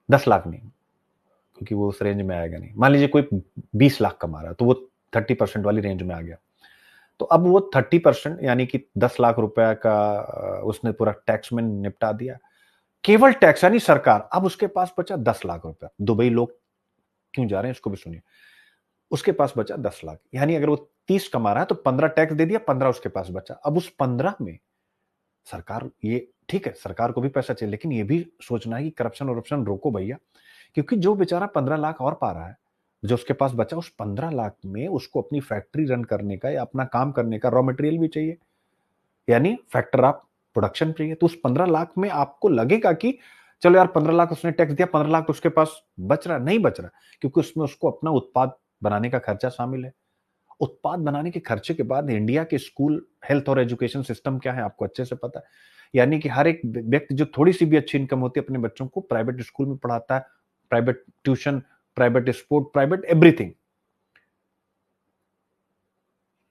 10 लाख नहीं, क्योंकि वो उस रेंज में आएगा नहीं। मान लीजिए कोई 20 लाख कमा रहा है, तो वो 30% वाली रेंज में आ गया। तो अब वो 30% यानी कि 10 लाख रुपए का उसने पूरा टैक्स में निपटा दिया। केवल टैक्स यानी सरकार। अब उसके पास बचा 10 लाख रुपए। दुबई लोग क्यों जा रहे हैं इसको भी सुनिए। उसके पास बचा 10 लाख, यानी अगर वो 30 कमा रहा है तो 15 टैक्स दे दिया, 15 उसके पास बचा। अब उस 15 में सरकार, ये ठीक है, सरकार को भी पैसा चाहिए, लेकिन ये भी सोचना है कि करप्शन रोको भैया। क्योंकि जो बेचारा 15 लाख और पा रहा है, जो उसके पास बचा, उस 15 लाख में उसको अपनी फैक्ट्री रन करने का या अपना काम करने का रॉ मटेरियल भी चाहिए, यानी फैक्टर ऑफ प्रोडक्शन चाहिए। तो उस 15 लाख में आपको लगेगा कि चलो यार 15 लाख उसने टैक्स दिया, 15 लाख तो उसके पास बच रहा, नहीं बच रहा, क्योंकि उसमें उसको अपना उत्पाद बनाने का खर्चा शामिल है। उत्पाद बनाने के खर्चे के बाद इंडिया के स्कूल, हेल्थ और एजुकेशन सिस्टम क्या है आपको अच्छे से पता है। यानी कि हर एक व्यक्ति जो थोड़ी सी भी अच्छी इनकम होती है अपने बच्चों को प्राइवेट स्कूल में पढ़ाता है, private tuition, private sport, private everything.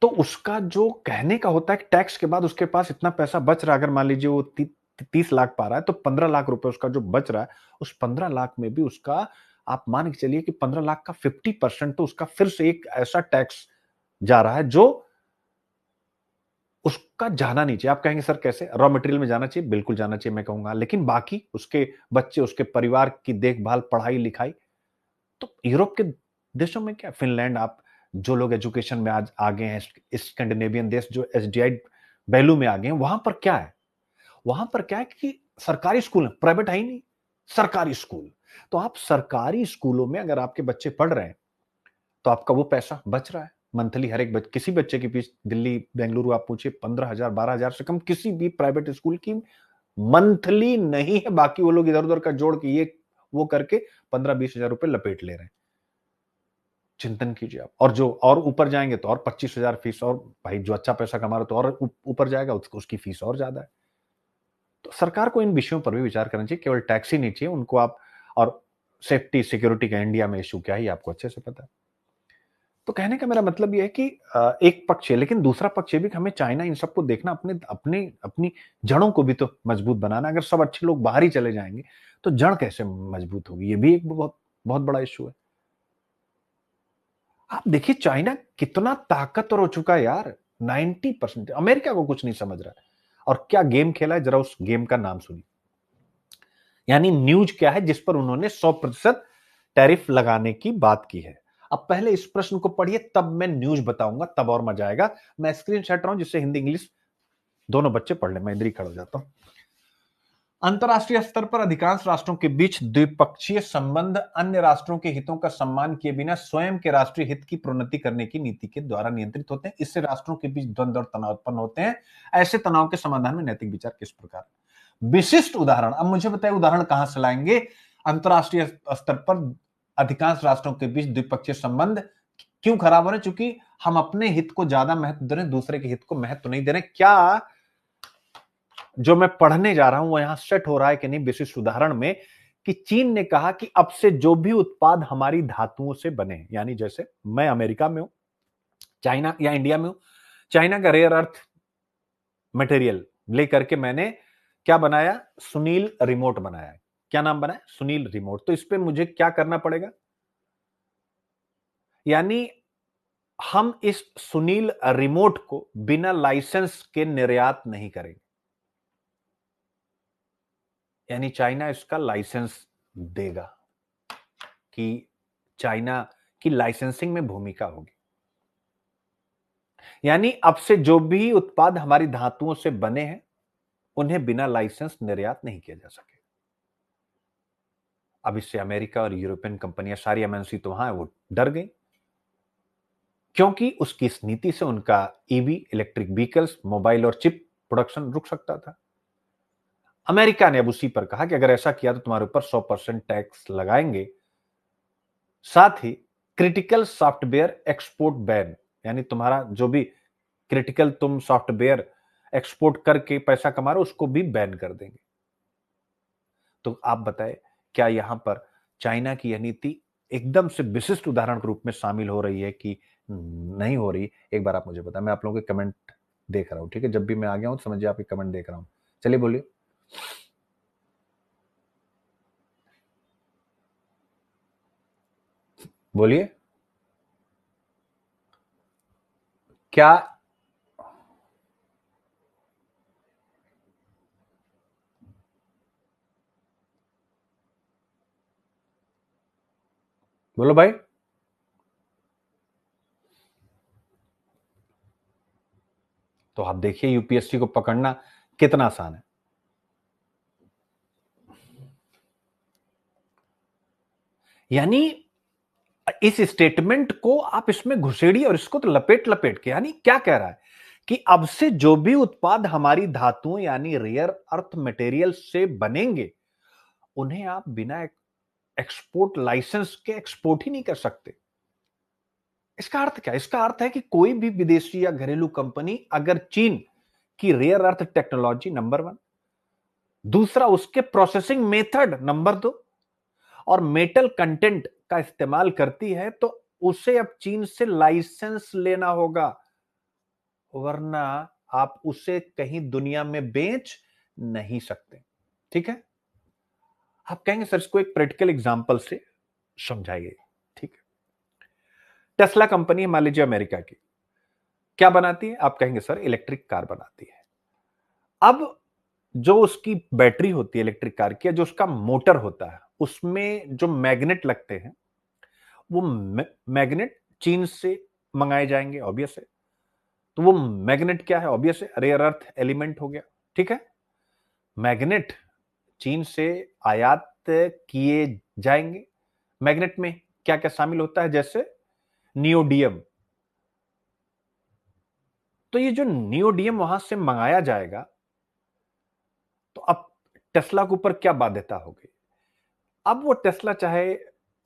तो उसका जो कहने का होता है कि टैक्स के बाद उसके पास इतना पैसा बच रहा है, अगर मान लीजिए वो 30 लाख पा रहा है, तो 15 लाख रुपए उसका जो बच रहा है, उस 15 लाख में भी उसका, आप मान के चलिए कि 15 लाख का 50% तो उसका फिर से एक ऐसा टैक्स जा रहा है जो उसका जाना नहीं चाहिए। आप कहेंगे सर कैसे? रॉ मटेरियल में जाना चाहिए, बिल्कुल जाना चाहिए मैं कहूंगा, लेकिन बाकी उसके बच्चे, उसके परिवार की देखभाल, पढ़ाई लिखाई, तो यूरोप के देशों में क्या, फिनलैंड, आप जो लोग एजुकेशन में आज आगे हैं, स्कैंडिनेवियन देश जो एसडीआई वैल्यू में आगे हैं, वहां पर क्या है? वहां पर क्या है कि सरकारी स्कूल है, प्राइवेट है ही नहीं, सरकारी स्कूल। तो आप सरकारी स्कूलों में अगर आपके बच्चे पढ़ रहे हैं, तो आपका वो पैसा बच रहा है मंथली। हर एक किसी बच्चे की फीस दिल्ली बेंगलुरु आप पूछिए 15,000 12,000 से कम किसी भी प्राइवेट स्कूल की मंथली नहीं है। बाकी वो लोग इधर उधर का जोड़ के ये वो करके 15-20 हजार रुपए लपेट ले रहे हैं। चिंतन कीजिए आप। और जो और ऊपर जाएंगे तो और 25,000 फीस, और भाई जो अच्छा पैसा कमा रहा है तो और ऊपर जाएगा, उसकी फीस और ज्यादा है। तो सरकार को इन विषयों पर भी विचार करना चाहिए, केवल टैक्स ही नहीं चाहिए उनको आप। और सेफ्टी सिक्योरिटी का इंडिया में इशू क्या है आपको अच्छे से पता है। तो कहने का मेरा मतलब यह है कि एक पक्ष है, लेकिन दूसरा पक्ष ये भी कि हमें चाइना इन सबको देखना, अपने अपने अपनी जड़ों को भी तो मजबूत बनाना। अगर सब अच्छे लोग बाहर ही चले जाएंगे तो जड़ कैसे मजबूत होगी? ये भी एक बहुत बहुत बड़ा इशू है। आप देखिए चाइना कितना ताकतवर हो चुका है यार। 90% अमेरिका को कुछ नहीं समझ रहा है। और क्या गेम खेला है, जरा उस गेम का नाम सुनिए। यानी न्यूज क्या है जिस पर उन्होंने 100% टैरिफ लगाने की बात की है। अब पहले इस प्रश्न को पढ़िए, तब मैं न्यूज बताऊंगा, तब और मजा आएगा। मैं स्क्रीन शॉट रहा हूं जिससे हिंदी इंग्लिश दोनों बच्चे पढ़ ले। मैं इधर ही खड़ा हो जाता हूं। अंतर्राष्ट्रीय स्तर पर अधिकांश राष्ट्रों के बीच द्विपक्षीय संबंध अन्य राष्ट्रों के हितों का सम्मान किए बिना स्वयं के राष्ट्रीय हित की प्रोन्नति करने की नीति के द्वारा नियंत्रित होते हैं। इससे राष्ट्रों के बीच द्वंद्व और तनाव उत्पन्न होते हैं। ऐसे तनाव के समाधान में नैतिक विचार किस प्रकार? विशिष्ट उदाहरण, अब मुझे बताइए उदाहरण कहां से लाएंगे? अंतर्राष्ट्रीय स्तर पर अधिकांश राष्ट्रों के बीच द्विपक्षीय संबंध क्यों खराब हो रहे हैं? क्योंकि हम अपने हित को ज्यादा महत्व दे रहे हैं, दूसरे के हित को महत्व नहीं दे रहे। क्या जो मैं पढ़ने जा रहा हूं वो यहां सेट हो रहा है कि नहीं? विशिष्ट उदाहरण में कि चीन ने कहा कि अब से जो भी उत्पाद हमारी धातुओं से बने, यानी जैसे मैं अमेरिका में हूं, चाइना या इंडिया में हूं, चाइना का रेयर अर्थ मटेरियल लेकर के मैंने क्या बनाया? सुनील रिमोट बनाया। क्या नाम बनाया? सुनील रिमोट। तो इस पे मुझे क्या करना पड़ेगा? यानी हम इस सुनील रिमोट को बिना लाइसेंस के निर्यात नहीं करेंगे, यानी चाइना इसका लाइसेंस देगा कि चाइना की लाइसेंसिंग में भूमिका होगी। यानी अब से जो भी उत्पाद हमारी धातुओं से बने हैं, उन्हें बिना लाइसेंस निर्यात नहीं किया जा सके। अब इससे अमेरिका और यूरोपियन कंपनियां, सारी एमएनसी तो वहां है, वो डर गई, क्योंकि उसकी इस नीति से उनका ईवी, इलेक्ट्रिक व्हीकल्स, मोबाइल और चिप प्रोडक्शन रुक सकता था। अमेरिका ने अब उसी पर कहा कि अगर ऐसा किया तो तुम्हारे ऊपर 100% टैक्स लगाएंगे, साथ ही क्रिटिकल सॉफ्टवेयर एक्सपोर्ट बैन, यानी तुम्हारा जो भी क्रिटिकल तुम सॉफ्टवेयर एक्सपोर्ट करके पैसा कमा रहे हो उसको भी बैन कर देंगे। तो आप बताएं, क्या यहां पर चाइना की यह नीति एकदम से विशिष्ट उदाहरण के रूप में शामिल हो रही है कि नहीं हो रही? एक बार आप मुझे बताएं। मैं आप लोगों के कमेंट देख रहा हूं, ठीक है? जब भी मैं आ गया हूं तो समझिए आपके कमेंट देख रहा हूं। चलिए बोलिए। बोलिए क्या? बोलो भाई। तो आप देखिए यूपीएससी को पकड़ना कितना आसान है। यानी इस स्टेटमेंट को आप इसमें घुसेड़िए और इसको तो लपेट लपेट के, यानी क्या कह रहा है कि अब से जो भी उत्पाद हमारी धातुओं यानी रेयर अर्थ मटेरियल से बनेंगे, उन्हें आप बिना एक्सपोर्ट लाइसेंस के एक्सपोर्ट ही नहीं कर सकते। इसका अर्थ क्या? इसका अर्थ है कि कोई भी विदेशी या घरेलू कंपनी अगर चीन की रेयर अर्थ टेक्नोलॉजी नंबर 1, दूसरा उसके प्रोसेसिंग मेथड नंबर 2 और मेटल कंटेंट का इस्तेमाल करती है, तो उसे अब चीन से लाइसेंस लेना होगा, वरना आप उसे कहीं दुनिया में बेच नहीं सकते। ठीक है? आप कहेंगे सर इसको एक प्रैक्टिकल एग्जांपल से समझाइए। ठीक है? टेस्ला कंपनी मान लीजिए अमेरिका की, क्या बनाती है? आप कहेंगे सर इलेक्ट्रिक कार बनाती है। अब जो उसकी बैटरी होती है इलेक्ट्रिक कार की, जो उसका मोटर होता है, उसमें जो मैग्नेट लगते हैं, वो मैग्नेट चीन से मंगाए जाएंगे, ऑब्वियस है। तो वो मैग्नेट क्या है? ऑब्वियस है, रेयर अर्थ एलिमेंट हो गया। ठीक है? मैग्नेट चीन से आयात किए जाएंगे। मैग्नेट में क्या क्या शामिल होता है? जैसे नियोडियम। तो ये जो नियोडियम वहां से मंगाया जाएगा, तो अब टेस्ला के ऊपर क्या बाध्यता होगी? अब वो टेस्ला चाहे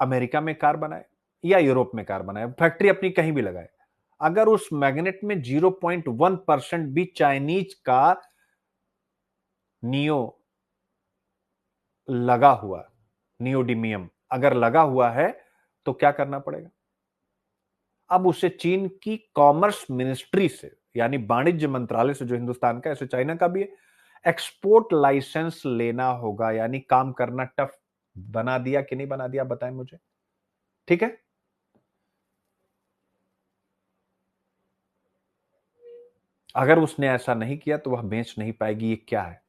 अमेरिका में कार बनाए या यूरोप में कार बनाए, फैक्ट्री अपनी कहीं भी लगाए, अगर उस मैग्नेट में 0.1% भी चाइनीज का नियो लगा हुआ, नियोडिमियम अगर लगा हुआ है, तो क्या करना पड़ेगा? अब उसे चीन की कॉमर्स मिनिस्ट्री से, यानी वाणिज्य मंत्रालय से, जो हिंदुस्तान का ऐसे चाइना का भी है, एक्सपोर्ट लाइसेंस लेना होगा। यानी काम करना टफ बना दिया कि नहीं बना दिया, बताएं मुझे। ठीक है? अगर उसने ऐसा नहीं किया तो वह बेच नहीं पाएगी। ये क्या है?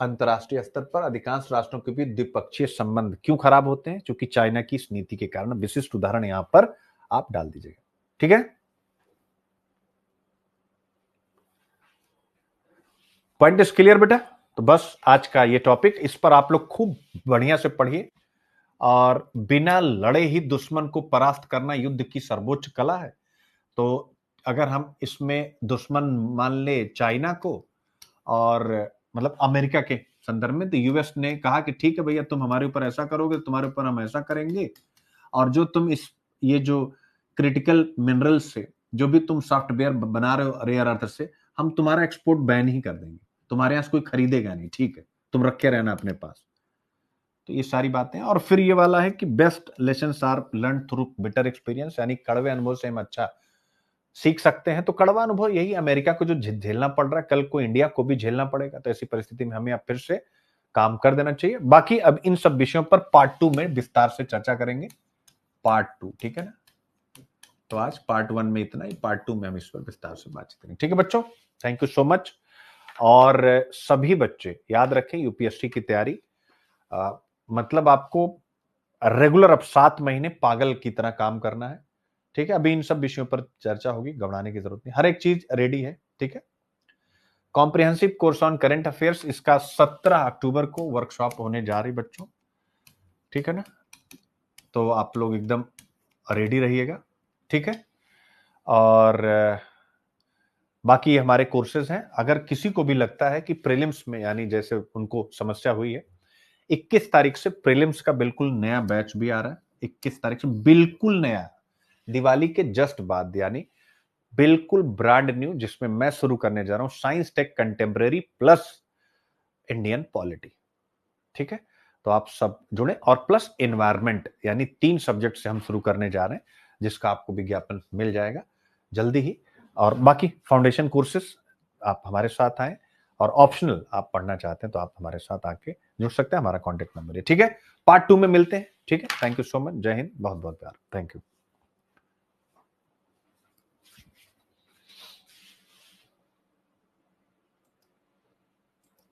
अंतर्राष्ट्रीय स्तर पर अधिकांश राष्ट्रों के बीच द्विपक्षीय संबंध क्यों खराब होते हैं? क्योंकि चाइना की इस नीति के कारण। विशिष्ट उदाहरण यहां पर आप डाल दीजिएगा। ठीक है? पॉइंट इज क्लियर बेटा? तो बस आज का ये टॉपिक, इस पर आप लोग खूब बढ़िया से पढ़िए। और बिना लड़े ही दुश्मन को परास्त करना युद्ध की सर्वोच्च कला है। तो अगर हम इसमें दुश्मन मान ले चाइना को, और मतलब अमेरिका के संदर्भ में, तो यूएस ने कहा कि ठीक है भैया, तुम हमारे ऊपर ऐसा करोगे, तुम्हारे ऊपर हम ऐसा करेंगे, और जो तुम इस ये जो क्रिटिकल मिनरल से जो भी तुम सॉफ्टवेयर बना रहे हो रेयर अर्थ से, हम तुम्हारा एक्सपोर्ट बैन ही कर देंगे, तुम्हारे यहां कोई खरीदेगा नहीं। ठीक है? तुम रखे रहना अपने पास। तो ये सारी बातें। और फिर ये वाला है कि best lessons are learn through bitter experience, यानी कड़वे अनुभव से हम अच्छा सीख सकते हैं। तो कड़वा अनुभव यही, अमेरिका को जो झेलना पड़ रहा है, कल को इंडिया को भी झेलना पड़ेगा। तो ऐसी परिस्थिति में हमें अब फिर से काम कर देना चाहिए। बाकी अब इन सब विषयों पर पार्ट 2 में विस्तार से चर्चा करेंगे। पार्ट 2, ठीक है ना? तो आज पार्ट 1 में इतना ही, पार्ट 2 में हम इस पर विस्तार से बातचीत करेंगे। ठीक है बच्चों? Thank you so much. और सभी बच्चे याद रखें, यूपीएससी की तैयारी मतलब आपको रेगुलर अब 7 महीने पागल की तरह काम करना है, ठीक है। अभी इन सब विषयों पर चर्चा होगी, घबराने की जरूरत नहीं, हर एक चीज रेडी है, ठीक है। Comprehensive course on current affairs, इसका 17 अक्टूबर को वर्कशॉप होने जा रही बच्चों, ठीक है ना। तो आप लोग एकदम रेडी रहिएगा, ठीक है। और बाकी हमारे कोर्सेज हैं। अगर किसी को भी लगता है कि प्रीलिम्स में, यानी जैसे उनको समस्या हुई है, 21 तारीख से प्रीलिम्स का बिल्कुल नया बैच भी आ रहा है। 21 तारीख से बिल्कुल नया, दिवाली के जस्ट बाद, यानी बिल्कुल ब्रांड न्यू, जिसमें मैं शुरू करने जा रहा हूं science tech contemporary plus Indian polity, ठीक है। तो आप सब जुड़े, और प्लस एनवायरमेंट, यानी 3 सब्जेक्ट से हम शुरू करने जा रहे हैं, जिसका आपको विज्ञापन मिल जाएगा जल्दी ही। और बाकी फाउंडेशन कोर्सेस आप हमारे साथ आए, और ऑप्शनल आप पढ़ना चाहते हैं तो आप हमारे साथ आके जुड़ सकते हैं, हमारा कॉन्टेक्ट नंबर है, ठीक है। पार्ट 2 में मिलते हैं, ठीक है। थैंक यू सो मच, जय हिंद, बहुत बहुत प्यार, थैंक यू।